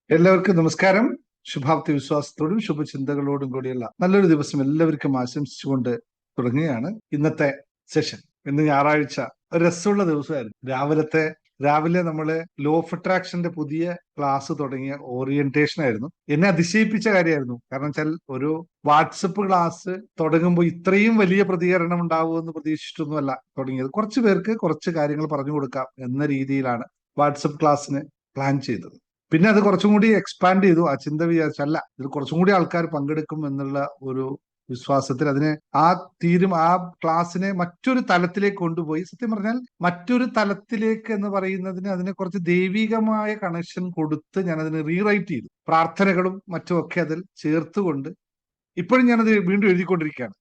എല്ലാവർക്കും നമസ്കാരം. ശുഭാപ്തി വിശ്വാസത്തോടും ശുഭചിന്തകളോടും കൂടിയുള്ള നല്ലൊരു ദിവസം എല്ലാവർക്കും ആശംസിച്ചുകൊണ്ട് തുടങ്ങുകയാണ് ഇന്നത്തെ സെഷൻ. ഇന്ന് ഞായറാഴ്ച ഒരു രസമുള്ള ദിവസമായിരുന്നു. രാവിലെ നമ്മള് ലോ ഓഫ് അട്രാക്ഷന്റെ പുതിയ ക്ലാസ് തുടങ്ങിയ ഓറിയന്റേഷൻ ആയിരുന്നു. എന്നെ അതിശയിപ്പിച്ച കാര്യമായിരുന്നു. കാരണം വെച്ചാൽ ഒരു വാട്സപ്പ് ക്ലാസ് തുടങ്ങുമ്പോൾ ഇത്രയും വലിയ പ്രതികരണം ഉണ്ടാവുമെന്ന് പ്രതീക്ഷിച്ചിട്ടൊന്നുമല്ല തുടങ്ങിയത്. കുറച്ചു പേർക്ക് കുറച്ച് കാര്യങ്ങൾ പറഞ്ഞു കൊടുക്കാം എന്ന രീതിയിലാണ് വാട്സപ്പ് ക്ലാസ്സിന് പ്ലാൻ ചെയ്തത്. പിന്നെ അത് കുറച്ചും കൂടി എക്സ്പാൻഡ് ചെയ്തു. ആ ചിന്ത വിചാരിച്ചല്ല, ഇത് കുറച്ചും കൂടി ആൾക്കാർ പങ്കെടുക്കും എന്നുള്ള ഒരു വിശ്വാസത്തിൽ ആ ക്ലാസ്സിനെ മറ്റൊരു തലത്തിലേക്ക് കൊണ്ടുപോയി. സത്യം പറഞ്ഞാൽ മറ്റൊരു തലത്തിലേക്ക് എന്ന് പറയുന്നതിന് അതിനെ കുറച്ച് ദൈവികമായ കണക്ഷൻ കൊടുത്ത് ഞാൻ അതിനെ റീറൈറ്റ് ചെയ്തു. പ്രാർത്ഥനകളും മറ്റുമൊക്കെ അതിൽ ചേർത്തുകൊണ്ട് ഇപ്പോഴും ഞാനത് വീണ്ടും എഴുതിക്കൊണ്ടിരിക്കുകയാണ്.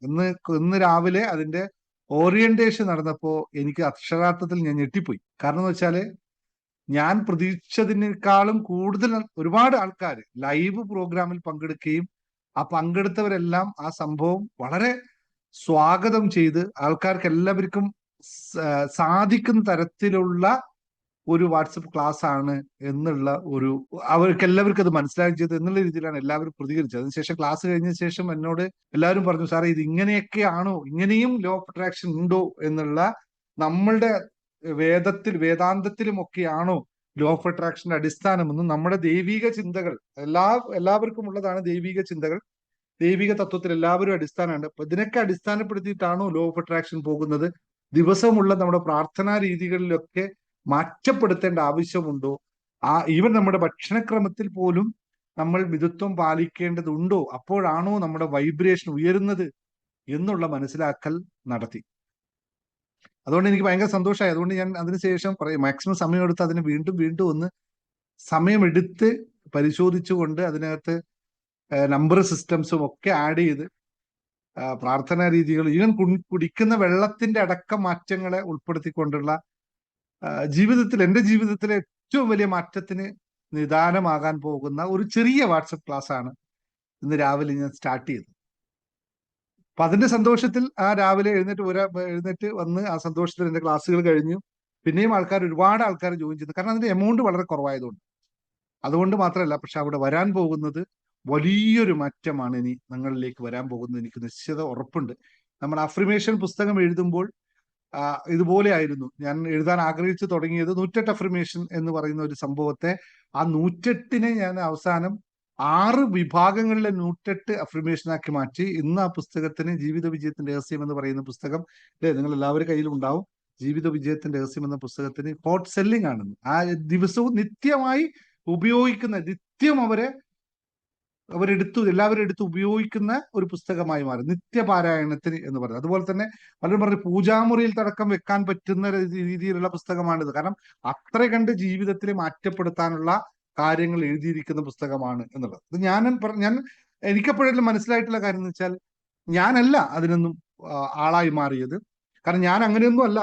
ഇന്ന് രാവിലെ അതിന്റെ ഓറിയന്റേഷൻ നടന്നപ്പോ എനിക്ക് അക്ഷരാർത്ഥത്തിൽ ഞാൻ ഞെട്ടിപ്പോയി. കാരണം എന്ന് വെച്ചാല് ഞാൻ പ്രതീക്ഷിച്ചതിനേക്കാളും കൂടുതൽ ഒരുപാട് ആൾക്കാർ ലൈവ് പ്രോഗ്രാമിൽ പങ്കെടുക്കുകയും ആ പങ്കെടുത്തവരെല്ലാം ആ സംഭവം വളരെ സ്വാഗതം ചെയ്ത് ആൾക്കാർക്ക് എല്ലാവർക്കും സാധിക്കുന്ന തരത്തിലുള്ള ഒരു വാട്സപ്പ് ക്ലാസ് ആണ് എന്നുള്ള അവർക്ക് എല്ലാവർക്കും അത് മനസ്സിലാക്കി ചെയ്ത് എന്നുള്ള രീതിയിലാണ് എല്ലാവരും പ്രതികരിച്ചത്. അതിനുശേഷം ക്ലാസ് കഴിഞ്ഞ ശേഷം എന്നോട് എല്ലാവരും പറഞ്ഞു, സാറേ ഇത് ഇങ്ങനെയൊക്കെയാണോ, ഇങ്ങനെയും ലോ ഓഫ് അട്രാക്ഷൻ ഉണ്ടോ എന്നുള്ള നമ്മളുടെ വേദാന്തത്തിലും ഒക്കെയാണോ ലോ ഓഫ് അട്രാക്ഷന്റെ അടിസ്ഥാനമെന്നും നമ്മുടെ ദൈവിക ചിന്തകൾ എല്ലാവർക്കും ഉള്ളതാണ്. ദൈവിക ചിന്തകൾ, ദൈവിക തത്വത്തിൽ എല്ലാവരും അടിസ്ഥാനമാണ്. അപ്പൊ ഇതിനൊക്കെ അടിസ്ഥാനപ്പെടുത്തിയിട്ടാണോ ലോ ഓഫ് അട്രാക്ഷൻ പോകുന്നത്? ദിവസമുള്ള നമ്മുടെ പ്രാർത്ഥനാ രീതികളിലൊക്കെ മാറ്റപ്പെടുത്തേണ്ട ആവശ്യമുണ്ടോ? ഈവൻ നമ്മുടെ ഭക്ഷണക്രമത്തിൽ പോലും നമ്മൾ മിതത്വം പാലിക്കേണ്ടതുണ്ടോ? അപ്പോഴാണോ നമ്മുടെ വൈബ്രേഷൻ ഉയരുന്നത് എന്നുള്ള മനസ്സിലാക്കൽ നടത്തി. അതുകൊണ്ട് എനിക്ക് ഭയങ്കര സന്തോഷമായി. അതുകൊണ്ട് ഞാൻ അതിനുശേഷം മാക്സിമം സമയമെടുത്ത് അതിന് വീണ്ടും വീണ്ടും ഒന്ന് സമയമെടുത്ത് പരിശോധിച്ചുകൊണ്ട് അതിനകത്ത് നമ്പർ സിസ്റ്റംസും ഒക്കെ ആഡ് ചെയ്ത് പ്രാർത്ഥനാ രീതികൾ, ഈവൻ കുടിക്കുന്ന വെള്ളത്തിന്റെ അടക്കം മാറ്റങ്ങളെ ഉൾപ്പെടുത്തിക്കൊണ്ടുള്ള എൻ്റെ ജീവിതത്തിലെ ഏറ്റവും വലിയ മാറ്റത്തിന് നിദാനമാകാൻ പോകുന്ന ഒരു ചെറിയ വാട്സപ്പ് ക്ലാസ് ആണ് ഇന്ന് രാവിലെ ഞാൻ സ്റ്റാർട്ട് ചെയ്തത്. അപ്പൊ അതിന്റെ സന്തോഷത്തിൽ രാവിലെ എഴുന്നേറ്റ് വന്ന് ആ സന്തോഷത്തിൽ എന്റെ ക്ലാസ്സുകൾ കഴിഞ്ഞു. പിന്നെയും ഒരുപാട് ആൾക്കാർ ജോയിൻ ചെയ്തു. കാരണം അതിന്റെ എമൗണ്ട് വളരെ കുറവായതുകൊണ്ട്. അതുകൊണ്ട് മാത്രമല്ല, പക്ഷെ അവിടെ വരാൻ പോകുന്നത് വലിയൊരു മാറ്റമാണ്. ഇനി നിങ്ങളിലേക്ക് വരാൻ പോകുന്നത് എനിക്ക് നിശ്ചിത ഉറപ്പുണ്ട്. നമ്മൾ അഫർമേഷൻ പുസ്തകം എഴുതുമ്പോൾ ഇതുപോലെ ആയിരുന്നു. ഞാൻ എഴുതാൻ ആഗ്രഹിച്ചു തുടങ്ങിയത് 108 അഫർമേഷൻ എന്ന് പറയുന്ന ഒരു സംഭവത്തെ, ആ 108നെ ഞാൻ അവസാനം 6 വിഭാഗങ്ങളിലെ 108 അഫർമേഷൻ ആക്കി മാറ്റി. ഇന്ന് ആ പുസ്തകത്തിന് ജീവിത വിജയത്തിന്റെ രഹസ്യം എന്ന് പറയുന്ന പുസ്തകം നിങ്ങൾ എല്ലാവരുടെ കയ്യിലും ഉണ്ടാവും. ജീവിത വിജയത്തിന്റെ രഹസ്യം എന്ന പുസ്തകത്തിന് ഹോട്ട് സെല്ലിംഗ് ആണെന്ന്. ആ ദിവസവും നിത്യമായി ഉപയോഗിക്കുന്ന, നിത്യം എല്ലാവരും എടുത്ത് ഉപയോഗിക്കുന്ന ഒരു പുസ്തകമായി മാറി, നിത്യപാരായണത്തിന് എന്ന് പറയുന്നത്. അതുപോലെ തന്നെ പലരും പറഞ്ഞു പൂജാമുറിയിൽ തടക്കം വെക്കാൻ പറ്റുന്ന രീതിയിലുള്ള പുസ്തകമാണിത്. കാരണം അത്ര കണ്ട് ജീവിതത്തിൽ മാറ്റപ്പെടുത്താനുള്ള കാര്യങ്ങൾ എഴുതിയിരിക്കുന്ന പുസ്തകമാണ് എന്നുള്ളത്. ഇത് ഞാൻ എനിക്കെപ്പോഴെങ്കിലും മനസ്സിലായിട്ടുള്ള കാര്യം എന്ന് വെച്ചാൽ, ഞാനല്ല അതിനൊന്നും ആളായി മാറിയത്. കാരണം ഞാൻ അങ്ങനെയൊന്നും അല്ല.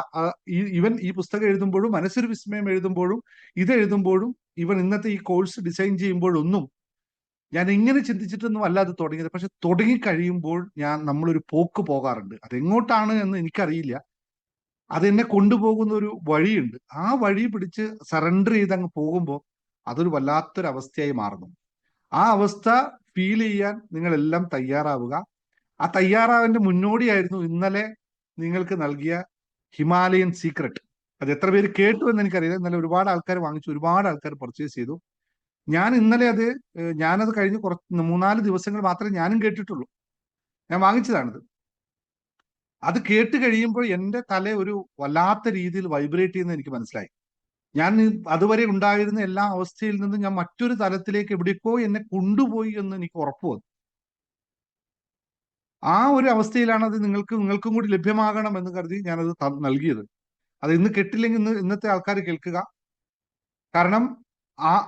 ഈവൻ ഈ പുസ്തകം എഴുതുമ്പോഴും, മനസ്സൊരു വിസ്മയം എഴുതുമ്പോഴും, ഇത് എഴുതുമ്പോഴും, ഈവൻ ഇന്നത്തെ ഈ കോഴ്സ് ഡിസൈൻ ചെയ്യുമ്പോഴൊന്നും ഞാൻ ഇങ്ങനെ ചിന്തിച്ചിട്ടൊന്നും അല്ല അത് തുടങ്ങിയത്. പക്ഷെ തുടങ്ങിക്കഴിയുമ്പോൾ നമ്മളൊരു പോക്ക് പോകാറുണ്ട്. അതെങ്ങോട്ടാണ് എന്ന് എനിക്കറിയില്ല. അതെന്നെ കൊണ്ടുപോകുന്ന ഒരു വഴിയുണ്ട്. ആ വഴി പിടിച്ച് സറണ്ടർ ചെയ്ത് അങ്ങ് പോകുമ്പോൾ അതൊരു വല്ലാത്തൊരു അവസ്ഥയായി മാറുന്നു. ആ അവസ്ഥ ഫീൽ ചെയ്യാൻ നിങ്ങളെല്ലാം തയ്യാറാവുക. ആ തയ്യാറാവിന്റെ മുന്നോടിയായിരുന്നു ഇന്നലെ നിങ്ങൾക്ക് നൽകിയ ഹിമാലയൻ സീക്രട്ട്. അത് എത്ര പേര് കേട്ടു എന്ന് എനിക്കറിയില്ല. ഇന്നലെ ഒരുപാട് ആൾക്കാർ വാങ്ങിച്ചു, ഒരുപാട് ആൾക്കാർ പർച്ചേസ് ചെയ്തു. ഞാനത് കഴിഞ്ഞ് 3-4 ദിവസങ്ങൾ മാത്രമേ ഞാനും കേട്ടിട്ടുള്ളൂ. ഞാൻ വാങ്ങിച്ചതാണിത്. അത് കേട്ട് കഴിയുമ്പോൾ എൻ്റെ തല ഒരു വല്ലാത്ത രീതിയിൽ വൈബ്രേറ്റ് ചെയ്യുന്നത് എനിക്ക് മനസ്സിലായി. ഞാൻ അതുവരെ ഉണ്ടായിരുന്ന എല്ലാ അവസ്ഥയിൽ നിന്നും ഞാൻ മറ്റൊരു തലത്തിലേക്ക് എവിടേക്കോ എന്നെ കൊണ്ടുപോയി എന്ന് എനിക്ക് ഉറപ്പ് വന്നു. ആ ഒരു അവസ്ഥയിലാണ് അത് നിങ്ങൾക്കും കൂടി ലഭ്യമാകണം എന്ന് കരുതി ഞാനത് നൽകിയത്. അത് ഇന്ന് കേട്ടില്ലെങ്കിൽ ഇന്നത്തെ ആൾക്കാർ കേൾക്കുക. കാരണം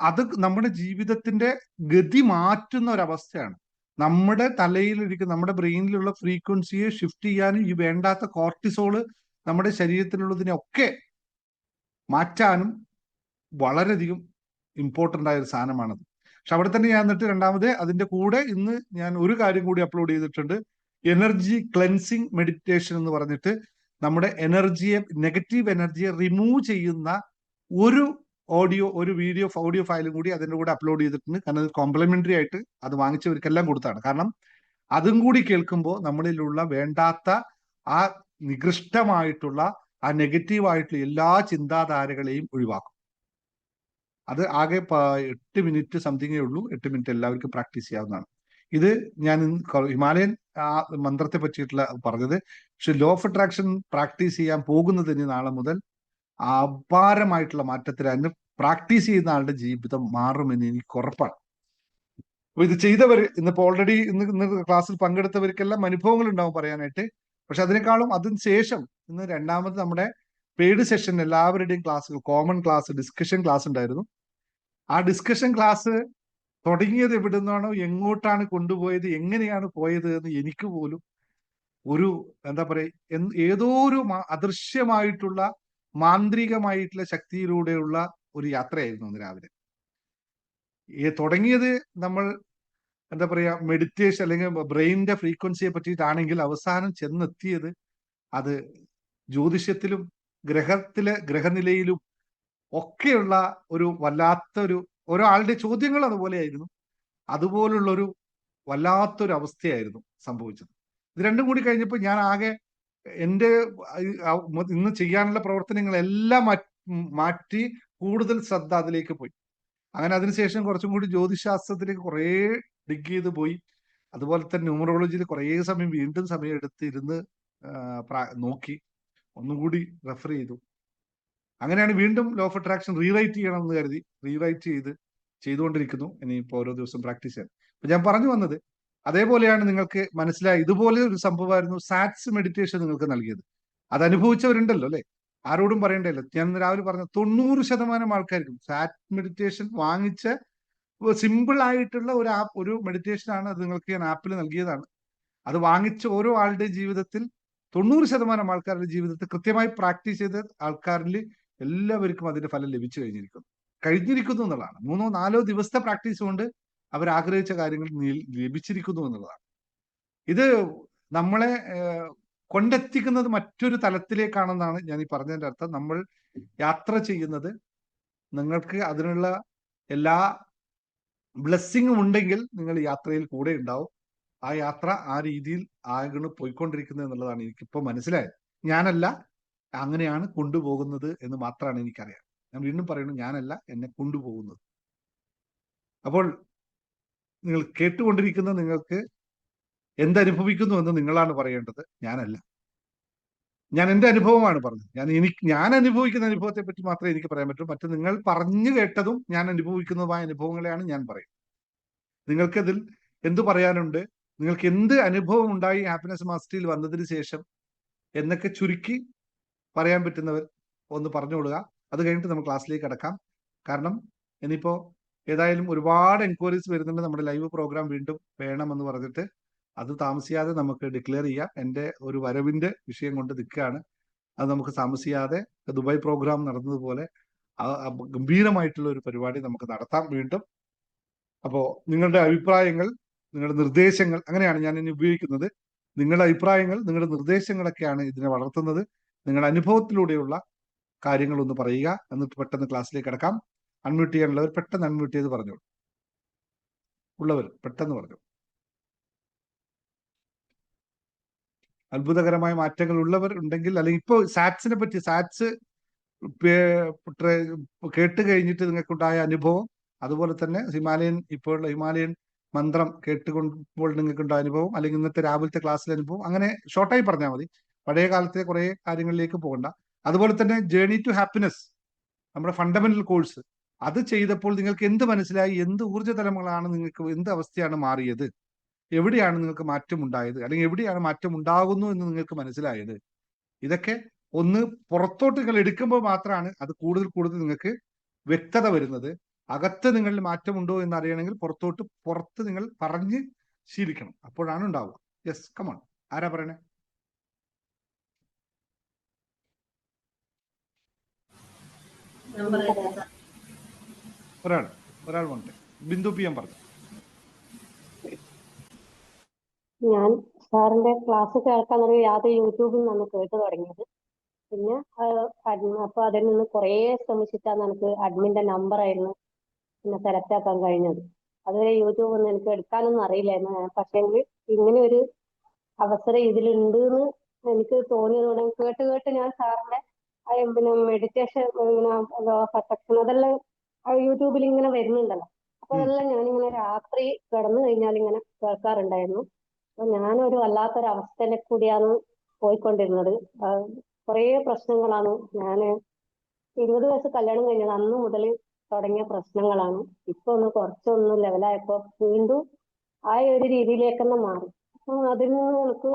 അത് നമ്മുടെ ജീവിതത്തിന്റെ ഗതി മാറ്റുന്ന ഒരവസ്ഥയാണ്. നമ്മുടെ തലയിലിരിക്കുന്ന, നമ്മുടെ ബ്രെയിനിലുള്ള ഫ്രീക്വൻസിയെ ഷിഫ്റ്റ് ചെയ്യാനും ഈ വേണ്ടാത്ത കോർട്ടിസോള് നമ്മുടെ ശരീരത്തിലുള്ളതിനെയൊക്കെ മാറ്റാനും വളരെയധികം ഇമ്പോർട്ടൻ്റ് ആയ ഒരു സാധനമാണത്. പക്ഷെ അവിടെ തന്നെ ഞാൻ എന്നിട്ട് രണ്ടാമത് അതിന്റെ കൂടെ ഇന്ന് ഞാൻ ഒരു കാര്യം കൂടി അപ്ലോഡ് ചെയ്തിട്ടുണ്ട്. എനർജി ക്ലെൻസിങ് മെഡിറ്റേഷൻ എന്ന് പറഞ്ഞിട്ട് നമ്മുടെ നെഗറ്റീവ് എനർജിയെ റിമൂവ് ചെയ്യുന്ന ഒരു ഒരു ഓഡിയോ ഫയലും കൂടി അതിൻ്റെ കൂടെ അപ്ലോഡ് ചെയ്തിട്ടുണ്ട്. കാരണം അത് കോംപ്ലിമെന്ററി ആയിട്ട് അത് വാങ്ങിച്ചവർക്കെല്ലാം കൊടുത്താണ്. കാരണം അതും കൂടി കേൾക്കുമ്പോൾ നമ്മളിലുള്ള വേണ്ടാത്ത ആ നികൃഷ്ടമായിട്ടുള്ള ആ നെഗറ്റീവായിട്ടുള്ള എല്ലാ ചിന്താധാരകളെയും ഒഴിവാക്കും. അത് ആകെ 8 മിനിറ്റ് സംതിങ്ങേ ഉള്ളൂ. 8 മിനിറ്റ് എല്ലാവർക്കും പ്രാക്ടീസ് ചെയ്യാവുന്നതാണ്. ഇത് ഞാൻ ഹിമാലയൻ ആ മന്ത്രത്തെ പറ്റിയിട്ടുള്ള പറഞ്ഞത്. പക്ഷെ ലോ ഓഫ് അട്രാക്ഷൻ പ്രാക്ടീസ് ചെയ്യാൻ പോകുന്നതിന് നാളെ മുതൽ അപാരമായിട്ടുള്ള മാറ്റത്തിൽ അതിന് പ്രാക്ടീസ് ചെയ്യുന്ന ആളുടെ ജീവിതം മാറുമെന്ന് എനിക്ക് ഉറപ്പാണ്. അപ്പൊ ഇത് ചെയ്തവർ ഇന്നിപ്പോ ഓൾറെഡി ഇന്ന് ക്ലാസ്സിൽ പങ്കെടുത്തവർക്കെല്ലാം അനുഭവങ്ങൾ ഉണ്ടാവും പറയാനായിട്ട്. പക്ഷെ അതിനേക്കാളും അതിന് ശേഷം ഇന്ന് രണ്ടാമത് നമ്മുടെ പെയ്ഡ് സെഷൻ എല്ലാവരുടെയും ക്ലാസ്സുകൾ, കോമൺ ക്ലാസ്, ഡിസ്കഷൻ ക്ലാസ് ഉണ്ടായിരുന്നു. ആ ഡിസ്കഷൻ ക്ലാസ് തുടങ്ങിയത് എവിടെ നിന്നാണോ എങ്ങോട്ടാണ് കൊണ്ടുപോയത്, എങ്ങനെയാണ് പോയത് എന്ന് എനിക്ക് പോലും ഒരു എന്താ പറയുക, ഏതോ ഒരു അദൃശ്യമായിട്ടുള്ള മാന്ത്രികമായിട്ടുള്ള ശക്തിയിലൂടെയുള്ള ഒരു യാത്രയായിരുന്നു അന്ന് രാവിലെ. തുടങ്ങിയത് നമ്മൾ എന്താ പറയാ മെഡിറ്റേഷൻ അല്ലെങ്കിൽ ബ്രെയിനിന്റെ ഫ്രീക്വൻസിയെ പറ്റിയിട്ടാണെങ്കിൽ അവസാനം ചെന്നെത്തിയത് അത് ജ്യോതിഷത്തിലും ഗ്രഹനിലയിലും ഒക്കെയുള്ള ഒരു വല്ലാത്തൊരു ഒരാളുടെ ചോദ്യങ്ങൾ അതുപോലെയായിരുന്നു. അതുപോലുള്ളൊരു വല്ലാത്തൊരു അവസ്ഥയായിരുന്നു സംഭവിച്ചത്. ഇത് രണ്ടും കൂടി കഴിഞ്ഞപ്പോൾ ഞാൻ ആകെ എൻ്റെ ഇന്ന് ചെയ്യാനുള്ള പ്രവർത്തനങ്ങളെല്ലാം മാറ്റി കൂടുതൽ ശ്രദ്ധ അതിലേക്ക് പോയി. അങ്ങനെ അതിനുശേഷം കുറച്ചും കൂടി ജ്യോതിശാസ്ത്രത്തിലേക്ക് കുറേ ഡിഗ് ചെയ്ത് പോയി. അതുപോലെ തന്നെ ന്യൂമറോളജിയിൽ കുറേ സമയം വീണ്ടും സമയം എടുത്തിരുന്ന് നോക്കി, ഒന്നും കൂടി റെഫർ ചെയ്തു. അങ്ങനെയാണ് വീണ്ടും ലോ ഓഫ് അട്രാക്ഷൻ റീറൈറ്റ് ചെയ്യണം എന്ന് കരുതി റീറൈറ്റ് ചെയ്തുകൊണ്ടിരിക്കുന്നു. ഇനിയിപ്പോൾ ഓരോ ദിവസം പ്രാക്ടീസ് ചെയ്യാൻ. അപ്പൊ ഞാൻ പറഞ്ഞു വന്നത് അതേപോലെയാണ് നിങ്ങൾക്ക് മനസ്സിലായി. ഇതുപോലെ ഒരു സംഭവമായിരുന്നു സാറ്റ്സ് മെഡിറ്റേഷൻ നിങ്ങൾക്ക് നൽകിയത്. അത് അനുഭവിച്ചവരുണ്ടല്ലോ അല്ലെ, ആരോടും പറയണ്ടല്ലോ. ഞാൻ രാവിലെ പറഞ്ഞ 90% ആൾക്കാർക്കും സാറ്റ് മെഡിറ്റേഷൻ വാങ്ങിച്ച സിമ്പിൾ ആയിട്ടുള്ള ഒരു മെഡിറ്റേഷൻ ആണ്. അത് നിങ്ങൾക്ക് ഞാൻ ആപ്പിൽ നൽകിയതാണ്. അത് വാങ്ങിച്ച ഓരോ ആളുടെയും ജീവിതത്തിൽ 90% ആൾക്കാരുടെ ജീവിതത്തിൽ കൃത്യമായി പ്രാക്ടീസ് ചെയ്ത ആൾക്കാരിൽ എല്ലാവർക്കും അതിന്റെ ഫലം ലഭിച്ചു കഴിഞ്ഞിരിക്കുന്നു എന്നുള്ളതാണ്. 3-4 ദിവസത്തെ പ്രാക്ടീസ് കൊണ്ട് അവർ ആഗ്രഹിച്ച കാര്യങ്ങൾ ലഭിച്ചിരിക്കുന്നു എന്നുള്ളതാണ്. ഇത് നമ്മളെ കൊണ്ടെത്തിക്കുന്നത് മറ്റൊരു തലത്തിലേക്കാണെന്നാണ് ഞാൻ ഈ പറഞ്ഞതിന്റെ അർത്ഥം. നമ്മൾ യാത്ര ചെയ്യുന്നത് നിങ്ങൾക്ക് അതിനുള്ള എല്ലാ ബ്ലെസ്സിങ്ങും ഉണ്ടെങ്കിൽ നിങ്ങൾ യാത്രയിൽ കൂടെ ഉണ്ടാവും. ആ യാത്ര ആ രീതിയിൽ ആകണം പോയിക്കൊണ്ടിരിക്കുന്നത് എന്നുള്ളതാണ് എനിക്കിപ്പോൾ മനസ്സിലായത്. ഞാനല്ല, അങ്ങനെയാണ് കൊണ്ടുപോകുന്നത് എന്ന് മാത്രമാണ് എനിക്കറിയാം. ഞാൻ വീണ്ടും പറയുന്നു, ഞാനല്ല, എന്നെ കൊണ്ടുപോകുന്നത്. അപ്പോൾ നിങ്ങൾ കേട്ടുകൊണ്ടിരിക്കുന്ന നിങ്ങൾക്ക് എന്തനുഭവിക്കുന്നു എന്ന് നിങ്ങളാണ് പറയേണ്ടത്, ഞാനല്ല. ഞാൻ എൻ്റെ അനുഭവമാണ് പറഞ്ഞത്. ഞാൻ അനുഭവിക്കുന്ന അനുഭവത്തെ പറ്റി മാത്രമേ എനിക്ക് പറയാൻ പറ്റൂ. മറ്റു നിങ്ങൾ പറഞ്ഞു കേട്ടതും ഞാൻ അനുഭവിക്കുന്നതുമായ അനുഭവങ്ങളെയാണ് ഞാൻ പറയുന്നത്. നിങ്ങൾക്കതിൽ എന്തു പറയാനുണ്ട്, നിങ്ങൾക്ക് എന്ത് അനുഭവം ഉണ്ടായി ഹാപ്പിനെസ് മാസ്റ്ററിയിൽ വന്നതിന് ശേഷം എന്നൊക്കെ ചുരുക്കി പറയാൻ പറ്റുന്നവർ ഒന്ന് പറഞ്ഞുകൊള്ളുക. അത് കഴിഞ്ഞിട്ട് നമ്മൾ ക്ലാസ്സിലേക്ക് കടക്കാം. കാരണം ഇനിയിപ്പോ ഏതായാലും ഒരുപാട് എൻക്വയറീസ് വരുന്നുണ്ട്. നമ്മുടെ ലൈവ് പ്രോഗ്രാം വീണ്ടും വേണമെന്ന് പറഞ്ഞിട്ട് അത് താമസിയാതെ നമുക്ക് ഡിക്ലെയർ ചെയ്യാം. എൻ്റെ ഒരു വരവിന്റെ വിഷയം കൊണ്ട് നിൽക്കുകയാണ്. അത് നമുക്ക് താമസിയാതെ ദുബായ് പ്രോഗ്രാം നടന്നതുപോലെ ഗംഭീരമായിട്ടുള്ള ഒരു പരിപാടി നമുക്ക് നടത്താം വീണ്ടും. അപ്പോൾ നിങ്ങളുടെ അഭിപ്രായങ്ങൾ, നിങ്ങളുടെ നിർദ്ദേശങ്ങൾ, അങ്ങനെയാണ് ഞാൻ ഇനി ഉപയോഗിക്കുന്നത്. നിങ്ങളുടെ അഭിപ്രായങ്ങൾ, നിങ്ങളുടെ നിർദ്ദേശങ്ങളൊക്കെയാണ് ഇതിനെ വളർത്തുന്നത്. നിങ്ങളുടെ അനുഭവത്തിലൂടെയുള്ള കാര്യങ്ങൾ ഒന്ന് പറയുക. എന്നിട്ട് പെട്ടെന്ന് ക്ലാസ്സിലേക്ക് കിടക്കാം. അൺമ്യൂട്ട് ചെയ്യാനുള്ളവർ പെട്ടെന്ന് അൺമ്യൂട്ട് ചെയ്ത് പറഞ്ഞോളൂ. ഉള്ളവർ പെട്ടെന്ന് പറഞ്ഞു. അത്ഭുതകരമായ മാറ്റങ്ങൾ ഉള്ളവർ ഉണ്ടെങ്കിൽ, അല്ലെങ്കിൽ ഇപ്പോൾ സാറ്റ്സിനെ പറ്റി, സാറ്റ്സ് കേട്ട് കഴിഞ്ഞിട്ട് നിങ്ങൾക്കുണ്ടായ അനുഭവം, അതുപോലെ തന്നെ ഇപ്പോഴുള്ള ഹിമാലയൻ മന്ത്രം കേട്ടുകൊണ്ടുമ്പോൾ നിങ്ങൾക്കുണ്ടായ അനുഭവം, അല്ലെങ്കിൽ ഇന്നത്തെ രാവിലത്തെ ക്ലാസ്സിലെ അനുഭവം, അങ്ങനെ ഷോർട്ടായി പറഞ്ഞാൽ മതി. പഴയ കാലത്തെ കുറെ കാര്യങ്ങളിലേക്ക് പോകണ്ട. അതുപോലെ തന്നെ ജേർണി ടു ഹാപ്പിനെസ്, നമ്മുടെ ഫണ്ടമെന്റൽ കോഴ്സ്, അത് ചെയ്തപ്പോൾ നിങ്ങൾക്ക് എന്ത് മനസ്സിലായി, എന്ത് ഊർജ്ജതലങ്ങളാണ് നിങ്ങൾക്ക്, എന്ത് അവസ്ഥയാണ് മാറിയത്, എവിടെയാണ് നിങ്ങൾക്ക് മാറ്റം ഉണ്ടായത്, അല്ലെങ്കിൽ എവിടെയാണ് മാറ്റം ഉണ്ടാകുന്നു എന്ന് നിങ്ങൾക്ക് മനസ്സിലായത്, ഇതൊക്കെ ഒന്ന് പുറത്തോട്ട് നിങ്ങൾ എടുക്കുമ്പോൾ മാത്രമാണ് അത് കൂടുതൽ നിങ്ങൾക്ക് വ്യക്തത വരുന്നത്. അകത്ത് നിങ്ങളിൽ മാറ്റമുണ്ടോ എന്ന് അറിയണമെങ്കിൽ പുറത്ത് നിങ്ങൾ പറഞ്ഞ് ശീലിക്കണം. അപ്പോഴാണ് ഉണ്ടാവുക. Yes, come on. ആരാ പറയണേ? ഒരാൾ വന്നേ. ബിന്ദു പി എം പറഞ്ഞു. ഞാൻ സാറിന്റെ ക്ലാസ് കേൾക്കാൻ ഒരു യാതൊരു യൂട്യൂബിൽ നിന്ന് കേട്ടു തുടങ്ങിയത്. പിന്നെ അപ്പൊ അതിൽ നിന്ന് കുറേ ശ്രമിച്ചിട്ടാണ് എനിക്ക് അഡ്മിന്റെ നമ്പർ ആയിരുന്നു പിന്നെ സെലക്ട് ആക്കാൻ കഴിഞ്ഞത്. അതുവരെ യൂട്യൂബ് ഒന്നും എനിക്ക് എടുക്കാനൊന്നും അറിയില്ലായിരുന്നു. പക്ഷേങ്കിൽ ഇങ്ങനെ ഒരു അവസരം ഇതിലുണ്ട് എന്ന് എനിക്ക് തോന്നിയതോടെ കേട്ട് കേട്ട് ഞാൻ സാറിന്റെ പിന്നെ മെഡിറ്റേഷൻ ഇങ്ങനെ പ്രൊട്ടക്ഷൻ അതെല്ലാം യൂട്യൂബിൽ ഇങ്ങനെ വരുന്നുണ്ടല്ലോ. അപ്പൊ ഉം. അതെല്ലാം ഞാനിങ്ങനെ രാത്രി കിടന്നു കഴിഞ്ഞാൽ ഇങ്ങനെ കേൾക്കാറുണ്ടായിരുന്നു. അപ്പൊ ഞാനൊരു വല്ലാത്തൊരു അവസ്ഥയിലെ കൂടിയാണ് പോയിക്കൊണ്ടിരുന്നത്. കുറേ പ്രശ്നങ്ങളാണ്. ഞാന് 20 വയസ്സ് കല്യാണം കഴിഞ്ഞത് അന്ന് മുതൽ തുടങ്ങിയ പ്രശ്നങ്ങളാണ്. ഇപ്പൊ ഒന്ന് കുറച്ചൊന്ന് ലെവലായപ്പോ വീണ്ടും ആ ഒരു രീതിയിലേക്ക് തന്നെ മാറി. അപ്പൊ അതിൽ നിന്ന് എനിക്ക്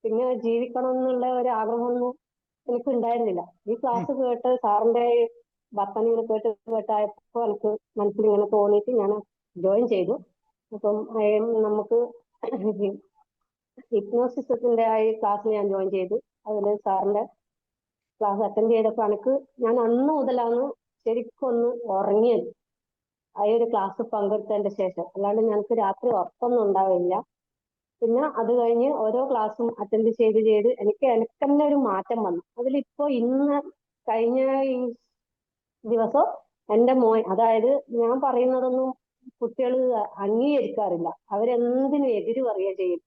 പിന്നെ ജീവിക്കണം എന്നുള്ള ഒരു ആഗ്രഹമൊന്നും എനിക്ക് ഉണ്ടായിരുന്നില്ല. ഈ ഉം. ക്ലാസ് കേട്ട് സാറിന്റെ വർത്തമാനം ഇങ്ങനെ കേട്ട് കേട്ടായപ്പോ എനിക്ക് മനസ്സിൽ ഇങ്ങനെ തോന്നിയിട്ട് ഞാൻ ജോയിൻ ചെയ്തു. അപ്പം നമുക്ക് ഹിപ്നോസിസത്തിന്റെ ആ ഈ ക്ലാസ്സിൽ ഞാൻ ജോയിൻ ചെയ്തു. അതിൽ സാറിന്റെ ക്ലാസ് അറ്റൻഡ് ചെയ്തപ്പോ എനിക്ക് ഞാൻ അന്ന് മുതലാണ് ശരിക്കും ഒന്ന് ഉറങ്ങിയത്. ആ ഒരു ക്ലാസ് പങ്കെടുത്തതിന്റെ ശേഷം അല്ലാണ്ട് ഞങ്ങൾക്ക് രാത്രി ഉറക്കമൊന്നും ഉണ്ടാവില്ല. പിന്നെ അത് കഴിഞ്ഞ് ഓരോ ക്ലാസ്സും അറ്റൻഡ് ചെയ്ത് എനിക്ക് തന്നെ ഒരു മാറ്റം വന്നു. അതിലിപ്പോ ഇന്ന് കഴിഞ്ഞ ഈ ദിവസം എന്റെ മോൻ, അതായത് ഞാൻ പറയുന്നതൊന്നും കുട്ടികൾ അംഗീകരിക്കാറില്ല. അവരെന്തിനും എതിര് പറയുക ചെയ്യും.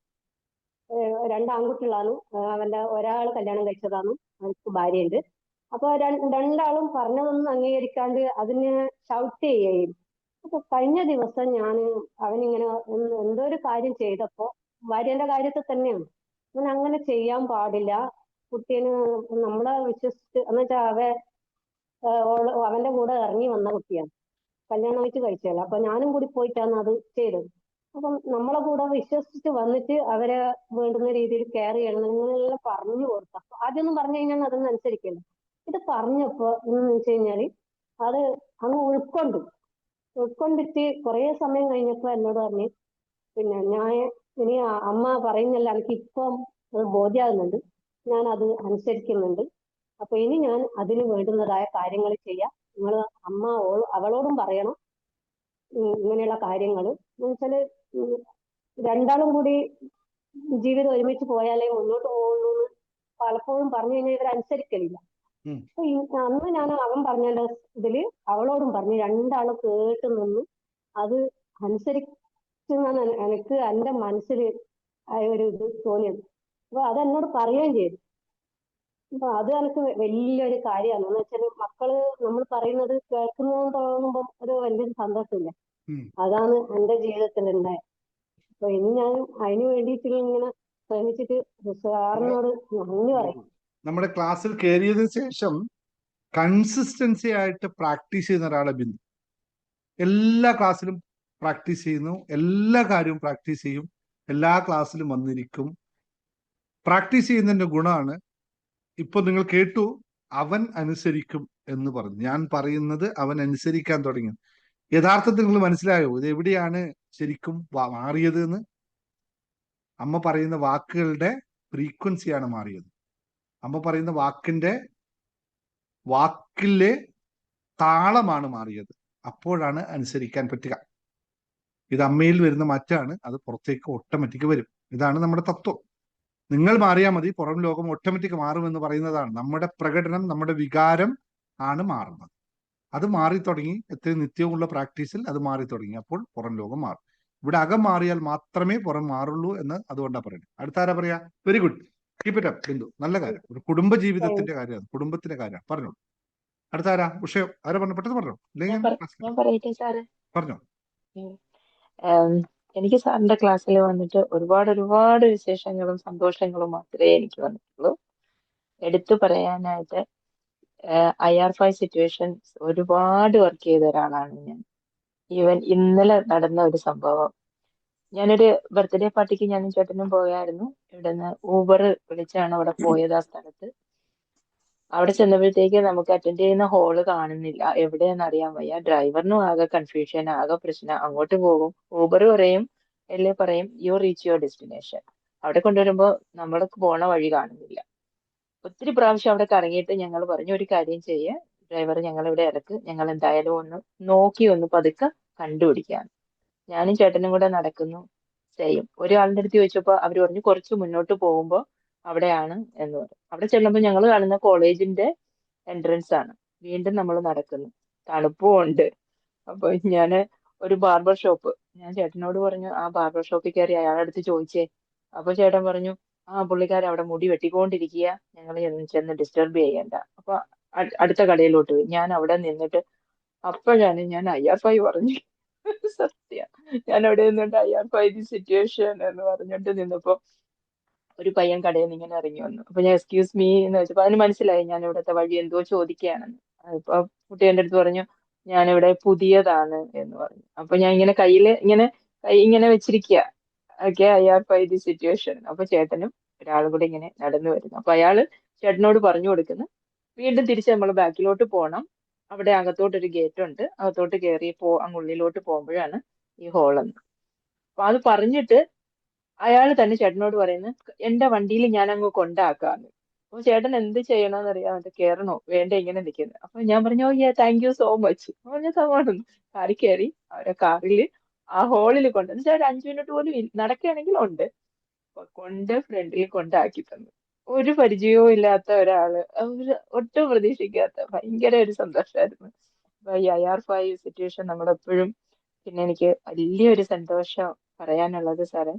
രണ്ട് ആൺകുട്ടികളാണ്. അവന്റെ ഒരാൾ കല്യാണം കഴിച്ചതാണ്, അവർക്ക് ഭാര്യയുണ്ട്. അപ്പൊ രണ്ടാളും പറഞ്ഞതൊന്നും അംഗീകരിക്കാണ്ട് അതിന് ഷൗട്ട് ചെയ്യുകയും. അപ്പൊ കഴിഞ്ഞ ദിവസം ഞാൻ അവനിങ്ങനെ എന്തോ ഒരു കാര്യം ചെയ്തപ്പോ ഭാര്യന്റെ കാര്യത്തിൽ തന്നെയാണ്, അവൻ അങ്ങനെ ചെയ്യാൻ പാടില്ല, കുട്ടീനെ നമ്മളെ വിശ്വസിച്ച് എന്നുവെച്ചാൽ അവന്റെ കൂടെ ഇറങ്ങി വന്ന കുട്ടിയാണ്, കല്യാണം കഴിച്ച് കഴിച്ചതല്ല. അപ്പൊ ഞാനും കൂടി പോയിട്ടാണ് അത് ചെയ്തത്. അപ്പം നമ്മളെ കൂടെ വിശ്വസിച്ച് വന്നിട്ട് അവരെ വേണ്ടുന്ന രീതിയിൽ കെയർ ചെയ്യണം നിങ്ങളെല്ലാം പറഞ്ഞു കൊടുത്തു. അപ്പൊ ആദ്യമൊന്നും പറഞ്ഞു കഴിഞ്ഞാൽ അതൊന്നും അനുസരിക്കില്ല. ഇത് പറഞ്ഞപ്പോ എന്ന് വെച്ച് കഴിഞ്ഞാല് അത് അങ്ങ് ഉൾക്കൊണ്ടിട്ട് കുറെ സമയം കഴിഞ്ഞപ്പോ എന്നോട് പറഞ്ഞു, പിന്നെ ഞാൻ ഇനി അമ്മ പറയുന്നില്ല എനിക്ക് ഇപ്പം ബോധ്യമാകുന്നുണ്ട്, ഞാൻ അത് അനുസരിക്കുന്നുണ്ട്. അപ്പൊ ഇനി ഞാൻ അതിന് വേണ്ടുന്നതായ കാര്യങ്ങൾ ചെയ്യാം. നിങ്ങൾ അമ്മ അവളോടും പറയണം ഇങ്ങനെയുള്ള കാര്യങ്ങൾ. എന്ന് വെച്ചാല് രണ്ടാളും കൂടി ജീവിതം ഒരുമിച്ച് പോയാലേ മുന്നോട്ട് പോകുള്ളൂ എന്ന് പലപ്പോഴും പറഞ്ഞു കഴിഞ്ഞാൽ ഇവർ അനുസരിക്കലില്ല. ഉം. അപ്പൊ അന്ന് ഞാൻ അവൻ പറഞ്ഞ ഇതില് അവളോടും പറഞ്ഞു, രണ്ടാളും കേട്ട് നിന്ന് അത് അനുസരിക്കുന്ന എനിക്ക് എന്റെ മനസ്സിൽ ആ ഒരു ഇത് തോന്നിയത്. അപ്പൊ അതെന്നോട് പറയുകയും ചെയ്തു. അപ്പൊ അത് എനിക്ക് വലിയൊരു കാര്യമാണ്. എന്ന് വെച്ചാൽ മക്കള് നമ്മൾ പറയുന്നത് കേൾക്കുന്നതെന്ന് തോന്നുമ്പോൾ ഒരു വലിയൊരു സന്തോഷമില്ല. ഉം. അതാണ് എന്റെ ജീവിതത്തിൽ ഉണ്ടായത്. അപ്പൊ ഇനി ഞാൻ അതിന് വേണ്ടിയിട്ട് ഇങ്ങനെ ശ്രമിച്ചിട്ട് നമ്മള് സാറിനോട് നന്ദി പറയും. നമ്മുടെ ക്ലാസ്സിൽ കയറിയതിനു ശേഷം കൺസിസ്റ്റൻസി ആയിട്ട് പ്രാക്ടീസ് ചെയ്യുന്ന ഒരാളെ ബിന്ദു. എല്ലാ ക്ലാസ്സിലും പ്രാക്ടീസ് ചെയ്യുന്നു, എല്ലാ കാര്യവും പ്രാക്ടീസ് ചെയ്യും, എല്ലാ ക്ലാസ്സിലും വന്നിരിക്കും. പ്രാക്ടീസ് ചെയ്യുന്നതിന്റെ ഗുണമാണ് ഇപ്പൊ നിങ്ങൾ കേട്ടു, അവൻ അനുസരിക്കും എന്ന് പറഞ്ഞു. ഞാൻ പറയുന്നത് അവൻ അനുസരിക്കാൻ തുടങ്ങി. യഥാർത്ഥത്തിൽ നിങ്ങൾ മനസ്സിലായോ ഇത് എവിടെയാണ് ശരിക്കും മാറിയത് എന്ന്? അമ്മ പറയുന്ന വാക്കുകളുടെ ഫ്രീക്വൻസിയാണ് മാറിയത്. അമ്മ പറയുന്ന വാക്കിലെ താളമാണ് മാറിയത്. അപ്പോഴാണ് അനുസരിക്കാൻ പറ്റുക. ഇത് അമ്മയിൽ വരുന്ന മാറ്റാണ്, അത് പുറത്തേക്ക് ഓട്ടോമാറ്റിക് വരും. ഇതാണ് നമ്മുടെ തത്വം. നിങ്ങൾ മാറിയാൽ മതി, പുറം ലോകം ഓട്ടോമാറ്റിക് മാറുമെന്ന് പറയുന്നതാണ്. നമ്മുടെ പ്രകടനം, നമ്മുടെ വികാരം ആണ് മാറുന്നത്. അത് മാറി തുടങ്ങി. എത്രയും നിത്യവുമുള്ള പ്രാക്ടീസിൽ അത് മാറി തുടങ്ങി. അപ്പോൾ പുറം ലോകം മാറും. ഇവിടെ അകം മാറിയാൽ മാത്രമേ പുറം മാറുള്ളൂ എന്ന് അതുകൊണ്ടാണ് പറയുന്നത്. അടുത്താരാ പറയാ? Very good, keep it up Bindu. നല്ല കാര്യം. ഒരു കുടുംബ ജീവിതത്തിന്റെ കാര്യമാണ്, കുടുംബത്തിന്റെ കാര്യമാണ്. പറഞ്ഞോ. അടുത്താരാ? ഉഷയോ? ആരാ പറഞ്ഞു? പെട്ടെന്ന് പറഞ്ഞോ, ഞാൻ ഇല്ലെങ്കിൽ ഞാൻ പറയട്ടെ സാറ്. പറഞ്ഞോ. ഉം. ഏം, എനിക്ക് സാറിന്റെ ക്ലാസ്സിൽ വന്നിട്ട് ഒരുപാട് ഒരുപാട് വിശേഷങ്ങളും സന്തോഷങ്ങളും മാത്രമേ എനിക്ക് വന്നിട്ടുള്ളൂ. എടുത്തു പറയാനായിട്ട് IR5 സിറ്റുവേഷൻസ് ഒരുപാട് വർക്ക് ചെയ്ത ഒരാളാണ് ഞാൻ. ഈവൻ ഇന്നലെ നടന്ന ഒരു സംഭവം, ഞാനൊരു ബർത്ത്ഡേ പാർട്ടിക്ക് ഞാനും ചേട്ടനും പോയായിരുന്നു. ഇവിടുന്ന് ഊബർ വിളിച്ചാണ് അവിടെ പോയത്. ആ സ്ഥലത്ത് അവിടെ ചെന്നപ്പോഴത്തേക്ക് നമുക്ക് അറ്റൻഡ് ചെയ്യുന്ന ഹോള് കാണുന്നില്ല, എവിടെയെന്ന് അറിയാൻ വയ്യ. ഡ്രൈവറിനും ആകെ കൺഫ്യൂഷൻ, ആകെ പ്രശ്നം. അങ്ങോട്ട് പോകും, ഊബർ പറയും, എല്ലേ പറയും യു റീച്ച് യുവർ ഡെസ്റ്റിനേഷൻ. അവിടെ കൊണ്ടുവരുമ്പോ നമ്മൾക്ക് പോണ വഴി കാണുന്നില്ല. ഒത്തിരി പ്രാവശ്യം അവിടെ കറങ്ങിയിട്ട് ഞങ്ങൾ പറഞ്ഞു, ഒരു കാര്യം ചെയ്യേ ഡ്രൈവർ, ഞങ്ങൾ ഇവിടെ ഇറക്ക്, ഞങ്ങൾ എന്തായാലും ഒന്ന് നോക്കി ഒന്ന് പതുക്കെ കണ്ടുപിടിക്കാം. ഞാനും ചേട്ടനും കൂടെ നടക്കുന്നു. സെയിം ഒരാളുടെ അടുത്ത് ചോദിച്ചപ്പോ അവര് പറഞ്ഞു കുറച്ച് മുന്നോട്ട് പോകുമ്പോ അവിടെയാണ് എന്ന് പറയും. അവിടെ ചെല്ലുമ്പോൾ ഞങ്ങൾ കാണുന്ന കോളേജിന്റെ എൻട്രൻസ് ആണ്. വീണ്ടും നമ്മൾ നടക്കുന്നു, തണുപ്പും ഉണ്ട്. അപ്പൊ ഞാന് ഒരു ബാർബർ ഷോപ്പ്, ഞാൻ ചേട്ടനോട് പറഞ്ഞു ആ ബാർബർ ഷോപ്പിൽ കയറി അയാളുടെ അടുത്ത് ചോദിച്ചേ. അപ്പൊ ചേട്ടൻ പറഞ്ഞു പുള്ളിക്കാരൻ അവിടെ മുടി വെട്ടിക്കൊണ്ടിരിക്കുക, ഞങ്ങൾ ചെന്ന് ഡിസ്റ്റർബ് ചെയ്യണ്ട. അപ്പൊ അടുത്ത കടയിലോട്ട് പോയി. ഞാൻ അവിടെ നിന്നിട്ട് അപ്പോഴാണ് ഞാൻ IR5 പറഞ്ഞു. സത്യ, ഞാൻ അവിടെ നിന്നിട്ട് IR5 സിറ്റുവേഷൻ എന്ന് പറഞ്ഞിട്ട് നിന്നപ്പോ ഒരു പയ്യൻ കടയിൽ നിന്ന് ഇങ്ങനെ ഇറങ്ങി വന്നു. അപ്പൊ ഞാൻ എക്സ്ക്യൂസ് മീ എന്ന് വെച്ചപ്പോ അതിന് മനസ്സിലായി ഞാൻ ഇവിടുത്തെ വഴി എന്തോ ചോദിക്കുകയാണെന്ന്. അപ്പൊ കുട്ടി എൻ്റെ അടുത്ത് പറഞ്ഞു ഞാനിവിടെ പുതിയതാണ് എന്ന് പറഞ്ഞു. അപ്പൊ ഞാൻ ഇങ്ങനെ കൈ ഇങ്ങനെ വെച്ചിരിക്കുക. Okay, IR5 situation. അപ്പൊ ചേട്ടനും ഒരാളും കൂടി ഇങ്ങനെ നടന്നു വരുന്നു. അപ്പൊ അയാള് ചേട്ടനോട് പറഞ്ഞു കൊടുക്കുന്നു വീണ്ടും തിരിച്ച് നമ്മൾ ബാക്കിലോട്ട് പോകണം, അവിടെ അകത്തോട്ടൊരു ഗേറ്റ് ഉണ്ട്, അകത്തോട്ട് കയറി അങ്ങുള്ളിലോട്ട് പോകുമ്പോഴാണ് ഈ ഹോളെന്ന്. അപ്പൊ അത് പറഞ്ഞിട്ട് അയാൾ തന്നെ ചേട്ടനോട് പറയുന്നത് എന്റെ വണ്ടിയിൽ ഞാൻ അങ്ങ് കൊണ്ടാക്കാന്ന്. അപ്പൊ ചേട്ടൻ എന്ത് ചെയ്യണമെന്ന് അറിയാൻ വേണ്ടി കയറണോ വേണ്ട ഇങ്ങനെ നിൽക്കുന്നത്. അപ്പൊ ഞാൻ പറഞ്ഞു ഓ താങ്ക് യു സോ മച്ച്. അപ്പൊ ഞാൻ സമാധാനം കാറിൽ കയറി അവരെ കാറിൽ ആ ഹോളിൽ എന്ന് വെച്ചാൽ ഒരു 5 മിനിറ്റ് പോലും നടക്കുകയാണെങ്കിൽ ഉണ്ട്, കൊണ്ട് ഫ്രണ്ടിൽ കൊണ്ടാക്കി തന്നു. ഒരു പരിചയവും ഇല്ലാത്ത ഒരാള്, ഒട്ടും പ്രതീക്ഷിക്കാത്ത ഭയങ്കര ഒരു സന്തോഷമായിരുന്നു. അപ്പൊ ഈ IR5 സിറ്റുവേഷൻ നമ്മളെപ്പോഴും, പിന്നെ എനിക്ക് വലിയൊരു സന്തോഷം പറയാനുള്ളത് സാറേ,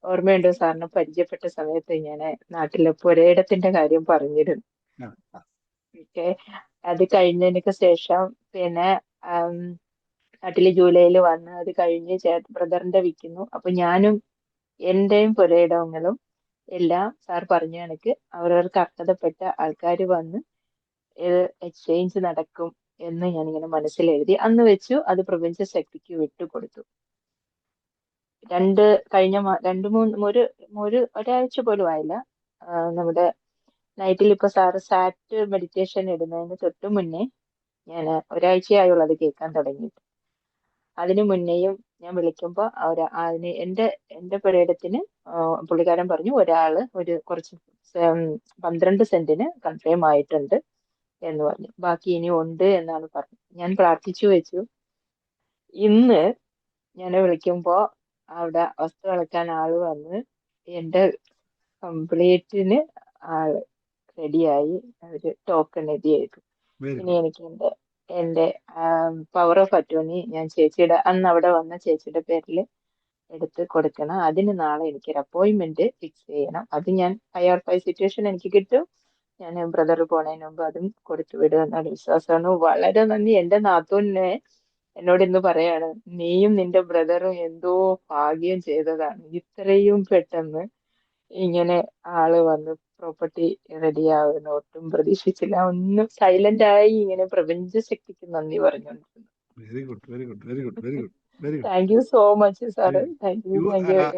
ഓർമ്മയുണ്ടോ സാറിന് പരിചയപ്പെട്ട സമയത്ത് ഞാൻ നാട്ടിലെ പുരയിടത്തിന്റെ കാര്യം പറഞ്ഞിരുന്നു. ആ, ഓക്കെ, അത് കഴിഞ്ഞതിനൊക്കെ ശേഷം പിന്നെ നാട്ടില് ജൂലൈയിൽ വന്ന് അത് കഴിഞ്ഞ് ബ്രദറിന്റെ വിൽക്കുന്നു. അപ്പൊ ഞാനും എന്റെയും പുരയിടങ്ങളും എല്ലാം സാർ പറഞ്ഞ കണക്ക് അവരവർക്ക് അർഹതപ്പെട്ട ആൾക്കാർ വന്ന് എക്സ്ചേഞ്ച് നടക്കും എന്ന് ഞാനിങ്ങനെ മനസ്സിലെഴുതി അന്ന് വെച്ചു. അത് പ്രപഞ്ച ശക്തിക്ക് വിട്ടുകൊടുത്തു. ഒരാഴ്ച പോലും ആയില്ല. നമ്മുടെ നൈറ്റിൽ ഇപ്പൊ സാറ് സാറ്റ് മെഡിറ്റേഷൻ ഇടുന്നതിന് തൊട്ട് മുന്നേ ഞാൻ ഒരാഴ്ചയായുള്ളൂ അത് കേൾക്കാൻ തുടങ്ങിയിട്ട്. അതിനു മുന്നേയും ഞാൻ വിളിക്കുമ്പോൾ അതിന് എന്റെ പുരയിടത്തിന് പുള്ളിക്കാരൻ പറഞ്ഞു ഒരാള് കുറച്ച് 12 സെന്റിന് കൺഫേം ആയിട്ടുണ്ട് എന്ന് പറഞ്ഞു. ബാക്കി ഇനി ഉണ്ട് എന്നാണ് പറഞ്ഞത്. ഞാൻ പ്രാർത്ഥിച്ചു വെച്ചു. ഇന്ന് ഞാൻ വിളിക്കുമ്പോ അവിടെ വസ്തു അളക്കാൻ ആള് വന്ന് എന്റെ കംപ്ലീറ്റിന് ആള് റെഡിയായി. അവര് ടോക്കൺ എഴുതി ചെയ്തു. വെരി ഇനി ഗുഡ്. എനിക്ക് എന്റെ പവർ ഓഫ് അറ്റോർണി ഞാൻ അന്ന് അവിടെ വന്ന ചേച്ചിയുടെ പേരിൽ എടുത്ത് കൊടുക്കണം. അതിന് നാളെ എനിക്കൊരു അപ്പോയിന്റ്മെന്റ് ഫിക്സ് ചെയ്യണം. അത് ഞാൻ IR5 സിറ്റുവേഷൻ എനിക്ക് കിട്ടും. ഞാൻ ബ്രദർ പോണതിന് മുമ്പ് അതും കൊടുത്തു വിടും എന്നൊരു വിശ്വാസമാണ്. വളരെ നന്ദി. എന്റെ നാത്തൂനെ എന്നോട് ഇന്ന് പറയാണ് നീയും നിന്റെ ബ്രദറും എന്തോ ഭാഗ്യം ചെയ്തതാണ്, ഇത്രയും പെട്ടെന്ന് ഇങ്ങനെ ആള് വന്ന് പ്രോപ്പർട്ടി റെഡിയാവുന്ന ഒട്ടും പ്രതീക്ഷിച്ചില്ല. ഒന്നും സൈലന്റ് ആയി ഇങ്ങനെ പ്രപഞ്ച ശക്തിക്ക് നന്ദി പറഞ്ഞുകൊണ്ടിരുന്നു. Very good, very good, very good, very good, very good. Thank you so much sir. Thank you.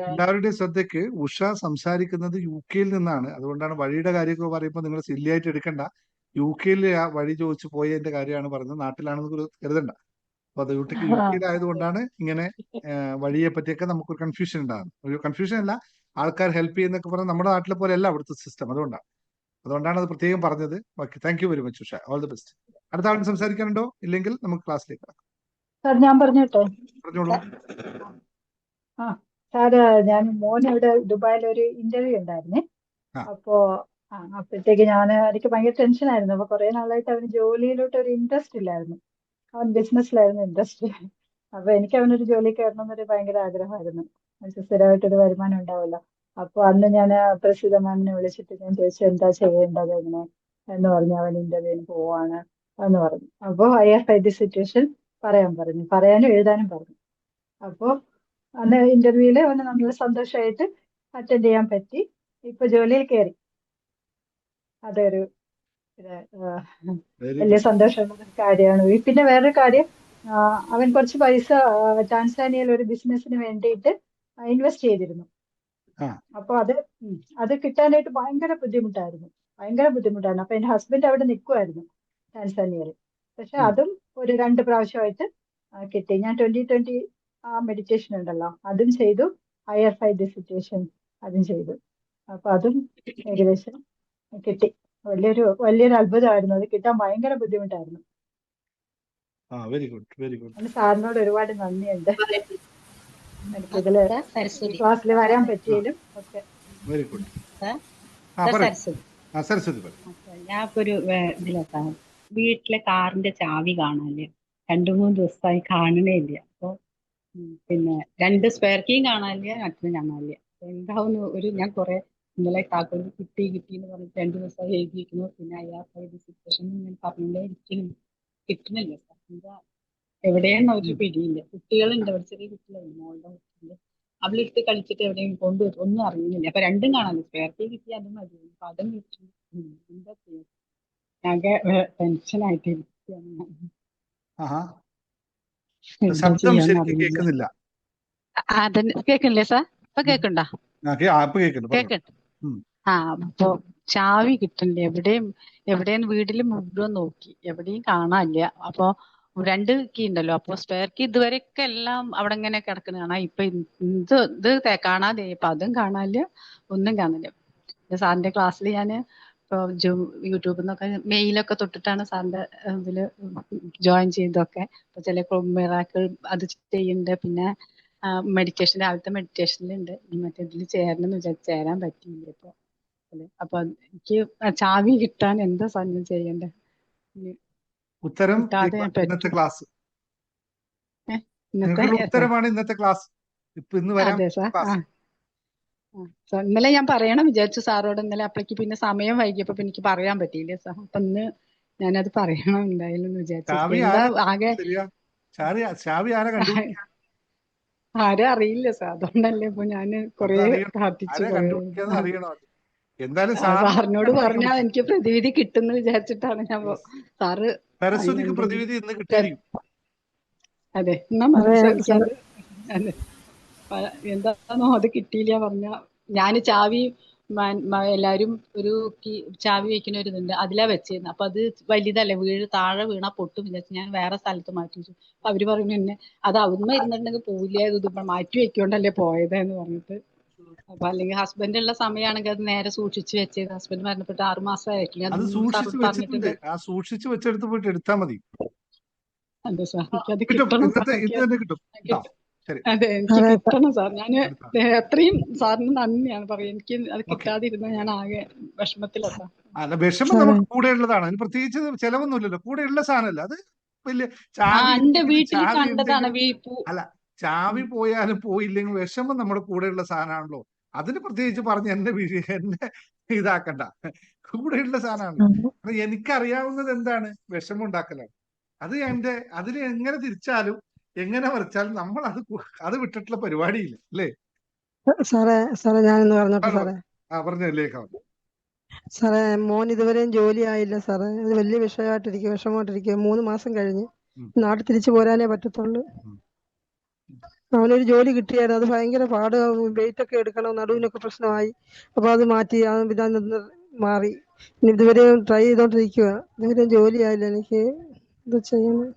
എല്ലാവരുടെയും ശ്രദ്ധയ്ക്ക് ഉഷ സംസാരിക്കുന്നത് UK നിന്നാണ്. അതുകൊണ്ടാണ് വഴിയുടെ കാര്യമൊക്കെ പറയുമ്പോൾ നിങ്ങൾ സില്ലിയായിട്ട് എടുക്കണ്ട. UK ആ വഴി ചോദിച്ചു പോയതിന്റെ കാര്യമാണ് പറഞ്ഞത്, നാട്ടിലാണെന്ന് കരുതണ്ട. അപ്പൊ അത് UK ആയതുകൊണ്ടാണ് ഇങ്ങനെ വഴിയെ പറ്റിയൊക്കെ നമുക്കൊരു കൺഫ്യൂഷൻ ഉണ്ടാകുന്നത്. ഒരു കൺഫ്യൂഷൻ അല്ല, ആൾക്കാർ ഹെൽപ്പ് ചെയ്യുന്നൊക്കെ പറഞ്ഞാൽ നമ്മുടെ നാട്ടിലെ പോലെ അല്ല അവിടുത്തെ സിസ്റ്റം. അതുകൊണ്ടാണ് അത് പ്രത്യേകം പറഞ്ഞത്. Okay, thank you very much Usha. All the best. അടുത്ത ആളും സംസാരിക്കാനുണ്ടോ? ഇല്ലെങ്കിൽ നമുക്ക് ക്ലാസ്സിലേക്ക് കിടക്കാം. സാർ ഞാൻ പറഞ്ഞോട്ടെ? പറഞ്ഞോളൂ. ആ സാറ്, ഞാൻ മോന് ഇവിടെ ദുബായിൽ ഒരു ഇന്റർവ്യൂ ഉണ്ടായിരുന്നേ. അപ്പോഴത്തേക്ക് എനിക്ക് ഭയങ്കര ടെൻഷനായിരുന്നു. അപ്പൊ കുറെ നാളായിട്ട് അവന് ജോലിയിലോട്ട് ഒരു ഇൻട്രസ്റ്റ് ഇല്ലായിരുന്നു. അവൻ ബിസിനസ്സിലായിരുന്നു ഇൻട്രസ്റ്റ്. അപ്പൊ എനിക്ക് അവനൊരു ജോലി കയറണം എന്നൊരു ഭയങ്കര ആഗ്രഹമായിരുന്നു. സ്ഥിരമായിട്ടൊരു വരുമാനം ഉണ്ടാവുമല്ലോ. അപ്പൊ അന്ന് ഞാൻ പ്രസിദ്ധ മാമിനെ വിളിച്ചിട്ട് ഞാൻ ചോദിച്ചു എന്താ ചെയ്യേണ്ടത് എങ്ങനെ എന്ന് പറഞ്ഞു. അവൻ ഇന്റർവ്യൂവിന് പോവാണ് എന്ന് പറഞ്ഞു. അപ്പൊ IR5 സിറ്റുവേഷൻ പറയാനും എഴുതാനും പറഞ്ഞു. അപ്പൊ അന്ന് ഇന്റർവ്യൂവില് അവന് നല്ല സന്തോഷമായിട്ട് അറ്റൻഡ് ചെയ്യാൻ പറ്റി. ഇപ്പൊ ജോലിയിൽ കയറി. അതൊരു വലിയ സന്തോഷമുള്ള കാര്യമാണ്. പിന്നെ വേറൊരു കാര്യം, അവൻ കുറച്ച് പൈസ ടാൻസാനിയയിൽ ഒരു ബിസിനസ്സിന് വേണ്ടിയിട്ട് ഇൻവെസ്റ്റ് ചെയ്തിരുന്നു. അപ്പൊ അത് കിട്ടാനായിട്ട് ഭയങ്കര ബുദ്ധിമുട്ടായിരുന്നു. അപ്പൊ എന്റെ ഹസ്ബൻഡ് അവിടെ നിൽക്കുമായിരുന്നു ടാൻസാനിയയിൽ. പക്ഷെ അതും ഒരു 2 പ്രാവശ്യമായിട്ട് കിട്ടി. ഞാൻ 2020 മെഡിറ്റേഷൻ ഉണ്ടല്ലോ അതും ചെയ്തു. IR5 സിറ്റുവേഷൻ അതും ചെയ്തു. അപ്പൊ അതും ഏകദേശം കിട്ടി. വലിയൊരു അത്ഭുതമായിരുന്നു. അത് കിട്ടാൻ ഭയങ്കര ബുദ്ധിമുട്ടായിരുന്നു. Very good, very good. സാറിനോട് ഒരുപാട് നന്ദിയുണ്ട് എനിക്കിതില് ക്ലാസ്സിൽ വരാൻ പറ്റിയതിലും ഒക്കെ. Very good. പറയൂ. സരസ്വതി. സരസ്വതി പറയും. ഞാൻ ഇപ്പൊ ഒരു ഇതിലെത്താം. വീട്ടിലെ കാറിന്റെ ചാവി കാണാനില്ല. 2-3 ദിവസമായി കാണണേ ഇല്ല. അപ്പൊ പിന്നെ 2 സ്പെയർ കീയും കാണാനില്ല, മറ്റൊന്നും കാണാനില്ല. എന്താവുന്ന ഞാൻ കുറെ ഇന്നലെ കാക്കൊരു കിട്ടി എന്ന് പറഞ്ഞിട്ട് 2 ദിവസമായി എഴുതിയിരിക്കുന്നു. പിന്നെ അയാൾക്ക് സിറ്റുവേഷൻ ഞാൻ പറഞ്ഞേ ഇരിക്കുന്നു, കിട്ടുന്നില്ല. എന്താ എവിടെയെന്ന് ഒരു പിടിയില്ല. കുട്ടികളുണ്ട്, അവിടെ ചെറിയ കുട്ടികളുണ്ട്, മോളുടെ കുട്ടികൾ. അവളിട്ട് കളിച്ചിട്ട് എവിടെയും കൊണ്ടുവരും, ഒന്നും അറിയുന്നില്ല. അപ്പൊ 2ഉം കാണാനില്ല. സ്പെയർ കീ കിട്ടി അതും മതി. അപ്പൊ അതും കിട്ടി. എന്താ ചെയ്യാ? ആകെ ടെൻഷനായിട്ട് ഇരിക്കുകയാണ് ഞാൻ. ആഹാ, എന്താ ശബ്ദം ചെയ്യാന്ന് ശരിക്കും അറിയില്ല. കേൾക്കുന്നില്ല. അതന്നെ കേൾക്കണില്ലേ സാർ? ഇപ്പൊ കേൾക്കണ്ട? ഇപ്പൊ കേൾക്കുന്നു, പറഞ്ഞു. കേൾക്കണ്ട. അപ്പൊ ചാവി കിട്ടണ്ടേ? എവിടെയും വീട്ടില് മുഴുവൻ നോക്കി, എവിടെയും കാണാനില്ല. അപ്പൊ 2 കീ ഉണ്ടല്ലോ, അപ്പൊ സ്പെയർ കീ ഇതുവരെയൊക്കെ എല്ലാം അവിടെ ഇങ്ങനെ കിടക്കുന്ന കാണാം. ഇപ്പൊ ഇത് കാണാതെ ഇപ്പൊ അതും കാണാനില്ല, ഒന്നും കാണില്ല. സാറിന്റെ ക്ലാസ്സിൽ ഞാൻ ഇപ്പൊ യൂട്യൂബിൽ നിന്നൊക്കെ മെയിലൊക്കെ തൊട്ടിട്ടാണ് സാറിന്റെ ഇതില് ജോയിൻ ചെയ്തതൊക്കെ. അപ്പൊ ചില മിറാക്കിൾ അത് ചെയ്യുന്നുണ്ട്. പിന്നെ മെഡിറ്റേഷൻ, രാവിലത്തെ മെഡിറ്റേഷനിലുണ്ട്. മറ്റേ ഇതിൽ ചേരണമെന്ന് വിചാരിച്ച് ചേരാൻ പറ്റിയില്ല ഇപ്പൊ. അപ്പൊ എനിക്ക് ചാവി കിട്ടാൻ എന്താ സമയം ചെയ്യണ്ടേ? ഉത്തരം കിട്ടാതെ ഇന്നത്തെ ക്ലാസ്. ഇന്നത്തെ ഉത്തരമാണ് ഇന്നത്തെ ക്ലാസ്. ഇന്ന് വരാൻ അതെ സാർ. ക്ലാസ്. ഇന്നലെ ഞാൻ പറയണം വിചാരിച്ചു സാറോട്. ഇന്നലെ അപ്പഴേക്ക് പിന്നെ സമയം വൈകിയപ്പോ എനിക്ക് പറയാൻ പറ്റിയില്ല സാർ. അപ്പൊ ഇന്ന് ഞാനത് പറയണം എന്തായാലും എന്ന് വിചാരിച്ചു. എന്താ ആകെ ചാവി ആരാ കണ്ടുപിടിക്കുക? ആരും അറിയില്ല സാർ. അതുകൊണ്ടല്ലേ ഇപ്പൊ ഞാന് കൊറേ പ്രാർത്ഥിച്ചു. അറിയണോ? എന്തായാലും സാറിനോട് പറഞ്ഞാൽ എനിക്ക് പ്രതിവിധി കിട്ടുന്നു വിചാരിച്ചിട്ടാണ് ഞാൻ. സാറ് സരസ്വതിക്ക് പ്രതിവിധി ഇന്ന് കിട്ടിയിരിക്കും. അതെ, എന്നാ മനസ്സിലാക്കിയത്. അതെ, എന്താണോ അത് കിട്ടിയില്ല പറഞ്ഞ. ഞാന് ചാവി എല്ലാരും ഒരു ചാവി വെക്കുന്ന ഒരു ഇതുണ്ട്, അതിലാ വെച്ചിരുന്നത്. അപ്പൊ അത് വലുതല്ലേ, താഴെ വീണാ പൊട്ടും വിചാരിച്ചു ഞാൻ വേറെ സ്ഥലത്ത് മാറ്റി വെച്ചു. അപ്പൊ അവര് പറഞ്ഞു എന്നെ അത് അവിടുന്ന് ഇരുന്നിട്ടുണ്ടെങ്കിൽ പോവില്ല, ഇത് മാറ്റി വെക്കോണ്ടല്ലേ പോയത് എന്ന് പറഞ്ഞിട്ട്. അപ്പൊ അല്ലെങ്കിൽ ഹസ്ബൻഡ് ഉള്ള സമയമാണെങ്കിൽ അത് നേരെ സൂക്ഷിച്ചു വെച്ചത്. ഹസ്ബൻഡ് മരണപ്പെട്ട് 6 മാസമായിട്ടില്ല. അത് സൂക്ഷിച്ചു വെച്ചെടുത്ത് പോയിട്ട് എടുത്താൽ മതി. അതെ സാർ, എനിക്കത് കിട്ടണം. അതെ, എനിക്ക് കിട്ടണം സാർ. ഞാൻ അത്രയും സാറിന് നന്ദിയാണ് പറയാം. എനിക്ക് അത് കിട്ടാതിരുന്ന ഞാൻ ആകെ വിഷമത്തിലെത്താം. വിഷമം നമുക്ക് കൂടെ ഉള്ളതാണ്. അതിന് പ്രത്യേകിച്ച് ചെലവൊന്നുമില്ലല്ലോ. കൂടെ ഉള്ള സാധനമല്ല അത്. വലിയ വീട്ടിൽ കണ്ടതാണ്. അല്ല, ചാവി പോയാലും പോയില്ലെങ്കിൽ വിഷമം നമ്മുടെ കൂടെയുള്ള സാധനമാണല്ലോ. അതിന് പ്രത്യേകിച്ച് പറഞ്ഞ് എന്നെ ഇതാക്കണ്ട. കൂടെയുള്ള സാധനമാണ്. എനിക്കറിയാവുന്നത് എന്താണ്? വിഷമം ഉണ്ടാക്കലാണ്. അതിന് എങ്ങനെ തിരിച്ചാലും എങ്ങനെ മറിച്ചാലും നമ്മൾ അത് വിട്ടിട്ടുള്ള പരിപാടിയില്ല, അല്ലേ? സാറേ ഞാനെന്ന് പറഞ്ഞോട്ടെ സാറേ? പറഞ്ഞല്ലേ സാറേ, മോൻ ഇതുവരെയും ജോലി ആയില്ല സാറേ. അത് വലിയ വിഷമമായിട്ടിരിക്കുക. 3 മാസം കഴിഞ്ഞ് നാട്ടിൽ തിരിച്ചു പോരാനേ പറ്റത്തുള്ളൂ. അവനൊരു ജോലി കിട്ടിയായിരുന്നു. അത് ഭയങ്കര പാട്. വെയിറ്റ് ഒക്കെ എടുക്കണം, നടുവിനൊക്കെ പ്രശ്നമായി. അപ്പൊ അത് മാറ്റി, മാറി. ഇതുവരെയും ട്രൈ ചെയ്തോണ്ടിരിക്കുക. ഇതുവരെയും ജോലി ആയില്ല. എനിക്ക് എന്താ ചെയ്യുന്നത്?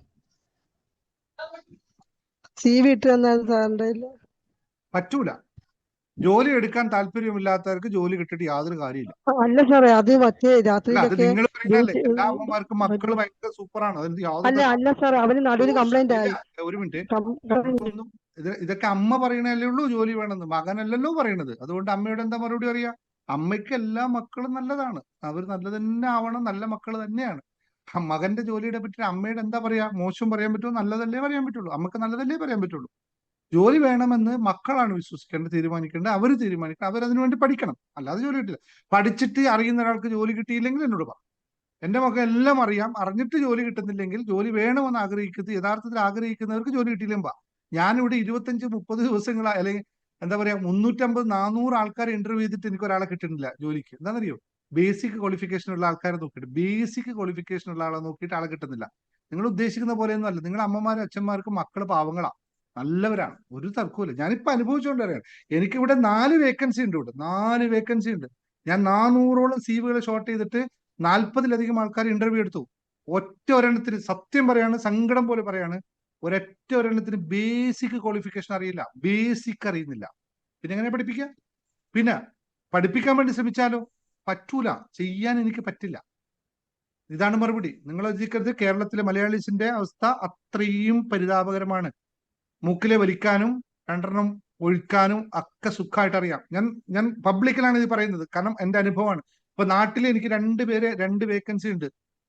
CV ഇട്ട് തന്നാലും സാറിന്റെ ഇല്ല. പറ്റൂല. ജോലി എടുക്കാൻ താല്പര്യമില്ലാത്തവർക്ക് ജോലി കിട്ടിയിട്ട് യാതൊരു കാര്യമില്ല. അല്ല സാറേ, അത് മറ്റേ രാത്രിയിലൊക്കെ നിങ്ങൾ പറയുന്നല്ലേ, എല്ലാ അമ്മമാർക്കും മക്കള് ഭയങ്കര സൂപ്പറാണ്. അല്ല സാറേ, അവന് നടുവിന് കംപ്ലൈന്റ് ആയി. ഒരു മിനിറ്റ്, ഇതൊക്കെ അമ്മ പറയണല്ലേ ഉള്ളൂ ജോലി വേണമെന്ന്. മകനല്ലല്ലോ പറയണത്. അതുകൊണ്ട് അമ്മയോട് എന്താ മറുപടി അറിയാ? അമ്മയ്ക്ക് എല്ലാ മക്കളും നല്ലതാണ്. അവർ നല്ല തന്നെ ആവണം, നല്ല മക്കൾ തന്നെയാണ്. മകന്റെ ജോലിയുടെ പറ്റി അമ്മയോട് എന്താ പറയാ? മോശം പറയാൻ പറ്റുമോ? നല്ലതല്ലേ പറയാൻ പറ്റുള്ളൂ. അമ്മക്ക് നല്ലതല്ലേ പറയാൻ പറ്റുള്ളൂ. ജോലി വേണമെന്ന് മക്കളാണ് വിശ്വസിക്കേണ്ടത്, തീരുമാനിക്കേണ്ടത്. അവർ തീരുമാനിക്കണം. അവരതിനു വേണ്ടി പഠിക്കണം. അല്ലാതെ ജോലി കിട്ടില്ല. പഠിച്ചിട്ട് അറിയുന്ന ഒരാൾക്ക് ജോലി കിട്ടിയില്ലെങ്കിൽ എന്നോട് പറ. എന്റെ മക്കൾ എല്ലാം അറിയാം, അറിഞ്ഞിട്ട് ജോലി കിട്ടുന്നില്ലെങ്കിൽ, ജോലി വേണമെന്ന് യഥാർത്ഥത്തിൽ ആഗ്രഹിക്കുന്നവർക്ക് ജോലി കിട്ടിയില്ലെങ്കിൽ ഞാനിവിടെ 25-30 ദിവസങ്ങളായി, അല്ലെങ്കിൽ എന്താ പറയാ 350-400 ആൾക്കാരെ ഇന്റർവ്യൂ ചെയ്തിട്ട് എനിക്ക് ഒരാളെ കിട്ടുന്നില്ല ജോലിക്ക്. എന്താണെന്നറിയോ? ബേസിക് ക്വാളിഫിക്കേഷൻ ഉള്ള ആൾക്കാരെ നോക്കിയിട്ട്, ബേസിക് ക്വാളിഫിക്കേഷൻ ഉള്ള ആളെ നോക്കിയിട്ട് ആളെ കിട്ടുന്നില്ല. നിങ്ങൾ ഉദ്ദേശിക്കുന്ന പോലെയൊന്നും അല്ല. നിങ്ങളുടെ അമ്മമാരും അച്ഛന്മാർക്കും മക്കള് പാവങ്ങളാണ്, നല്ലവരാണ്, ഒരു തർക്കമില്ല. ഞാനിപ്പോ അനുഭവിച്ചുകൊണ്ട് അറിയാം. എനിക്കിവിടെ 4 വേക്കൻസി ഉണ്ട്. 4 വേക്കൻസി ഉണ്ട്. ഞാൻ 400ഓളം CV ഷോർട്ട് ചെയ്തിട്ട് 40-ലധികം ആൾക്കാർ ഇന്റർവ്യൂ എടുത്തു. ഒറ്റ ഒരെണ്ണത്തിന്, സത്യം പറയാണ്, സങ്കടം പോലെ പറയാണ്, ഒരൊറ്റ ഒരെണ്ണത്തിന് ബേസിക് ക്വാളിഫിക്കേഷൻ അറിയില്ല, ബേസിക് അറിയുന്നില്ല. പിന്നെ എങ്ങനെ പഠിപ്പിക്കുക? പിന്നെ പഠിപ്പിക്കാൻ വേണ്ടി ശ്രമിച്ചാലോ? പറ്റൂല, ചെയ്യാൻ എനിക്ക് പറ്റില്ല. ഇതാണ് മറുപടി. നിങ്ങൾ വിചാരിക്കരുത് കേരളത്തിലെ മലയാളീസിന്റെ അവസ്ഥ അത്രയും പരിതാപകരമാണ്. മൂക്കിലെ വലിക്കാനും 2 എണ്ണം ഒഴിക്കാനും ഒക്കെ സുഖമായിട്ട് അറിയാം. ഞാൻ പബ്ലിക്കിലാണ് ഇത് പറയുന്നത്, കാരണം എന്റെ അനുഭവമാണ്. ഇപ്പൊ നാട്ടിൽ എനിക്ക് രണ്ട് വേക്കൻസി ഉണ്ട്.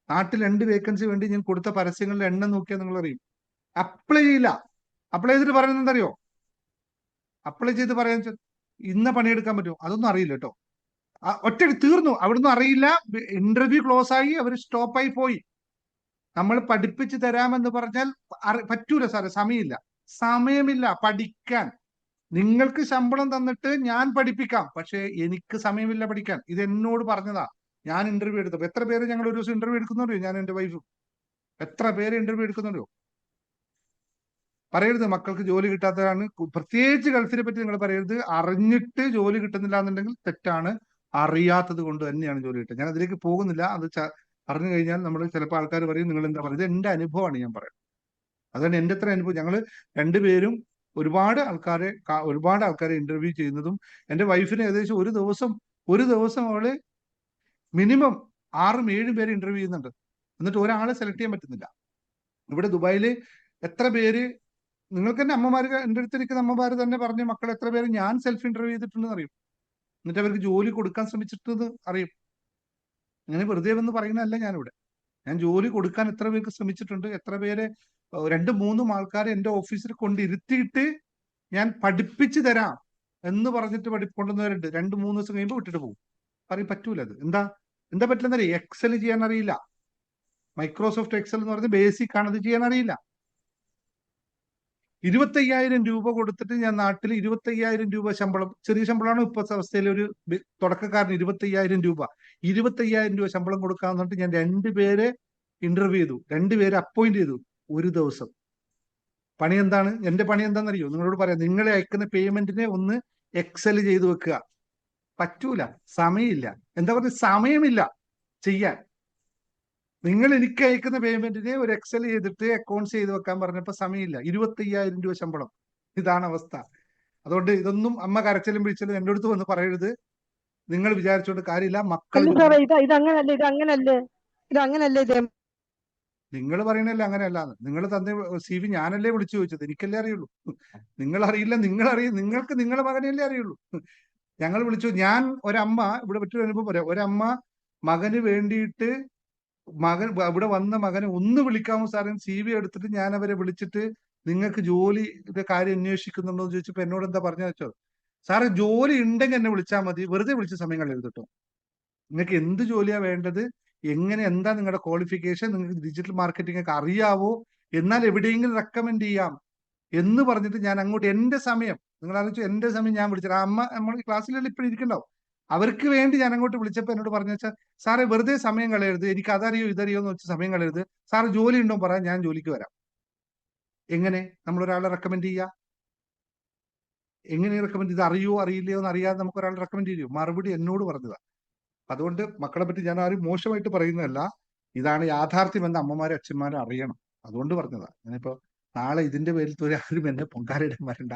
നാട്ടിൽ 2 വേക്കൻസി വേണ്ടി ഞാൻ കൊടുത്ത പരസ്യങ്ങളുടെ എണ്ണം നോക്കിയാൽ നിങ്ങൾ അറിയും. അപ്ലൈ ചെയ്യില്ല. അപ്ലൈ ചെയ്തിട്ട് പറയുന്നത് എന്തറിയോ? അപ്ലൈ ചെയ്ത് പറയാൻ ഇന്ന പണിയെടുക്കാൻ പറ്റുമോ? അതൊന്നും അറിയില്ല കേട്ടോ. ഒറ്റയ്ക്ക് തീർന്നു. അവിടുന്ന് അറിയില്ല. ഇന്റർവ്യൂ ക്ലോസ് ആയി, അവർ സ്റ്റോപ്പായി പോയി. നമ്മൾ പഠിപ്പിച്ചു തരാമെന്ന് പറഞ്ഞാൽ പറ്റൂല സാറേ, സമയമില്ല പഠിക്കാൻ. നിങ്ങൾക്ക് ശമ്പളം തന്നിട്ട് ഞാൻ പഠിപ്പിക്കാം, പക്ഷെ എനിക്ക് സമയമില്ല പഠിക്കാൻ. ഇത് എന്നോട് പറഞ്ഞതാ. ഞാൻ ഇന്റർവ്യൂ എടുത്തപ്പോ എത്ര പേര് ഞങ്ങൾ ഒരു ദിവസം ഇന്റർവ്യൂ എടുക്കുന്നുണ്ടോ? ഞാൻ എന്റെ വൈഫും എത്ര പേര് ഇന്റർവ്യൂ എടുക്കുന്നുണ്ടോ? പറയരുത് മക്കൾക്ക് ജോലി കിട്ടാത്തതാണ്. പ്രത്യേകിച്ച് ഗൾഫിനെ പറ്റി നിങ്ങൾ പറയരുത്. അറിഞ്ഞിട്ട് ജോലി കിട്ടുന്നില്ല എന്നുണ്ടെങ്കിൽ തെറ്റാണ്. അറിയാത്തത് കൊണ്ട് തന്നെയാണ് ജോലി കിട്ടുന്നത്. ഞാൻ അതിലേക്ക് പോകുന്നില്ല. അത് പറഞ്ഞു കഴിഞ്ഞാൽ നമ്മൾ ചിലപ്പോൾ ആൾക്കാർ പറയും നിങ്ങൾ എന്താ പറയുന്നത്. എന്റെ അനുഭവമാണ് ഞാൻ പറയുന്നത്. അതാണ് എന്റെ അത്ര അനുഭവം. ഞങ്ങൾ രണ്ടുപേരും ഒരുപാട് ആൾക്കാരെ ഇന്റർവ്യൂ ചെയ്യുന്നതും, എന്റെ വൈഫിന് ഏകദേശം ഒരു ദിവസം അവള് മിനിമം 6-7 പേര് ഇന്റർവ്യൂ ചെയ്യുന്നുണ്ട്. എന്നിട്ട് ഒരാളെ സെലക്ട് ചെയ്യാൻ പറ്റുന്നില്ല. ഇവിടെ ദുബായിൽ എത്ര പേര്, നിങ്ങൾക്ക് തന്നെ അമ്മമാർ, എൻ്റെ അടുത്തിരിക്കുന്ന അമ്മമാർ തന്നെ പറഞ്ഞ മക്കൾ എത്ര പേര് ഞാൻ സെൽഫ് ഇന്റർവ്യൂ ചെയ്തിട്ടുണ്ടെന്ന് അറിയും. എന്നിട്ട് അവർക്ക് ജോലി കൊടുക്കാൻ ശ്രമിച്ചിട്ടെന്ന് അറിയും. അങ്ങനെ വെറുതെ വന്ന് പറയുന്നതല്ല ഞാനിവിടെ. ഞാൻ ജോലി കൊടുക്കാൻ എത്ര പേർക്ക് ശ്രമിച്ചിട്ടുണ്ട്. എത്ര പേര് 2-3 ആൾക്കാരെ എൻ്റെ ഓഫീസിൽ കൊണ്ടിരുത്തിയിട്ട് ഞാൻ പഠിപ്പിച്ചു തരാം എന്ന് പറഞ്ഞിട്ട് കൊണ്ടുവന്നവരുണ്ട്. 2-3 ദിവസം കഴിയുമ്പോൾ വിട്ടിട്ട് പോകും. പറയും പറ്റൂല. അത് എന്താ പറ്റില്ലെന്നറിയാം? എക്സൽ ചെയ്യാൻ അറിയില്ല. മൈക്രോസോഫ്റ്റ് എക്സൽ എന്ന് പറഞ്ഞ ബേസിക് ആണ്, അത് ചെയ്യാൻ അറിയില്ല. 25,000 രൂപ കൊടുത്തിട്ട് ഞാൻ നാട്ടിൽ 25,000 രൂപ ശമ്പളം, ചെറിയ ശമ്പളമാണ് ഇപ്പൊ അവസ്ഥയിൽ. ഒരു തുടക്കക്കാരന് 25,000 രൂപ 25,000 രൂപ ശമ്പളം കൊടുക്കാന്ന് പറഞ്ഞിട്ട് ഞാൻ 2 പേരെ ഇന്റർവ്യൂ ചെയ്തു, 2 പേരെ അപ്പോയിന്റ് ചെയ്തു. ഒരു ദിവസം പണി എന്താണ്? എന്റെ പണി എന്താണെന്നറിയോ? നിങ്ങളോട് പറയാം. നിങ്ങളെ അയക്കുന്ന പേയ്മെന്റിനെ ഒന്ന് എക്സൽ ചെയ്ത് വെക്കുക. പറ്റൂല, സമയമില്ല. എന്താ പറയുക? സമയമില്ല ചെയ്യാൻ. നിങ്ങൾ എനിക്ക് അയക്കുന്ന പേയ്മെന്റിനെ ഒരു എക്സൽ ചെയ്തിട്ട് അക്കൗണ്ട്സ് ചെയ്ത് വെക്കാൻ പറഞ്ഞപ്പോ സമയമില്ല. 25,000 രൂപ ശമ്പളം. ഇതാണ് അവസ്ഥ. അതുകൊണ്ട് ഇതൊന്നും അമ്മ കരച്ചിലും പിടിച്ചാലും എൻ്റെ അടുത്ത് വന്ന് പറയരുത്. നിങ്ങൾ വിചാരിച്ചോണ്ട് കാര്യമില്ല. മക്കൾ നിങ്ങൾ പറയണല്ലേ അങ്ങനെയല്ലാന്ന്. നിങ്ങൾ തന്നെ CV ഞാനല്ലേ വിളിച്ചു ചോദിച്ചത്, എനിക്കല്ലേ അറിയുള്ളൂ. നിങ്ങൾ അറിയില്ല, നിങ്ങൾക്ക് നിങ്ങളുടെ മകനല്ലേ അറിയുള്ളൂ. ഞങ്ങൾ വിളിച്ചു. ഞാൻ ഒരമ്മ, ഇവിടെ മറ്റൊരു അനുഭവം പറയാം. ഒരമ്മ മകന് വേണ്ടിയിട്ട് ഇവിടെ വന്ന മകനെ ഒന്ന് വിളിക്കാമോ സാറേ? CV എടുത്തിട്ട് ഞാൻ അവരെ വിളിച്ചിട്ട് നിങ്ങൾക്ക് ജോലിയുടെ കാര്യം അന്വേഷിക്കുന്നുണ്ടോ എന്ന് ചോദിച്ചപ്പോ എന്നോട് എന്താ പറഞ്ഞ വെച്ചോ? സാറേ ജോലി ഉണ്ടെങ്കിൽ എന്നെ വിളിച്ചാൽ മതി, വെറുതെ വിളിച്ച സമയം കളയരുത് കേട്ടോ. നിങ്ങൾക്ക് എന്ത് ജോലിയാ വേണ്ടത്, എന്താ നിങ്ങളുടെ ക്വാളിഫിക്കേഷൻ, നിങ്ങൾക്ക് ഡിജിറ്റൽ മാർക്കറ്റിംഗ് ഒക്കെ അറിയാവോ, എന്നാൽ എവിടെയെങ്കിലും റെക്കമെൻഡ് ചെയ്യാം എന്ന് പറഞ്ഞിട്ട് ഞാൻ അങ്ങോട്ട് എന്റെ സമയം, നിങ്ങൾ അറിയിച്ചു എന്റെ സമയം ഞാൻ വിളിച്ചത്. അമ്മ നമ്മൾ ക്ലാസ്സിലെല്ലാം ഇപ്പോഴും ഇരിക്കണ്ടാവും. അവർക്ക് വേണ്ടി ഞാൻ അങ്ങോട്ട് വിളിച്ചപ്പോൾ എന്നോട് പറഞ്ഞു വെച്ചാൽ, സാറേ വെറുതെ സമയം കളയരുത്, എനിക്ക് അതറിയോ ഇതറിയോ എന്ന് വെച്ച് സമയം കളയരുത്, സാറ് ജോലി ഉണ്ടോ പറയാം, ഞാൻ ജോലിക്ക് വരാം. എങ്ങനെ നമ്മൾ ഒരാളെ റെക്കമെൻഡ് ചെയ്യുക? എങ്ങനെ റെക്കമെൻഡ് ചെയ്ത്? അറിയോ അറിയില്ലയോ എന്ന് അറിയാതെ നമുക്ക് ഒരാളെ റെക്കമെൻഡ് ചെയ്യുമോ? മറുപടി എന്നോട് പറഞ്ഞതാ. അതുകൊണ്ട് മക്കളെ പറ്റി ഞാൻ ആരും മോശമായിട്ട് പറയുന്നതല്ല. ഇതാണ് യാഥാർത്ഥ്യം എന്ന് അമ്മമാരും അച്ഛന്മാരും അറിയണം. അതുകൊണ്ട് പറഞ്ഞതാ. ഞാനിപ്പോ നാളെ ഇതിന്റെ പേരിൽ ആരും എന്നെ പൊങ്കാലയിടാൻ വരണ്ട,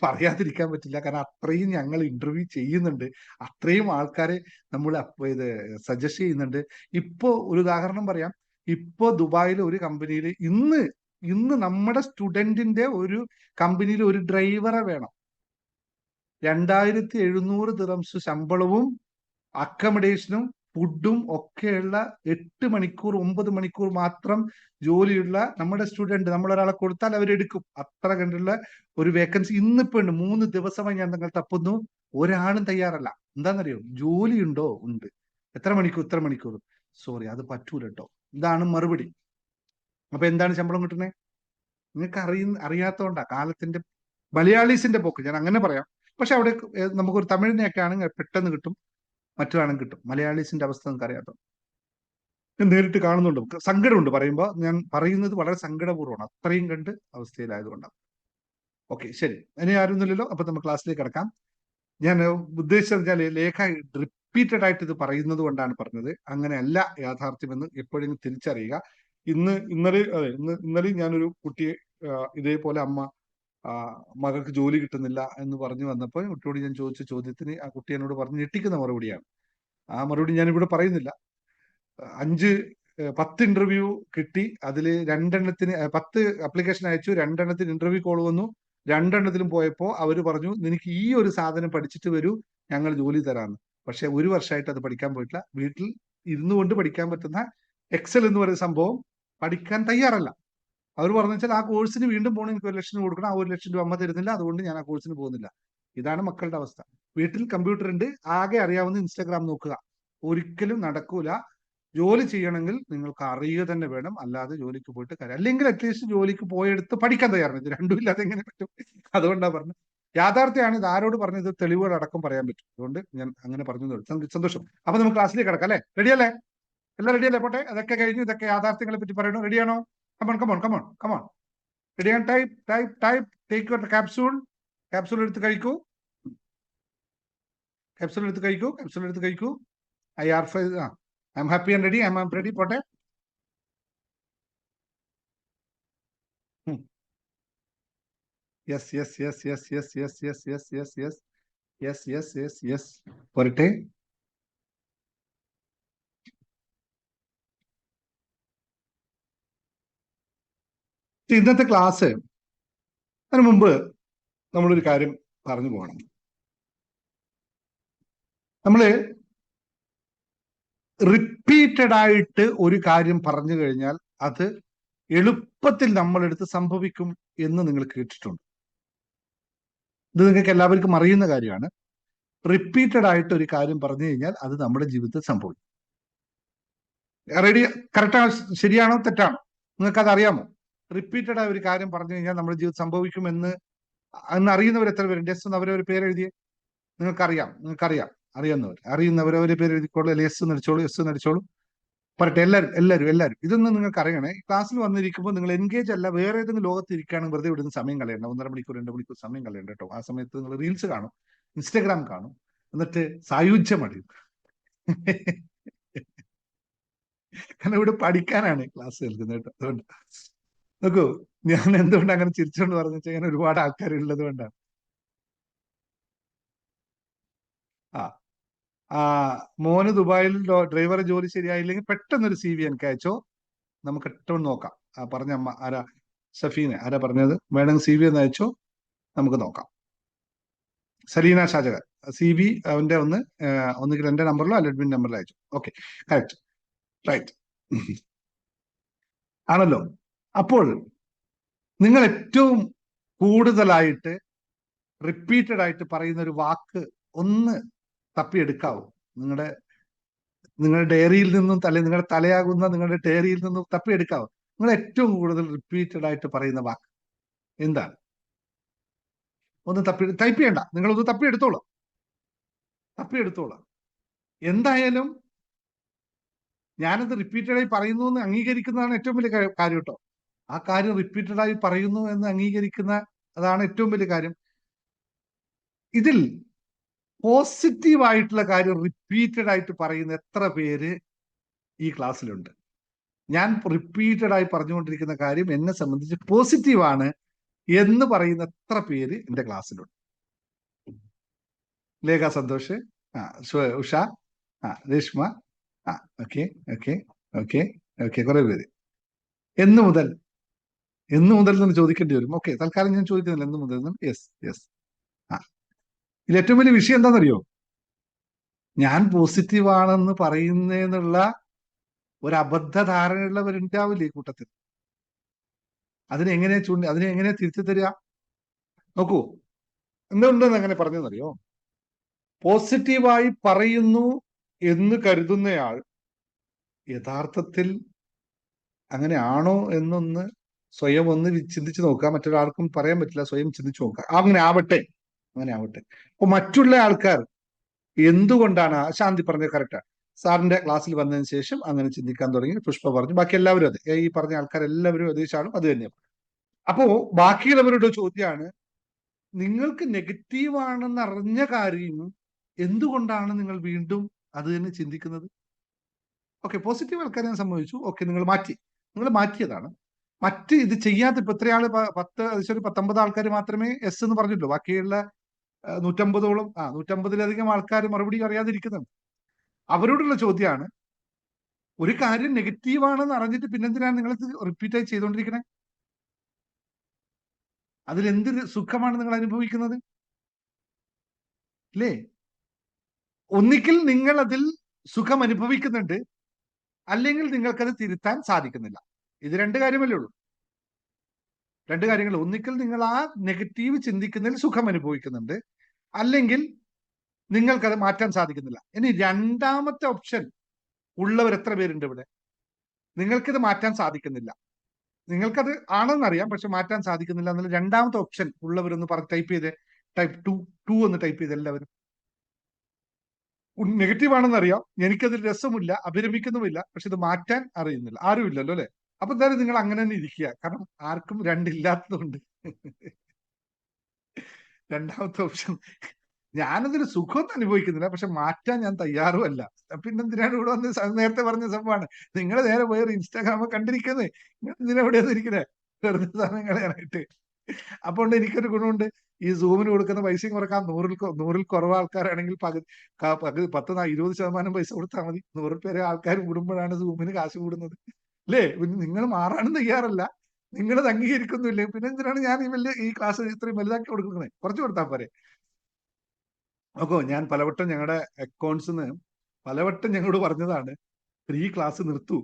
പറയാതിരിക്കാൻ പറ്റില്ല. കാരണം അത്രയും ഞങ്ങൾ ഇന്റർവ്യൂ ചെയ്യുന്നുണ്ട്, അത്രയും ആൾക്കാരെ നമ്മൾ ഇത് സജസ്റ്റ് ചെയ്യുന്നുണ്ട്. ഇപ്പോ ഒരു ഉദാഹരണം പറയാം. ഇപ്പോ ദുബായിലെ ഒരു കമ്പനിയിൽ ഇന്ന് നമ്മുടെ സ്റ്റുഡന്റിന്റെ ഒരു കമ്പനിയിൽ ഒരു ഡ്രൈവറെ വേണം. 2,700 ദിറംസ് ശമ്പളവും അക്കമഡേഷനും ഫുഡും ഒക്കെയുള്ള 8 മണിക്കൂർ 9 മണിക്കൂർ മാത്രം ജോലിയുള്ള നമ്മുടെ സ്റ്റുഡന്റ്, നമ്മളൊരാളെ കൊടുത്താൽ അവരെടുക്കും. അത്ര കണ്ടുള്ള ഒരു വേക്കൻസി ഇന്നിപ്പോ ഉണ്ട്. 3 ദിവസമായി ഞാൻ നിങ്ങൾ തപ്പുന്നു, ഒരാളും തയ്യാറല്ല. എന്താണെന്നറിയോ? ജോലി ഉണ്ടോ? ഉണ്ട്. എത്ര മണിക്കൂർ? ഇത്ര മണിക്കൂർ. സോറി, അത് പറ്റൂല കേട്ടോ. ഇതാണ് മറുപടി. അപ്പൊ എന്താണ് ശമ്പളം കിട്ടുന്നത്? നിങ്ങൾക്ക് അറിയാത്തതുകൊണ്ടാ കാലത്തിന്റെ മലയാളീസിന്റെ പോക്ക്, ഞാൻ അങ്ങനെ പറയാം. പക്ഷെ അവിടെ നമുക്കൊരു തമിഴിനെയൊക്കെ ആണെങ്കിൽ പെട്ടെന്ന് കിട്ടും, മറ്റൊരാണെങ്കിൽ കിട്ടും. മലയാളീസിന്റെ അവസ്ഥ നിങ്ങൾക്ക് അറിയാത്തോ? ഞാൻ നേരിട്ട് കാണുന്നുണ്ട്, സങ്കടമുണ്ട് പറയുമ്പോൾ. ഞാൻ പറയുന്നത് വളരെ സങ്കടപൂർവ്വമാണ്, അത്രയും കണ്ട് അവസ്ഥയിലായതുകൊണ്ടാണ്. ഓക്കെ, ശരി. ഇനി ആരൊന്നുമില്ലല്ലോ. അപ്പൊ നമുക്ക് ക്ലാസ്സിലേക്ക് കിടക്കാം. ഞാൻ ഉദ്ദേശിച്ചാൽ ലേഖ റിപ്പീറ്റഡ് ആയിട്ട് ഇത് പറയുന്നത് കൊണ്ടാണ് പറഞ്ഞത്. അങ്ങനെയല്ല യാഥാർത്ഥ്യമെന്ന് എപ്പോഴും തിരിച്ചറിയുക. ഇന്നലെ ഞാനൊരു കുട്ടിയെ ഇതേപോലെ അമ്മ മകൾക്ക് ജോലി കിട്ടുന്നില്ല എന്ന് പറഞ്ഞു വന്നപ്പോൾ കുട്ടിയോട് ഞാൻ ചോദിച്ച ചോദ്യത്തിന് ആ കുട്ടി എന്നോട് പറഞ്ഞ് ഞെട്ടിക്കുന്ന മറുപടിയാണ്. ആ മറുപടി ഞാനിവിടെ പറയുന്നില്ല. 10 ഇന്റർവ്യൂ കിട്ടി, അതിൽ 2 10 ആപ്ലിക്കേഷൻ അയച്ചു, 2 ഇന്റർവ്യൂ കോൾ വന്നു. രണ്ടെണ്ണത്തിലും പോയപ്പോൾ അവർ പറഞ്ഞു നിനക്ക് ഈ ഒരു സാധനം പഠിച്ചിട്ട് വരൂ, ഞങ്ങൾ ജോലി തരാമെന്ന്. പക്ഷെ 1 വർഷമായിട്ട് അത് പഠിക്കാൻ പോയിട്ടില്ല. വീട്ടിൽ ഇരുന്നു കൊണ്ട് പഠിക്കാൻ പറ്റുന്ന എക്സൽ എന്ന് പറയുന്ന സംഭവം പഠിക്കാൻ തയ്യാറല്ല. അവർ പറഞ്ഞു വെച്ചാൽ ആ കോഴ്സിന് വീണ്ടും പോകണം, എനിക്ക് 1 ലക്ഷം രൂപ കൊടുക്കണം, ആ 1 ലക്ഷം രൂപ അമ്മ തരുന്നില്ല, അതുകൊണ്ട് ഞാൻ ആ കോഴ്സിന് പോകുന്നില്ല. ഇതാണ് മക്കളുടെ അവസ്ഥ. വീട്ടിൽ കമ്പ്യൂട്ടർ ഉണ്ട്, ആകെ അറിയാവുന്ന ഇൻസ്റ്റാഗ്രാം നോക്കുക. ഒരിക്കലും നടക്കൂല. ജോലി ചെയ്യണമെങ്കിൽ നിങ്ങൾക്ക് അറിയുക തന്നെ വേണം, അല്ലാതെ ജോലിക്ക് പോയിട്ട് കാര്യം. അല്ലെങ്കിൽ അറ്റ്ലീസ്റ്റ് ജോലിക്ക് പോയെടുത്ത് പഠിക്കാൻ തയ്യാറാണ്. ഇത് രണ്ടും ഇല്ലാതെ എങ്ങനെ പറ്റും? അതുകൊണ്ടാണ് പറഞ്ഞത്. യാഥാർത്ഥ്യമാണ്. ഇത് ആരോട് പറഞ്ഞത് തെളിവുകൾ അടക്കം പറയാൻ പറ്റും. അതുകൊണ്ട് ഞാൻ അങ്ങനെ പറഞ്ഞു. സന്തോഷം. അപ്പൊ നമുക്ക് ക്ലാസ്സിലേക്ക് കിടക്കാം അല്ലേ? റെഡിയല്ലേ? എല്ലാം റെഡിയല്ലേ? പോട്ടെ. അതൊക്കെ കഴിഞ്ഞു. ഇതൊക്കെ യാഥാർത്ഥ്യങ്ങളെ പറ്റി പറയണോ? റെഡിയാണോ? കമോൺ. റെഡിയാണ്? ടൈപ്പ് ടേക്ക് യുവർ ക്യാപ്സൂൾ എടുത്ത് കഴിക്കൂ. ക്യാപ്സൂൾ എടുത്ത് കഴിക്കൂ. I am happy and ready. I am ready. പോട്ടെ. യെസ്. പോരട്ടെ. ഇന്നത്തെ ക്ലാസ് അതിന് മുമ്പ് നമ്മളൊരു കാര്യം പറഞ്ഞു പോകണം. നമ്മള് റിപ്പീറ്റഡ് ആയിട്ട് ഒരു കാര്യം പറഞ്ഞു കഴിഞ്ഞാൽ അത് എളുപ്പത്തിൽ നമ്മളെടുത്ത് സംഭവിക്കും എന്ന് നിങ്ങൾ കേട്ടിട്ടുണ്ട്. ഇത് നിങ്ങൾക്ക് എല്ലാവർക്കും അറിയുന്ന കാര്യമാണ്. റിപ്പീറ്റഡ് ആയിട്ട് ഒരു കാര്യം പറഞ്ഞു കഴിഞ്ഞാൽ അത് നമ്മുടെ ജീവിതത്തിൽ സംഭവിക്കും. റെഡി? കറക്റ്റാണോ? ശരിയാണോ തെറ്റാണോ? നിങ്ങൾക്കത് അറിയാമോ? റിപ്പീറ്റഡ് ആയ ഒരു കാര്യം പറഞ്ഞു കഴിഞ്ഞാൽ നമ്മുടെ ജീവിതം സംഭവിക്കും എന്ന് അറിയുന്നവർ എത്ര പേരുണ്ട്? ജസ്റ്റ് ഒന്ന് അവരവരെ പേര് എഴുതിയേ. അറിയുന്നവർ അവരെ പേര് എഴുതിക്കോളൂ. അല്ലെങ്കിൽ എസ് നടിച്ചോളൂ. പറയട്ടെ. എല്ലാവരും ഇതൊന്നും നിങ്ങൾക്ക് അറിയണേ. ക്ലാസ്സിൽ വന്നിരിക്കുമ്പോൾ നിങ്ങൾ എൻഗേജ് അല്ല, വേറെ ഏതെങ്കിലും ലോകത്ത് ഇരിക്കുകയാണെങ്കിൽ വെറുതെ ഇവിടുന്ന് സമയം കളയണ്ട. 1.5 മണിക്കൂർ 2 മണിക്കൂർ സമയം കളയണ്ട കേട്ടോ. ആ സമയത്ത് നിങ്ങൾ റീൽസ് കാണും, ഇൻസ്റ്റാഗ്രാം കാണും, എന്നിട്ട് സായുജ്യം അടിയും. കാരണം ഇവിടെ പഠിക്കാനാണ് ക്ലാസ് കേൾക്കുന്നത് കേട്ടോ. അതുകൊണ്ട് നോക്കൂ, ഞാൻ എന്തുകൊണ്ട് അങ്ങനെ ചിരിച്ചോണ്ട് പറഞ്ഞു വെച്ചാൽ അങ്ങനെ ഒരുപാട് ആൾക്കാർ ഉള്ളത് കൊണ്ടാണ്. മോന് ദുബായിൽ ഡ്രൈവറെ ജോലി ശരിയായില്ലെങ്കിൽ പെട്ടെന്നൊരു CV എനിക്ക് അയച്ചോ, നമുക്ക് ഏറ്റവും നോക്കാം. പറഞ്ഞ അമ്മ ആരാ? സഫീന ആരാ പറഞ്ഞത്? വേണമെങ്കിൽ CV ഒന്ന് അയച്ചോ, നമുക്ക് നോക്കാം. സലീന ഷാജഹാൻ CV അവന്റെ ഒന്നുകിൽ എന്റെ നമ്പറിലോ അല്ല അഡ്മിൻ നമ്പറിലോ അയച്ചു. ഓക്കെ, കറക്റ്റ്, റൈറ്റ് ആണല്ലോ. അപ്പോൾ നിങ്ങൾ ഏറ്റവും കൂടുതലായിട്ട് റിപ്പീറ്റഡ് ആയിട്ട് പറയുന്ന ഒരു വാക്ക് ഒന്ന് തപ്പിയെടുക്കാവോ? നിങ്ങളുടെ ഡയറിയിൽ നിന്നും, നിങ്ങളുടെ തലയാകുന്ന നിങ്ങളുടെ ഡയറിയിൽ നിന്നും തപ്പിയെടുക്കാവോ? നിങ്ങൾ ഏറ്റവും കൂടുതൽ റിപ്പീറ്റഡ് ആയിട്ട് പറയുന്ന വാക്ക് എന്താണ്? ഒന്ന് ടൈപ്പ് ചെയ്യണ്ട, നിങ്ങളൊന്ന് തപ്പിയെടുത്തോളാം. എന്തായാലും ഞാനത് റിപ്പീറ്റഡായി പറയുന്നു എന്ന് അംഗീകരിക്കുന്നതാണ് ഏറ്റവും വലിയ കാര്യം കേട്ടോ. ആ കാര്യം റിപ്പീറ്റഡായി പറയുന്നു എന്ന് അംഗീകരിക്കുന്ന അതാണ് ഏറ്റവും വലിയ കാര്യം. ഇതിൽ പോസിറ്റീവ് ആയിട്ടുള്ള കാര്യം റിപ്പീറ്റഡ് ആയിട്ട് പറയുന്ന എത്ര പേര് ഈ ക്ലാസ്സിലുണ്ട്? ഞാൻ റിപ്പീറ്റഡ് ആയി പറഞ്ഞുകൊണ്ടിരിക്കുന്ന കാര്യം എന്നെ സംബന്ധിച്ച് പോസിറ്റീവാണ് എന്ന് പറയുന്ന എത്ര പേര് എന്റെ ക്ലാസ്സിലുണ്ട്? ലേഖ, സന്തോഷ്, ഉഷ, രേഷ്മ, ഓക്കെ കുറെ പേര്. എന്ന് മുതൽ എന്ന് ചോദിക്കേണ്ടി വരും. ഓക്കെ, തൽക്കാലം ഞാൻ ചോദിക്കുന്നില്ല എന്ന് മുതൽ. യെസ്. ഇതിൽ ഏറ്റവും വലിയ വിഷയം എന്താണെന്നറിയോ? ഞാൻ പോസിറ്റീവാണെന്ന് പറയുന്നതിനുള്ള ഒരു അബദ്ധ ധാരണയുള്ളവരുണ്ടാവില്ല ഈ കൂട്ടത്തിൽ. അതിനെങ്ങനെ തിരിച്ചു തരിക? നോക്കൂ, എന്തുകൊണ്ടെന്ന് അങ്ങനെ പറഞ്ഞെന്നറിയോ? പോസിറ്റീവായി പറയുന്നു എന്ന് കരുതുന്നയാൾ യഥാർത്ഥത്തിൽ അങ്ങനെ ആണോ എന്നൊന്ന് സ്വയം ഒന്ന് ചിന്തിച്ചു നോക്കുക. മറ്റൊരാൾക്കും പറയാൻ പറ്റില്ല, സ്വയം ചിന്തിച്ചു നോക്കുക. അങ്ങനെ ആവട്ടെ. അപ്പൊ മറ്റുള്ള ആൾക്കാർ എന്തുകൊണ്ടാണ്? ശാന്തി പറഞ്ഞത് കറക്റ്റാണ്. സാറിന്റെ ക്ലാസ്സിൽ വന്നതിന് ശേഷം അങ്ങനെ ചിന്തിക്കാൻ തുടങ്ങി. പുഷ്പ പറഞ്ഞു, ബാക്കി എല്ലാവരും അതെ. ഈ പറഞ്ഞ ആൾക്കാരെല്ലാവരും ഏകദേശം അത് തന്നെയാണ്. അപ്പോ ബാക്കിയുള്ളവരുടെ ചോദ്യമാണ്, നിങ്ങൾക്ക് നെഗറ്റീവാണെന്ന് അറിഞ്ഞ കാര്യം എന്തുകൊണ്ടാണ് നിങ്ങൾ വീണ്ടും അത് തന്നെ ചിന്തിക്കുന്നത്? ഓക്കെ, പോസിറ്റീവ് ആൾക്കാരെ ഞാൻ സമ്മതിച്ചു. ഓക്കെ, നിങ്ങൾ മാറ്റിയതാണ്. മറ്റ് ഇത് ചെയ്യാത്ത ഇപ്പൊ എത്രയാള് 19 ആൾക്കാർ മാത്രമേ എസ് എന്ന് പറഞ്ഞിട്ടുള്ളൂ. ബാക്കിയുള്ള 150-ലധികം ആൾക്കാർ മറുപടി അറിയാതിരിക്കുന്നുണ്ട്. അവരോടുള്ള ചോദ്യമാണ്, ഒരു കാര്യം നെഗറ്റീവാണെന്ന് അറിഞ്ഞിട്ട് പിന്നെന്തിനാണ് നിങ്ങൾ റിപ്പീറ്റായി ചെയ്തുകൊണ്ടിരിക്കണേ? അതിലെന്ത് സുഖമാണ് നിങ്ങൾ അനുഭവിക്കുന്നത്? അല്ലേ? ഒന്നിക്കിൽ നിങ്ങൾ അതിൽ സുഖം അനുഭവിക്കുന്നുണ്ട്, അല്ലെങ്കിൽ നിങ്ങൾക്കത് തിരുത്താൻ സാധിക്കുന്നില്ല. ഇത് രണ്ട് കാര്യമല്ലേ ഉള്ളൂ. രണ്ട് കാര്യങ്ങൾ. ഒന്നിക്കൽ നിങ്ങൾ ആ നെഗറ്റീവ് ചിന്തിക്കുന്നതിൽ സുഖം അനുഭവിക്കുന്നുണ്ട്, അല്ലെങ്കിൽ നിങ്ങൾക്കത് മാറ്റാൻ സാധിക്കുന്നില്ല. ഇനി രണ്ടാമത്തെ ഓപ്ഷൻ ഉള്ളവർ എത്ര പേരുണ്ട് ഇവിടെ? നിങ്ങൾക്കിത് മാറ്റാൻ സാധിക്കുന്നില്ല, നിങ്ങൾക്കത് ആണെന്നറിയാം, പക്ഷെ മാറ്റാൻ സാധിക്കുന്നില്ല എന്നുള്ള രണ്ടാമത്തെ ഓപ്ഷൻ ഉള്ളവരൊന്ന് ടൈപ്പ് ചെയ്തേ. ടൈപ്പ് 2 എന്ന് ടൈപ്പ് ചെയ്ത് എല്ലാവരും. നെഗറ്റീവ് ആണെന്ന് അറിയാം, എനിക്കതിൽ രസമില്ല, അഭിരമിക്കുന്നുമില്ല, പക്ഷെ ഇത് മാറ്റാൻ അറിയുന്നില്ല. ആരും ഇല്ലല്ലോ അല്ലെ? അപ്പൊ എന്തായാലും നിങ്ങൾ അങ്ങനെ തന്നെ ഇരിക്കുക, കാരണം ആർക്കും രണ്ടില്ലാത്തതുകൊണ്ട്. രണ്ടാമത്തെ ഓപ്ഷൻ, ഞാനതിന് സുഖമൊന്നും അനുഭവിക്കുന്നില്ല, പക്ഷെ മാറ്റാൻ ഞാൻ തയ്യാറുമല്ല. പിന്നെന്തിനാണ് ഇവിടെ വന്ന് നേരത്തെ പറഞ്ഞ സംഭവമാണ്. നിങ്ങൾ നേരെ വേറെ ഇൻസ്റ്റാഗ്രാമ കണ്ടിരിക്കുന്നത്, നിങ്ങൾ എവിടെയാണ് ഇരിക്കുന്നത്? വെറുതെ സമയം കളയാനായിട്ട്. അപ്പോൾ എനിക്കൊരു ഗുണമുണ്ട്, ഈ സൂമിന് കൊടുക്കുന്ന പൈസയും കുറക്കാം. നൂറിൽ കുറവ് ആൾക്കാരാണെങ്കിൽ 10-20% പൈസ കൊടുത്താൽ മതി. 100 പേരെ ആൾക്കാർ കൂടുമ്പോഴാണ് സൂമിന് കാശ് കൂടുന്നത്, അല്ലേ? നിങ്ങൾ മാറാനും തയ്യാറല്ല, നിങ്ങളത് അംഗീകരിക്കുന്നില്ലേ, പിന്നെ എന്തിനാണ് ഞാൻ ഈ ക്ലാസ് ഇത്രയും വലുതാക്കി കൊടുക്കുന്നത്? കുറച്ച് കൊടുത്താൽ പോരെ? നോക്കൂ, ഞാൻ പലവട്ടം ഞങ്ങളുടെ അക്കൗണ്ട്സിന്ന് പലവട്ടം ഞങ്ങളോട് പറഞ്ഞതാണ്, ഫ്രീ ക്ലാസ് നിർത്തൂ,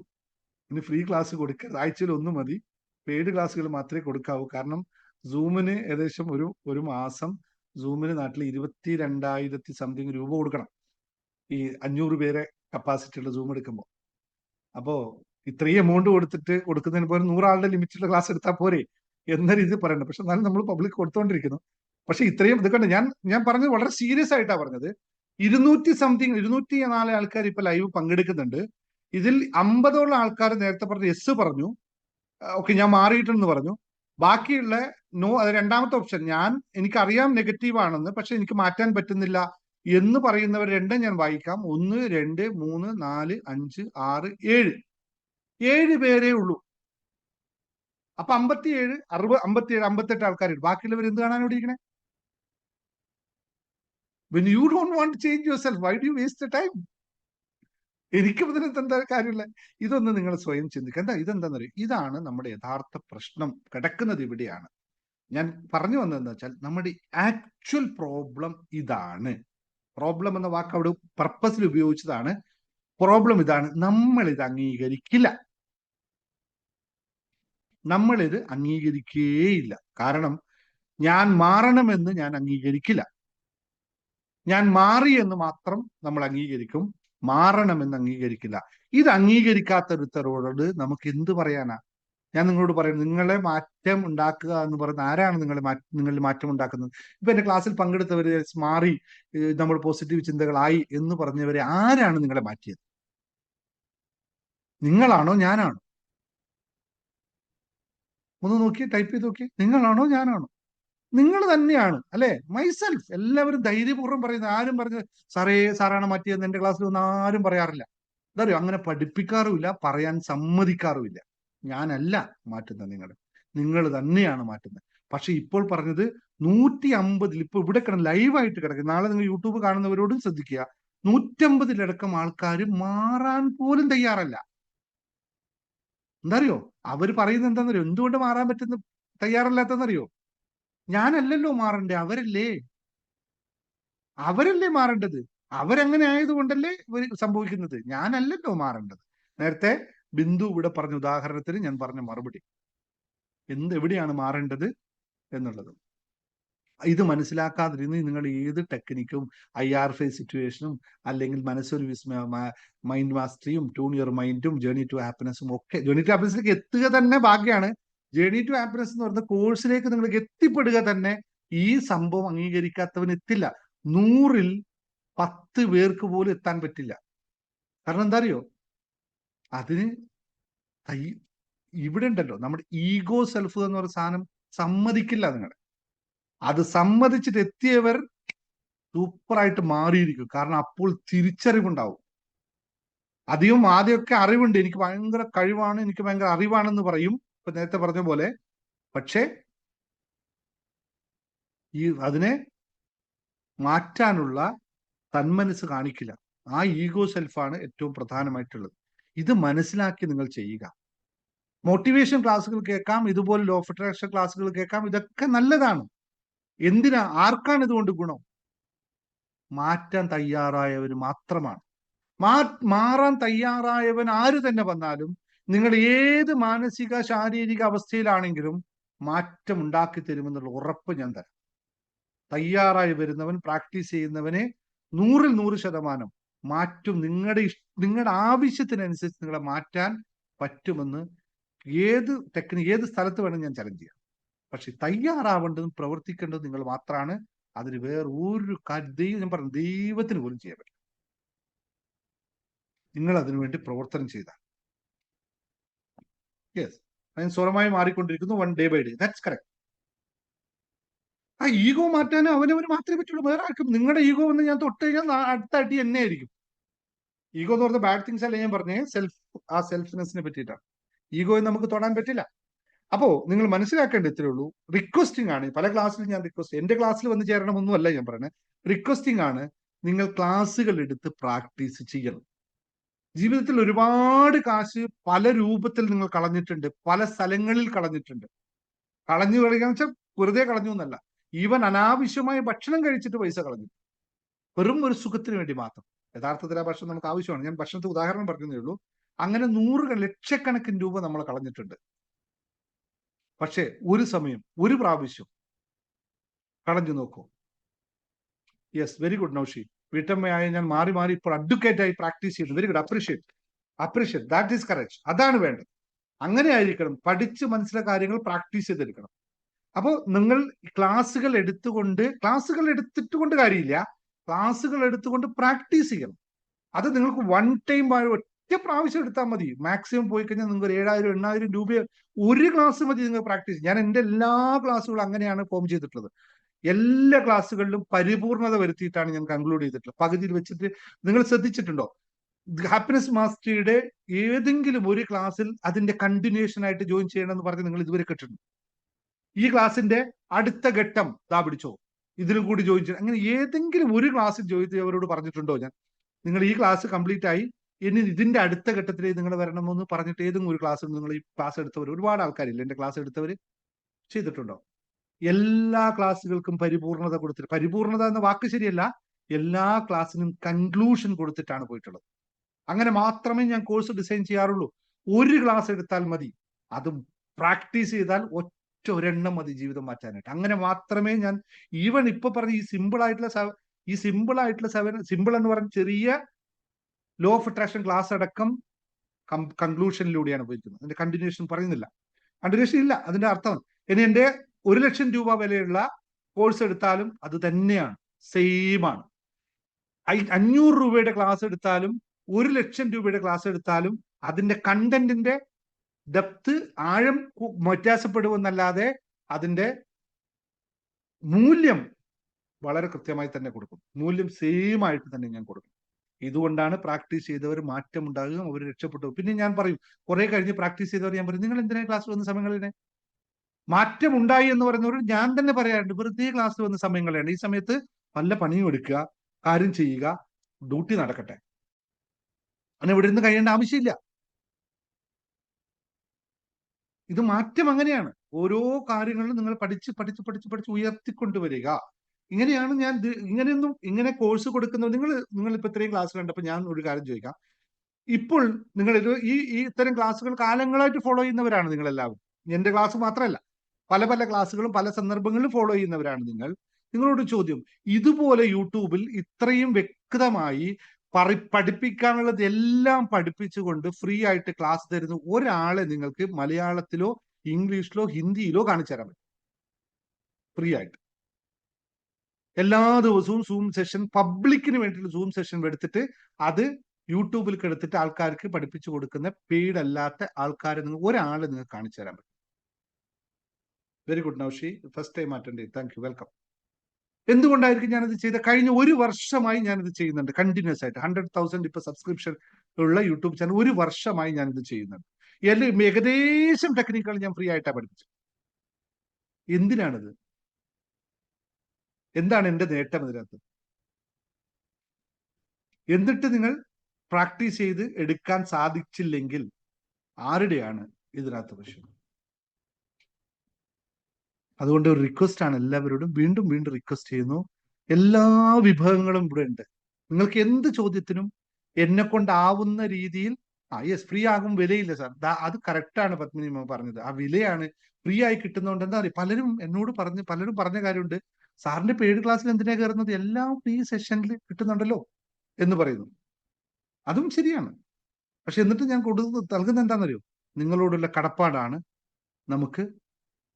ഇനി ഫ്രീ ക്ലാസ് കൊടുക്കരുത്, ആഴ്ചയിൽ 1 മതി, പെയ്ഡ് ക്ലാസ്സുകൾ മാത്രമേ കൊടുക്കാവൂ. കാരണം സൂമിന് ഏകദേശം ഒരു മാസം സൂമിന് നാട്ടിൽ 22,000 സംതിങ് രൂപ കൊടുക്കണം, ഈ 500 പേരെ കപ്പാസിറ്റിയുള്ള സൂം എടുക്കുമ്പോൾ. അപ്പോ ഇത്രയും എമൗണ്ട് കൊടുക്കുന്നതിന് പോലെ 100 ആളുടെ ലിമിറ്റുള്ള ക്ലാസ് എടുത്താൽ പോരെ എന്ന രീതി പറയണം. പക്ഷെ എന്നാലും നമ്മൾ പബ്ലിക് കൊടുത്തോണ്ടിരിക്കുന്നു. പക്ഷെ ഇത്രയും ഇത് കണ്ട് ഞാൻ പറഞ്ഞത് വളരെ സീരിയസ് ആയിട്ടാണ് പറഞ്ഞത്. 204 ആൾക്കാർ ഇപ്പൊ ലൈവ് പങ്കെടുക്കുന്നുണ്ട്. ഇതിൽ 50ഓളം ആൾക്കാർ നേരത്തെ പറഞ്ഞ യെസ് പറഞ്ഞു, ഓക്കെ ഞാൻ മാറിയിട്ടുണ്ടെന്ന് പറഞ്ഞു. ബാക്കിയുള്ള നോ, അത് രണ്ടാമത്തെ ഓപ്ഷൻ, എനിക്കറിയാം നെഗറ്റീവ് ആണെന്ന്, പക്ഷെ എനിക്ക് മാറ്റാൻ പറ്റുന്നില്ല എന്ന് പറയുന്നവർ രണ്ടും ഞാൻ വായിക്കാം. 1, 2, 3, 4, 5, 6, 7 പേരേ ഉള്ളൂ. അപ്പൊ 57, 60, 57, 58 ആൾക്കാരുണ്ട്. ബാക്കിയുള്ളവർ എന്ത് കാണാൻ ഇവിടെ ഇരിക്കണേ? When you don't want to change yourself, why do you waste the time? എനിക്ക് ഇതിനകത്ത് എന്താ കാര്യമില്ല. ഇതൊന്ന് നിങ്ങൾ സ്വയം ചിന്തിക്കുക. ഇതെന്താന്ന് അറിയാം, ഇതാണ് നമ്മുടെ യഥാർത്ഥ പ്രശ്നം കിടക്കുന്നത് ഇവിടെയാണ്. ഞാൻ പറഞ്ഞു വന്നതെന്ന് വെച്ചാൽ, നമ്മുടെ ആക്ച്വൽ പ്രോബ്ലം ഇതാണ്. പ്രോബ്ലം എന്ന വാക്ക് അവിടെ പർപ്പസിൽ ഉപയോഗിച്ചതാണ്. പ്രോബ്ലം ഇതാണ്, നമ്മളിത് അംഗീകരിക്കില്ല, നമ്മളിത് അംഗീകരിക്കേയില്ല. കാരണം ഞാൻ മാറണമെന്ന് ഞാൻ അംഗീകരിക്കില്ല, ഞാൻ മാറി എന്ന് മാത്രം നമ്മൾ അംഗീകരിക്കും, മാറണമെന്ന് അംഗീകരിക്കില്ല. ഇത് അംഗീകരിക്കാത്തൊരുത്തരോട് നമുക്ക് എന്ത് പറയാനാ? ഞാൻ നിങ്ങളോട് പറയുന്നത്, നിങ്ങളെ മാറ്റം ഉണ്ടാക്കുക എന്ന് പറയുന്ന ആരാണ് നിങ്ങളിൽ മാറ്റം ഉണ്ടാക്കുന്നത്? ഇപ്പൊ എന്റെ ക്ലാസ്സിൽ പങ്കെടുത്തവര് മാറി, നമ്മൾ പോസിറ്റീവ് ചിന്തകളായി എന്ന് പറഞ്ഞവരെ ആരാണ് നിങ്ങളെ മാറ്റിയത്? നിങ്ങളാണോ ഞാനാണോ? ഒന്ന് നോക്കി, ടൈപ്പ് ചെയ്ത് നോക്കി, നിങ്ങളാണോ ഞാനാണോ? നിങ്ങൾ തന്നെയാണ്, അല്ലെ? മൈസെൽഫ്. എല്ലാവരും ധൈര്യപൂർവ്വം പറയുന്നത്, ആരും പറഞ്ഞ് സാറാണ് മാറ്റിയെന്ന് എന്റെ ക്ലാസ്സിൽ ഒന്നും ആരും പറയാറില്ല. എന്താ അറിയോ, അങ്ങനെ പഠിപ്പിക്കാറുമില്ല, പറയാൻ സമ്മതിക്കാറുമില്ല. ഞാനല്ല മാറ്റുന്നത്, നിങ്ങൾ തന്നെയാണ് മാറ്റുന്നത്. പക്ഷെ ഇപ്പോൾ പറഞ്ഞത് 150, ഇപ്പൊ ഇവിടെ ലൈവായിട്ട് കിടക്കും, നാളെ നിങ്ങൾ യൂട്യൂബ് കാണുന്നവരോടും ശ്രദ്ധിക്കുക, 150-ലടക്കം ആൾക്കാർ മാറാൻ പോലും തയ്യാറല്ല. എന്താ അറിയോ, അവർ പറയുന്നത് എന്താണെന്നറിയോ? എന്തുകൊണ്ട് മാറാൻ പറ്റുന്ന തയ്യാറല്ലാത്തെന്നറിയോ? ഞാനല്ലല്ലോ മാറണ്ടേ, അവരല്ലേ മാറേണ്ടത്. അവരങ്ങനെ ആയതുകൊണ്ടല്ലേ സംഭവിക്കുന്നത്, ഞാനല്ലല്ലോ മാറേണ്ടത്. നേരത്തെ ബിന്ദു ഇവിടെ പറഞ്ഞ ഉദാഹരണത്തിന് ഞാൻ പറഞ്ഞ മറുപടി, എവിടെയാണ് മാറേണ്ടത് എന്നുള്ളത്. ഇത് മനസ്സിലാക്കാതിരുന്ന് നിങ്ങൾ ഏത് ടെക്നിക്കും, IR5 സിറ്റുവേഷനും, അല്ലെങ്കിൽ മനസ്സൊരു മൈൻഡ് മാസ്റ്ററിയും, ട്യൂൺ യുവർ മൈൻഡും, ജേർണി ടു ഹാപ്പിനെസ്സും ഒക്കെ, ജേർണി ടു ഹാപ്പിനെസ്സിലേക്ക് എത്തുക തന്നെ ഭാഗ്യമാണ്. ജേർണി ടു ഹാപ്പിനെസ് എന്ന് പറയുന്ന കോഴ്സിലേക്ക് നിങ്ങൾക്ക് എത്തിപ്പെടുക തന്നെ ഈ സംഭവം അംഗീകരിക്കാത്തവന് എത്തില്ല. 100-ൽ 10 പേർക്ക് പോലും എത്താൻ പറ്റില്ല. കാരണം എന്താ അറിയോ, അതിന് ഇവിടെ ഉണ്ടല്ലോ നമ്മുടെ ഈഗോ സെൽഫ് എന്ന് പറയുന്ന സാധനം സമ്മതിക്കില്ല. അത് സമ്മതിച്ചിട്ട് എത്തിയവർ സൂപ്പറായിട്ട് മാറിയിരിക്കും. കാരണം അപ്പോൾ തിരിച്ചറിവുണ്ടാവും. ആദ്യമൊക്കെ അറിവുണ്ട്, എനിക്ക് ഭയങ്കര കഴിവാണ്, എനിക്ക് ഭയങ്കര അറിവാണെന്ന് പറയും, ഇപ്പൊ നേരത്തെ പറഞ്ഞ പോലെ. പക്ഷെ അതിനെ മാറ്റാനുള്ള തന്മനസ് കാണിക്കില്ല. ആ ഈഗോ സെൽഫാണ് ഏറ്റവും പ്രധാനമായിട്ടുള്ളത്. ഇത് മനസ്സിലാക്കി നിങ്ങൾ ചെയ്യുക. മോട്ടിവേഷൻ ക്ലാസ്സുകൾ കേൾക്കാം, ഇതുപോലെ ലോ ഓഫ് അട്രാക്ഷൻ ക്ലാസ്സുകൾ കേൾക്കാം. ഇതൊക്കെ നല്ലതാണ്. എന്തിനാ? ആർക്കാണ് ഇതുകൊണ്ട് ഗുണം? മാറ്റാൻ തയ്യാറായവന് മാത്രമാണ്. മാറാൻ തയ്യാറായവൻ ആര് തന്നെ വന്നാലും, നിങ്ങൾ ഏത് മാനസിക ശാരീരിക അവസ്ഥയിലാണെങ്കിലും മാറ്റം ഉണ്ടാക്കി തരുമെന്നുള്ള ഉറപ്പ് ഞാൻ തരാം. തയ്യാറായി വരുന്നവൻ, പ്രാക്ടീസ് ചെയ്യുന്നവനെ 100-ൽ 100% മാറ്റും. നിങ്ങളുടെ ആവശ്യത്തിനനുസരിച്ച് നിങ്ങളെ മാറ്റാൻ പറ്റുമെന്ന് ഏത് സ്ഥലത്ത് വേണം ഞാൻ ചലഞ്ച് ചെയ്യാം. പക്ഷെ തയ്യാറാവേണ്ടതും പ്രവർത്തിക്കേണ്ടതും നിങ്ങൾ മാത്രമാണ്. അതിന് വേറെ ഒരു കാര്യം ഞാൻ പറഞ്ഞു ദൈവത്തിന് പോലും ചെയ്യാൻ പറ്റില്ല. നിങ്ങൾ അതിനുവേണ്ടി പ്രവർത്തനം ചെയ്താൽ. യെസ്, ഞാൻ സ്വരമായി മാറിക്കൊണ്ടിരിക്കുന്നു, 1 day by day. That's correct. ആ ഈഗോ മാറ്റാൻ അവനവന് മാത്രമേ പറ്റുള്ളൂ, വേറെ ആർക്കും. നിങ്ങളുടെ ഈഗോ വന്ന് ഞാൻ തൊട്ട് കഴിഞ്ഞാൽ അടുത്ത അടി എന്നെ ആയിരിക്കും. ഈഗോ എന്ന് പറഞ്ഞ ബാഡ് തിങ്സ് അല്ല ഞാൻ പറഞ്ഞേ, സെൽഫ്നെസ്സിനെ പറ്റിയിട്ടാണ്. ഈഗോയെ നമുക്ക് തൊടാൻ പറ്റില്ല. അപ്പോ നിങ്ങൾ മനസ്സിലാക്കേണ്ട ഇത്രേ ഉള്ളൂ. റിക്വസ്റ്റിംഗ് ആണ്. പല ക്ലാസ്സിലും ഞാൻ എന്റെ ക്ലാസ്സിൽ വന്ന് ചേരണമെന്നല്ല ഞാൻ പറയുന്നത്. റിക്വസ്റ്റിംഗ് ആണ്. നിങ്ങൾ ക്ലാസ്സുകൾ എടുത്ത് പ്രാക്ടീസ് ചെയ്യണം. ജീവിതത്തിൽ ഒരുപാട് കാശ് പല രൂപത്തിൽ നിങ്ങൾ കളഞ്ഞിട്ടുണ്ട്, പല സ്ഥലങ്ങളിൽ കളഞ്ഞിട്ടുണ്ട്. കളഞ്ഞു കളിക്കാന്ന് വെച്ചാൽ വെറുതെ കളഞ്ഞു എന്നല്ല, ഈവൻ അനാവശ്യമായ ഭക്ഷണം കഴിച്ചിട്ട് പൈസ കളഞ്ഞു, വെറും ഒരു സുഖത്തിന് വേണ്ടി മാത്രം. യഥാർത്ഥത്തിൽ ആ ഭക്ഷണം നമുക്ക് ആവശ്യമാണ്. ഞാൻ ഭക്ഷണത്തെ ഉദാഹരണം പറഞ്ഞതേ ഉള്ളൂ. അങ്ങനെ ലക്ഷക്കണക്കിന് രൂപ നമ്മൾ കളഞ്ഞിട്ടുണ്ട്. പക്ഷേ ഒരു സമയം, ഒരു പ്രാവശ്യം കളഞ്ഞു നോക്കൂ. Yes, very good Naushi. വീട്ടമ്മയായ ഞാൻ മാറി മാറി ഇപ്പോൾ അഡ്വക്കേറ്റ് ആയി പ്രാക്ടീസ് ചെയ്യുന്നു. Very good, appreciate. That is correct. അതാണ് വേണ്ടത്. അങ്ങനെ ആയിരിക്കണം. പഠിച്ച് മനസ്സിലായ കാര്യങ്ങൾ പ്രാക്ടീസ് ചെയ്തെടുക്കണം. അപ്പോൾ നിങ്ങൾ ക്ലാസ്സുകൾ എടുത്തിട്ടുകൊണ്ട് കാര്യമില്ല, ക്ലാസ്സുകൾ എടുത്തുകൊണ്ട് പ്രാക്ടീസ് ചെയ്യണം. അത് നിങ്ങൾക്ക് 1 time ഒറ്റ പ്രാവശ്യം എടുത്താൽ മതി. മാക്സിമം പോയി കഴിഞ്ഞാൽ നിങ്ങൾക്ക് 7,000-8,000 രൂപ ഒരു ക്ലാസ് മതി നിങ്ങൾ പ്രാക്ടീസ്. ഞാൻ എൻ്റെ എല്ലാ ക്ലാസ്സുകളും അങ്ങനെയാണ് ഫോം ചെയ്തിട്ടുള്ളത്. എല്ലാ ക്ലാസ്സുകളിലും പരിപൂർണത വരുത്തിയിട്ടാണ് ഞാൻ കൺക്ലൂഡ് ചെയ്തിട്ടുള്ളത്. പകുതിയിൽ വെച്ചിട്ട് നിങ്ങൾ ശ്രദ്ധിച്ചിട്ടുണ്ടോ? ഹാപ്പിനെസ് മാസ്റ്ററിയുടെ ഏതെങ്കിലും ഒരു ക്ലാസ്സിൽ അതിന്റെ കണ്ടിന്യൂഷൻ ആയിട്ട് ജോയിൻ ചെയ്യണമെന്ന് പറഞ്ഞ് നിങ്ങൾ ഇതുവരെ കേട്ടിട്ടുണ്ട്? ഈ ക്ലാസ്സിന്റെ അടുത്ത ഘട്ടം ദാ പിടിച്ചോ, ഇതിലും കൂടി ജോയിൻ ചെയ്യണം, അങ്ങനെ ഏതെങ്കിലും ഒരു ക്ലാസ്സിൽ ജോയിൻ ചെയ്തവരോട് പറഞ്ഞിട്ടുണ്ടോ ഞാൻ നിങ്ങൾ ഈ ക്ലാസ് കംപ്ലീറ്റ് ആയി ഇനി ഇതിന്റെ അടുത്ത ഘട്ടത്തിലേക്ക് നിങ്ങൾ വരണമെന്ന് പറഞ്ഞിട്ട് ഏതെങ്കിലും ഒരു ക്ലാസ്സിൽ നിങ്ങൾ ഈ ക്ലാസ് എടുത്തവർ ഒരുപാട് ആൾക്കാരില്ല, എന്റെ ക്ലാസ് എടുത്തവർ ചെയ്തിട്ടുണ്ടോ? എല്ലാ ക്ലാസ്സുകൾക്കും പരിപൂർണത കൊടുത്തിട്ട്, പരിപൂർണത എന്ന വാക്ക് ശരിയല്ല, എല്ലാ ക്ലാസ്സിനും കൺക്ലൂഷൻ കൊടുത്തിട്ടാണ് പോയിട്ടുള്ളത്. അങ്ങനെ മാത്രമേ ഞാൻ കോഴ്സ് ഡിസൈൻ ചെയ്യാറുള്ളൂ. ഒരു ക്ലാസ് എടുത്താൽ മതി, അതും പ്രാക്ടീസ് ചെയ്താൽ ഒരെണ്ണം മതി ജീവിതം മാറ്റാനായിട്ട്. അങ്ങനെ മാത്രമേ ഞാൻ ഈവൻ ഇപ്പൊ പറഞ്ഞ ഈ സിമ്പിൾ ആയിട്ടുള്ള സിമ്പിൾ എന്ന് പറഞ്ഞ ചെറിയ ലോ ഓഫ് അട്രാക്ഷൻ ക്ലാസ് അടക്കം കൺക്ലൂഷനിലൂടെയാണ് പോയിരിക്കുന്നത്. അതിന്റെ കണ്ടിന്യൂഷൻ പറയുന്നില്ല, കണ്ടിന്യൂഷൻ ഇല്ല. അതിന്റെ അർത്ഥം ഇനി എന്റെ 1,00,000 രൂപ വിലയുള്ള കോഴ്സ് എടുത്താലും അത് തന്നെയാണ്, സെയിം ആണ്. 500 രൂപയുടെ ക്ലാസ് എടുത്താലും 1,00,000 രൂപയുടെ ക്ലാസ് എടുത്താലും അതിന്റെ കണ്ടന്റിന്റെ ഡെപ്ത്, ആഴം വ്യത്യാസപ്പെടുമെന്നല്ലാതെ അതിന്റെ മൂല്യം വളരെ കൃത്യമായി തന്നെ കൊടുക്കും. മൂല്യം സെയിം ആയിട്ട് തന്നെ ഞാൻ കൊടുക്കും. ഇതുകൊണ്ടാണ് പ്രാക്ടീസ് ചെയ്തവർ മാറ്റം ഉണ്ടാകുകയും അവർ രക്ഷപ്പെട്ടു. പിന്നെ ഞാൻ പറയും, കുറെ കഴിഞ്ഞ് പ്രാക്ടീസ് ചെയ്തവർ ഞാൻ പറയും, നിങ്ങൾ എന്തിനാ ക്ലാസ് വന്ന സമയങ്ങളിനെ മാറ്റം ഉണ്ടായി എന്ന് പറയുന്നവർ ഞാൻ തന്നെ പറയാറുണ്ട്, വെറുതെ ക്ലാസ് വന്ന സമയങ്ങളാണ്. ഈ സമയത്ത് നല്ല പണിയും എടുക്കുക, കാര്യം ചെയ്യുക, ഡ്യൂട്ടി നടക്കട്ടെ, അങ്ങനെ ഇവിടെ നിന്ന് കഴിയേണ്ട ആവശ്യമില്ല. ഇത് മാറ്റം അങ്ങനെയാണ്. ഓരോ കാര്യങ്ങളിലും നിങ്ങൾ പഠിച്ച് ഉയർത്തിക്കൊണ്ടുവരിക. ഇങ്ങനെയാണ് ഞാൻ ഇങ്ങനെ കോഴ്സ് കൊടുക്കുന്നത്. നിങ്ങൾ ഇപ്പൊ ഇത്രയും ക്ലാസ് കണ്ടപ്പോൾ ഞാൻ ഒരു കാര്യം ചോദിക്കാം. ഇപ്പോൾ നിങ്ങൾ ഈ ഇത്തരം ക്ലാസ്സുകൾ കാലങ്ങളായിട്ട് ഫോളോ ചെയ്യുന്നവരാണ് നിങ്ങൾ എല്ലാവരും. എന്റെ ക്ലാസ് മാത്രമല്ല, പല ക്ലാസ്സുകളും പല സന്ദർഭങ്ങളിലും ഫോളോ ചെയ്യുന്നവരാണ് നിങ്ങൾ. നിങ്ങളോട് ചോദ്യം, ഇതുപോലെ യൂട്യൂബിൽ ഇത്രയും വ്യക്തമായി പഠിപ്പിക്കാനുള്ളത് എല്ലാം പഠിപ്പിച്ചുകൊണ്ട് ഫ്രീ ആയിട്ട് ക്ലാസ് തരുന്ന ഒരാളെ നിങ്ങൾക്ക് മലയാളത്തിലോ ഇംഗ്ലീഷിലോ ഹിന്ദിയിലോ കാണിച്ചു തരാൻ പറ്റും ഫ്രീ ആയിട്ട്. എല്ലാ ദിവസവും സൂം സെഷൻ, പബ്ലിക്കിന് വേണ്ടിയിട്ട് സൂം സെഷൻ എടുത്തിട്ട് അത് യൂട്യൂബിൽ എടുത്തിട്ട് ആൾക്കാർക്ക് പഠിപ്പിച്ചു കൊടുക്കുന്ന പെയ്ഡ് അല്ലാത്ത ആൾക്കാരെ ഒരാളെ നിങ്ങൾക്ക് കാണിച്ചു തരാൻ പറ്റും. Very good Naushi, first time attend ചെയ്തു, താങ്ക് യു, വെൽക്കം. എന്തുകൊണ്ടായിരിക്കും ഞാനത് ചെയ്ത? കഴിഞ്ഞ 1 വർഷമായി ഞാനിത് ചെയ്യുന്നുണ്ട് കണ്ടിന്യൂസ് ആയിട്ട്. 100,000 ഇപ്പൊ സബ്സ്ക്രിപ്ഷൻ ഉള്ള യൂട്യൂബ് ചാനൽ 1 വർഷമായി ഞാനിത് ചെയ്യുന്നുണ്ട്. ഏകദേശം ടെക്നിക്കുകൾ ഞാൻ ഫ്രീ ആയിട്ടാണ് പഠിപ്പിച്ചത്. എന്തിനാണിത്? എന്താണ് എന്റെ നേട്ടം ഇതിനകത്ത്? എന്നിട്ട് നിങ്ങൾ പ്രാക്ടീസ് ചെയ്ത് എടുക്കാൻ സാധിച്ചില്ലെങ്കിൽ ആരുടെയാണ് ഇതിനകത്ത് പ്രശ്നം. അതുകൊണ്ട് ഒരു റിക്വസ്റ്റ് ആണ് എല്ലാവരോടും, വീണ്ടും വീണ്ടും റിക്വസ്റ്റ് ചെയ്യുന്നു, എല്ലാ വിഭവങ്ങളും ഇവിടെ ഉണ്ട്. നിങ്ങൾക്ക് എന്ത് ചോദ്യത്തിനും എന്നെ കൊണ്ടാവുന്ന രീതിയിൽ യെസ് ഫ്രീ ആകും, വിലയില്ല സാർ, അത് കറക്റ്റാണ് പത്മിനി പറഞ്ഞത്. ആ വിലയാണ് ഫ്രീ ആയി കിട്ടുന്നതുകൊണ്ട് എന്താ പറയുക, പലരും പറഞ്ഞ കാര്യമുണ്ട്, സാറിന്റെ പെയ്ഡ് ക്ലാസ്സിൽ എന്തിനാ കയറുന്നത്, എല്ലാം ഫ്രീ സെഷനിൽ കിട്ടുന്നുണ്ടല്ലോ എന്ന് പറയുന്നു. അതും ശരിയാണ്. പക്ഷെ എന്നിട്ട് ഞാൻ നൽകുന്നത് എന്താണെന്നറിയോ, നിങ്ങളോടുള്ള കടപ്പാടാണ്.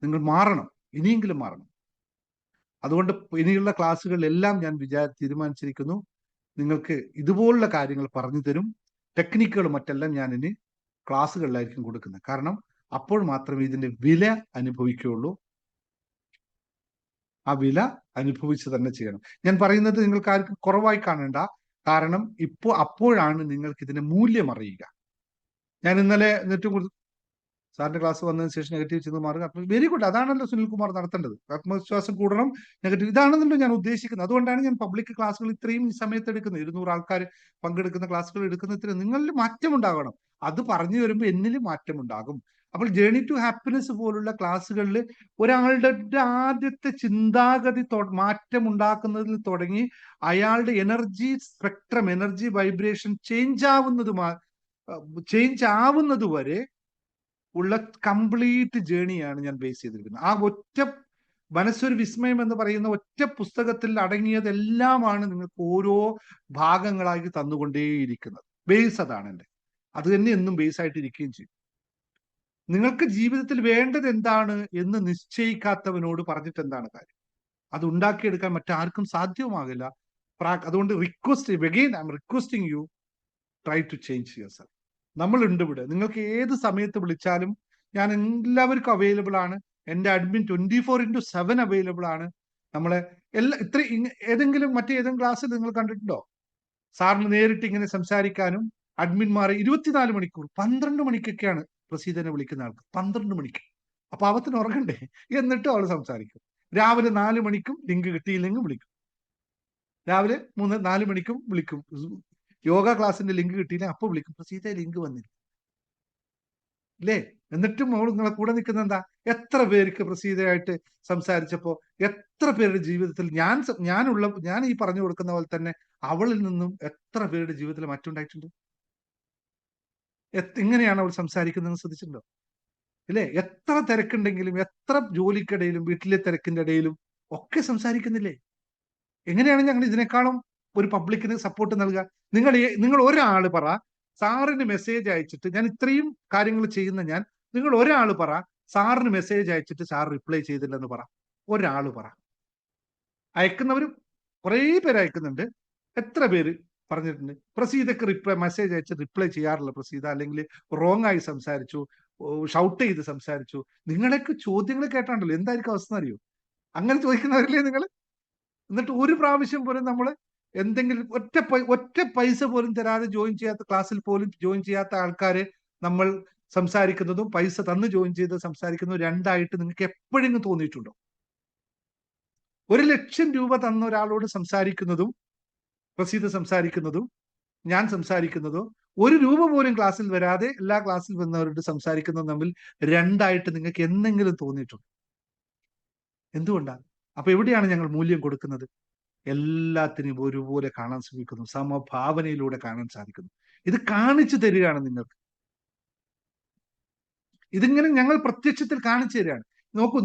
നിങ്ങൾ മാറണം, ഇനിയെങ്കിലും മാറണം. അതുകൊണ്ട് ഇനിയുള്ള ക്ലാസ്സുകളിലെല്ലാം ഞാൻ തീരുമാനിച്ചിരിക്കുന്നു, നിങ്ങൾക്ക് ഇതുപോലുള്ള കാര്യങ്ങൾ പറഞ്ഞു തരും. ടെക്നിക്കുകളും മറ്റെല്ലാം ഞാൻ ഇനി ക്ലാസ്സുകളിലായിരിക്കും കൊടുക്കുന്നത്. കാരണം അപ്പോൾ മാത്രമേ ഇതിന്റെ വില അനുഭവിക്കുകയുള്ളൂ. ആ വില അനുഭവിച്ച് തന്നെ ചെയ്യണം. ഞാൻ പറയുന്നത് നിങ്ങൾക്ക് ആർക്കും കുറവായി കാണേണ്ട. കാരണം അപ്പോഴാണ് നിങ്ങൾക്ക് ഇതിന്റെ മൂല്യം അറിയുക. ഞാൻ ഇന്നലെ എന്നിട്ടും സാറിന്റെ ക്ലാസ് വന്നതിന് ശേഷം നെഗറ്റീവ് ചെയ്ത് മാറുക, വെരി ഗുഡ്. അതാണല്ലോ സുനിൽകുമാർ നടത്തേണ്ടത്. ആത്മവിശ്വാസം കൂടണം, നെഗറ്റീവ് ഇതാണെന്നല്ലോ ഞാൻ ഉദ്ദേശിക്കുന്നത്. അതുകൊണ്ടാണ് ഞാൻ പബ്ലിക് ക്ലാസ്സുകൾ ഇത്രയും ഈ സമയത്ത് എടുക്കുന്നത്. 200 ആൾക്കാർ പങ്കെടുക്കുന്ന ക്ലാസ്സുകൾ എടുക്കുന്ന ഇത്രയും. നിങ്ങളിൽ മാറ്റം ഉണ്ടാകണം. അത് പറഞ്ഞു വരുമ്പോൾ എന്നിൽ മാറ്റം ഉണ്ടാകും. അപ്പോൾ ജേണി ടു ഹാപ്പിനെസ് പോലുള്ള ക്ലാസ്സുകളിൽ ഒരാളുടെ ആദ്യത്തെ ചിന്താഗതി മാറ്റം ഉണ്ടാക്കുന്നതിൽ തുടങ്ങി അയാളുടെ energy spectrum, energy vibration change ആവുന്നത് വരെ ഉള്ള കംപ്ലീറ്റ് ജേണിയാണ് ഞാൻ ബേസ് ചെയ്തിരിക്കുന്നത്. ആ ഒറ്റ മനസ്സൊരു വിസ്മയം എന്ന് പറയുന്ന ഒറ്റ പുസ്തകത്തിൽ അടങ്ങിയതെല്ലാമാണ് നിങ്ങൾക്ക് ഓരോ ഭാഗങ്ങളായി തന്നുകൊണ്ടേയിരിക്കുന്നത്. ബേസ് അതാണ് എൻ്റെ. അത് തന്നെ എന്നും ബേസ് ആയിട്ടിരിക്കുകയും ചെയ്യും. നിങ്ങൾക്ക് ജീവിതത്തിൽ വേണ്ടത് എന്താണ് എന്ന് നിശ്ചയിക്കാത്തവനോട് പറഞ്ഞിട്ട് എന്താണ് കാര്യം? അത് ഉണ്ടാക്കിയെടുക്കാൻ മറ്റാർക്കും സാധ്യവുമാകില്ല. അതുകൊണ്ട് requesting you, try to change yourself. നമ്മളുണ്ട് ഇവിടെ. നിങ്ങൾക്ക് ഏത് സമയത്ത് വിളിച്ചാലും ഞാൻ എല്ലാവർക്കും അവൈലബിൾ ആണ്. എൻ്റെ അഡ്മിൻ 24/7 അവൈലബിൾ ആണ്. നമ്മളെ ഏതെങ്കിലും ക്ലാസ്സിൽ നിങ്ങൾ കണ്ടിട്ടുണ്ടോ സാറിന് നേരിട്ട് ഇങ്ങനെ സംസാരിക്കാനും അഡ്മിന്മാരെ 24 മണിക്കൂർ 12 മണിക്കൊക്കെയാണ് പ്രസീതനെ വിളിക്കുന്ന ആൾക്ക്, 12 മണിക്ക്. അപ്പൊ അവത്തിന് ഉറങ്ങണ്ടേ? എന്നിട്ടും അവൾ സംസാരിക്കും. രാവിലെ 4 മണിക്കും ലിങ്ക് കിട്ടിയില്ലെങ്കിൽ വിളിക്കും. രാവിലെ 4 മണിക്കും വിളിക്കും. യോഗ ക്ലാസ്സിന്റെ ലിങ്ക് കിട്ടിയില്ല, അപ്പൊ വിളിക്കും, പ്രസീത ലിങ്ക് വന്നില്ല ഇല്ലേ? എന്നിട്ടും അവൾ നിങ്ങളെ കൂടെ നിൽക്കുന്ന എന്താ? എത്ര പേർക്ക് പ്രസീതയായിട്ട് സംസാരിച്ചപ്പോ എത്ര പേരുടെ ജീവിതത്തിൽ ഞാൻ ഈ പറഞ്ഞു കൊടുക്കുന്ന പോലെ തന്നെ അവളിൽ നിന്നും എത്ര പേരുടെ ജീവിതത്തിൽ മറ്റുണ്ടായിട്ടുണ്ട്. എങ്ങനെയാണ് അവൾ സംസാരിക്കുന്നത് ശ്രദ്ധിച്ചിട്ടുണ്ടോ? ഇല്ലേ? എത്ര തിരക്കുണ്ടെങ്കിലും, എത്ര ജോലിക്കിടയിലും, വീട്ടിലെ തിരക്കിന്റെ ഇടയിലും ഒക്കെ സംസാരിക്കുന്നില്ലേ? എങ്ങനെയാണ് ഞങ്ങൾ ഇതിനേക്കാളും ഒരു പബ്ലിക്കിന് സപ്പോർട്ട് നൽകുക? നിങ്ങൾ ഒരാൾ പറ, സാറിന് മെസ്സേജ് അയച്ചിട്ട്, ഞാൻ ഇത്രയും കാര്യങ്ങൾ ചെയ്യുന്ന നിങ്ങൾ ഒരാൾ പറ, സാറിന് മെസ്സേജ് അയച്ചിട്ട് സാർ റിപ്ലൈ ചെയ്തില്ലെന്ന് പറ. ഒരാൾ പറ. അയക്കുന്നവരും കുറേ പേര് അയക്കുന്നുണ്ട്. എത്ര പേര് പറഞ്ഞിട്ടുണ്ട് പ്രസീതക്ക് മെസ്സേജ് അയച്ച് റിപ്ലൈ ചെയ്യാറില്ല പ്രസീത, അല്ലെങ്കിൽ റോങ് ആയി സംസാരിച്ചു, ഷൗട്ട് ചെയ്ത് സംസാരിച്ചു? നിങ്ങളൊക്കെ ചോദ്യങ്ങൾ കേട്ടാണ്ടല്ലോ എന്തായിരിക്കും അവസ്ഥ അറിയോ? അങ്ങനെ ചോദിക്കുന്നവരില്ലേ നിങ്ങൾ? എന്നിട്ട് ഒരു പ്രാവശ്യം പോലും നമ്മൾ എന്തെങ്കിലും ഒറ്റ പൈസ പോലും തരാതെ ക്ലാസ്സിൽ പോലും ജോയിൻ ചെയ്യാത്ത ആൾക്കാരെ നമ്മൾ സംസാരിക്കുന്നതും പൈസ തന്ന് ജോയിൻ ചെയ്ത് സംസാരിക്കുന്നതും രണ്ടായിട്ട് നിങ്ങൾക്ക് എപ്പോഴെങ്കിലും തോന്നിയിട്ടുണ്ടോ? 1,00,000 രൂപ തന്ന ഒരാളോട് സംസാരിക്കുന്നതും പ്രസീത സംസാരിക്കുന്നതും ഞാൻ സംസാരിക്കുന്നതും 1 രൂപ പോലും ക്ലാസ്സിൽ വരാതെ എല്ലാ ക്ലാസ്സിൽ വന്നവരോട് സംസാരിക്കുന്നതും തമ്മിൽ രണ്ടായിട്ട് നിങ്ങൾക്ക് എന്തെങ്കിലും തോന്നിയിട്ടുണ്ടോ? എന്തുകൊണ്ടാണ്? അപ്പൊ എവിടെയാണ് ഞങ്ങൾ മൂല്യം കൊടുക്കുന്നത്? എല്ലാത്തിനെയും ഒരുപോലെ കാണാൻ ശ്രമിക്കുന്നു, സമഭാവനയിലൂടെ കാണാൻ സാധിക്കുന്നു. ഇത് കാണിച്ചു തരികയാണ് നിങ്ങൾക്ക്. ഇതിങ്ങനെ ഞങ്ങൾ പ്രത്യക്ഷത്തിൽ കാണിച്ചു തരികയാണ്. നോക്കൂ,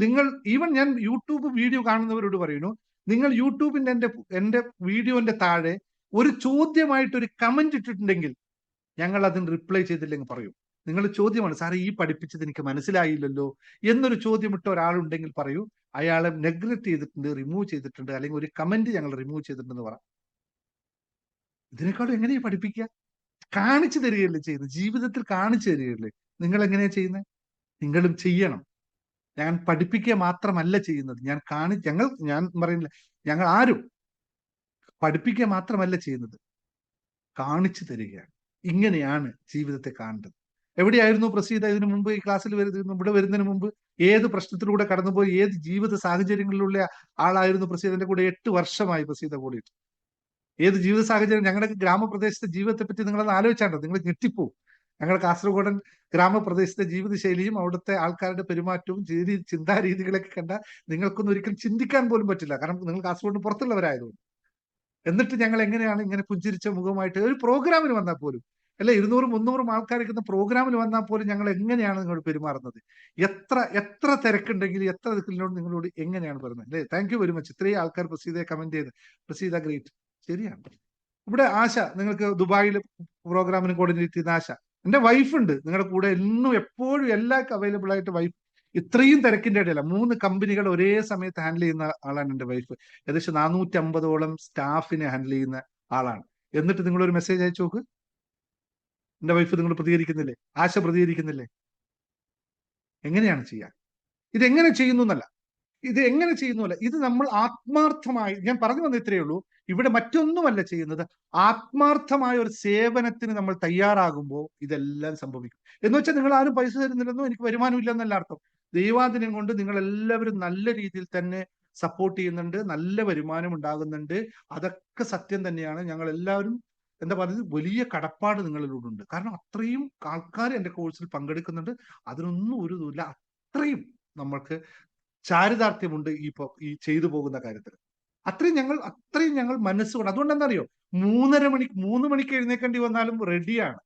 ഞാൻ യൂട്യൂബ് വീഡിയോ കാണുന്നവരോട് പറയുന്നു, നിങ്ങൾ യൂട്യൂബിന്റെ എന്റെ വീഡിയോന്റെ താഴെ ഒരു ചോദ്യമായിട്ട് ഒരു കമന്റ് ഇട്ടിട്ടുണ്ടെങ്കിൽ ഞങ്ങൾ അതിന് റിപ്ലൈ ചെയ്തില്ലെങ്കിൽ പറയൂ. നിങ്ങളുടെ ചോദ്യമാണ്, സാറേ ഈ പഠിപ്പിച്ചത് എനിക്ക് മനസ്സിലായില്ലല്ലോ എന്നൊരു ചോദ്യമിട്ട ഒരാളുണ്ടെങ്കിൽ പറയൂ, അയാളെ നെഗ്ലക്ട് ചെയ്തിട്ടുണ്ട്, റിമൂവ് ചെയ്തിട്ടുണ്ട്, അല്ലെങ്കിൽ ഒരു കമന്റ് ഞങ്ങൾ റിമൂവ് ചെയ്തിട്ടുണ്ടെന്ന് പറ. ഇതിനേക്കാളും എങ്ങനെയാ പഠിപ്പിക്കുക? കാണിച്ചു തരികയല്ലേ ചെയ്യുന്നത്, ജീവിതത്തിൽ കാണിച്ചു തരികയല്ലേ. നിങ്ങൾ എങ്ങനെയാ ചെയ്യുന്നത്? നിങ്ങളും ചെയ്യണം. ഞാൻ പഠിപ്പിക്കുക മാത്രമല്ല ചെയ്യുന്നത്, ഞാൻ പറയുന്നില്ല, ഞങ്ങൾ ആരും പഠിപ്പിക്കുക മാത്രമല്ല ചെയ്യുന്നത്, കാണിച്ചു തരികയാണ്. ഇങ്ങനെയാണ് ജീവിതത്തെ കാണേണ്ടത്. എവിടെയായിരുന്നു പ്രസീത ഇതിനു മുമ്പ്? ഈ ക്ലാസ്സിൽ ഇവിടെ വരുന്നതിന് മുമ്പ് ഏത് പ്രശ്നത്തിലൂടെ കടന്നുപോയി, ഏത് ജീവിത സാഹചര്യങ്ങളിലുള്ള ആളായിരുന്നു പ്രസീതന്റെ കൂടെ? 8 വർഷമായി പ്രസീത കൂടിയിട്ട്. ഏത് ജീവിത സാഹചര്യം? ഞങ്ങളുടെ ഗ്രാമപ്രദേശത്തെ ജീവിതത്തെ പറ്റി നിങ്ങളത് ആലോചിച്ചാണ്ടോ? നിങ്ങൾ ഞെട്ടിപ്പോവും. ഞങ്ങളുടെ കാസർഗോഡൻ ഗ്രാമപ്രദേശത്തെ ജീവിതശൈലിയും അവിടുത്തെ ആൾക്കാരുടെ പെരുമാറ്റവും ചിന്താരീതികളൊക്കെ കണ്ടാൽ നിങ്ങൾക്കൊന്നും ഒരിക്കലും ചിന്തിക്കാൻ പോലും പറ്റില്ല. കാരണം നിങ്ങൾ കാസർഗോഡിന് പുറത്തുള്ളവരായതുകൊണ്ട്. എന്നിട്ട് ഞങ്ങൾ എങ്ങനെയാണ് ഇങ്ങനെ പുഞ്ചിരിച്ച മുഖമായിട്ട് ഒരു പ്രോഗ്രാമിന് വന്നാൽ പോലും, അല്ലെ 200-300 ആൾക്കാർ ഇരിക്കുന്ന പ്രോഗ്രാമിൽ വന്നാൽ പോലും ഞങ്ങൾ എങ്ങനെയാണ് നിങ്ങളോട് പെരുമാറുന്നത്? എത്ര തിരക്കുണ്ടെങ്കിലും എത്ര ദിക്കിലോട് നിങ്ങളോട് എങ്ങനെയാണ് പറയുന്നത്? അല്ലേ? Thank you very much. ഇത്രയും ആൾക്കാർ പ്രസീതയെ കമന്റ് ചെയ്ത്. പ്രസീത ഗ്രേറ്റ്. ശരിയാണ്. ഇവിടെ ആശ, നിങ്ങൾക്ക് ദുബായിൽ പ്രോഗ്രാമിന് കോർഡിനേറ്റ് ചെയ്യുന്ന ആശ, എന്റെ വൈഫ് ഉണ്ട് നിങ്ങളുടെ കൂടെ എന്നും എപ്പോഴും എല്ലാ അവൈലബിൾ ആയിട്ട്. വൈഫ് ഇത്രയും തിരക്കിന്റെ ഇടയില 3 കമ്പനികൾ ഒരേ സമയത്ത് ഹാൻഡിൽ ചെയ്യുന്ന ആളാണ് എന്റെ വൈഫ്. ഏകദേശം 450ഓളം സ്റ്റാഫിനെ ഹാൻഡിൽ ചെയ്യുന്ന ആളാണ്. എന്നിട്ട് നിങ്ങളൊരു മെസ്സേജ് അയച്ചു നോക്ക്, എന്റെ വൈഫ് നിങ്ങൾ പ്രതികരിക്കുന്നില്ലേ? ആശ പ്രതികരിക്കുന്നില്ലേ? എങ്ങനെയാണ് ചെയ്യാൻ? ഇതെങ്ങനെ ചെയ്യുന്നു എന്നല്ല, ഇത് എങ്ങനെ ചെയ്യുന്നില്ല, ഇത് നമ്മൾ ആത്മാർത്ഥമായി, ഞാൻ പറഞ്ഞു വന്ന ഇത്രയേ ഉള്ളൂ. ഇവിടെ മറ്റൊന്നുമല്ല ചെയ്യുന്നത്, ആത്മാർത്ഥമായ ഒരു സേവനത്തിന് നമ്മൾ തയ്യാറാകുമ്പോൾ ഇതെല്ലാം സംഭവിക്കും. എന്ന് വെച്ചാൽ നിങ്ങൾ ആരും പൈസ തരുന്നില്ലെന്നോ എനിക്ക് വരുമാനം ഇല്ലെന്നല്ല അർത്ഥം. ദൈവാധീനം കൊണ്ട് നിങ്ങൾ എല്ലാവരും നല്ല രീതിയിൽ തന്നെ സപ്പോർട്ട് ചെയ്യുന്നുണ്ട്, നല്ല വരുമാനം ഉണ്ടാകുന്നുണ്ട്. അതൊക്കെ സത്യം തന്നെയാണ്. ഞങ്ങൾ എല്ലാവരും എന്താ പറയുന്നത്, വലിയ കടപ്പാട് നിങ്ങളിലൂടെ. കാരണം അത്രയും ആൾക്കാർ എൻ്റെ കോഴ്സിൽ പങ്കെടുക്കുന്നുണ്ട്. അതിനൊന്നും ഒരു ഇതുമില്ല. അത്രയും നമ്മൾക്ക് ചാരിതാർത്ഥ്യമുണ്ട് ഈ ചെയ്തു പോകുന്ന കാര്യത്തിൽ. അത്രയും ഞങ്ങൾ മനസ്സുകൊണ്ട്. അതുകൊണ്ട് എന്താ അറിയോ, 3 മണിക്ക് എഴുന്നേക്കേണ്ടി വന്നാലും റെഡിയാണ്.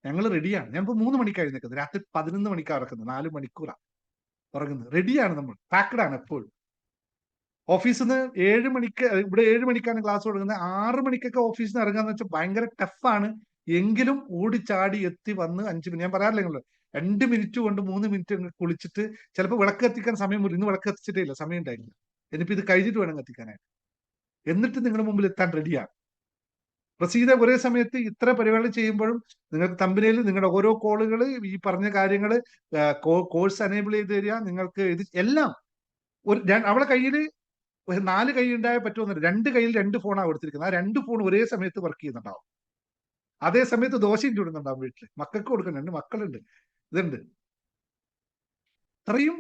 ഞങ്ങൾ റെഡിയാണ്. ഞാനിപ്പോ 3 മണിക്ക് എഴുന്നേക്കുന്നത്, രാത്രി 11 മണിക്കാണ് ഇറക്കുന്നത്, 4 മണിക്കൂറാണ് ഉറങ്ങുന്നത്. റെഡിയാണ്, നമ്മൾ പാക്ക്ഡാണ് എപ്പോഴും. ഓഫീസിൽ നിന്ന് 7 മണിക്ക്, ഇവിടെ 7 മണിക്കാണ് ക്ലാസ് തുടങ്ങുന്നത്. 6 മണിക്കൊക്കെ ഓഫീസിൽ നിന്ന് ഇറങ്ങാന്ന് വെച്ചാൽ ഭയങ്കര ടഫാണ്. എങ്കിലും ഓടിച്ചാടി എത്തി വന്ന് 5 മിനിറ്റ്, ഞാൻ പറയാറില്ല നിങ്ങൾ 2 മിനിറ്റ് കൊണ്ട് 3 മിനിറ്റ് കുളിച്ചിട്ട്, ചിലപ്പോൾ വിളക്ക് കത്തിക്കാൻ സമയം പോലും, ഇന്ന് വിളക്ക് കത്തിച്ചിട്ടേ ഇല്ല, സമയം ഉണ്ടായില്ല. ഇനിയിപ്പോ ഇത് കഴിഞ്ഞിട്ട് വേണം കത്തിക്കാനായിട്ട്. എന്നിട്ട് നിങ്ങളുടെ മുമ്പിൽ എത്താൻ റെഡിയാണ്. പ്രസീത ഒരേ സമയത്ത് ഇത്ര പരിപാടി ചെയ്യുമ്പോഴും നിങ്ങൾക്ക് തമ്പനിയിൽ നിങ്ങളുടെ ഓരോ കോളുകൾ, ഈ പറഞ്ഞ കാര്യങ്ങൾ, കോഴ്സ് എനേബിൾ ചെയ്ത് തരിക, നിങ്ങൾക്ക് ഇത് എല്ലാം അവളെ കയ്യിൽ 4 കൈ ഉണ്ടായാൽ പറ്റുമെന്നില്ല. 2 കയ്യിൽ 2 ഫോണാണ് കൊടുത്തിരിക്കുന്നത്. ആ 2 ഫോൺ ഒരേ സമയത്ത് വർക്ക് ചെയ്യുന്നുണ്ടാവും. അതേ സമയത്ത് ദോശയും ചൂടുന്നുണ്ടാവും വീട്ടിൽ. മക്കൾക്ക് കൊടുക്കണം, 2 മക്കളുണ്ട്. ഇതുണ്ട്. അത്രയും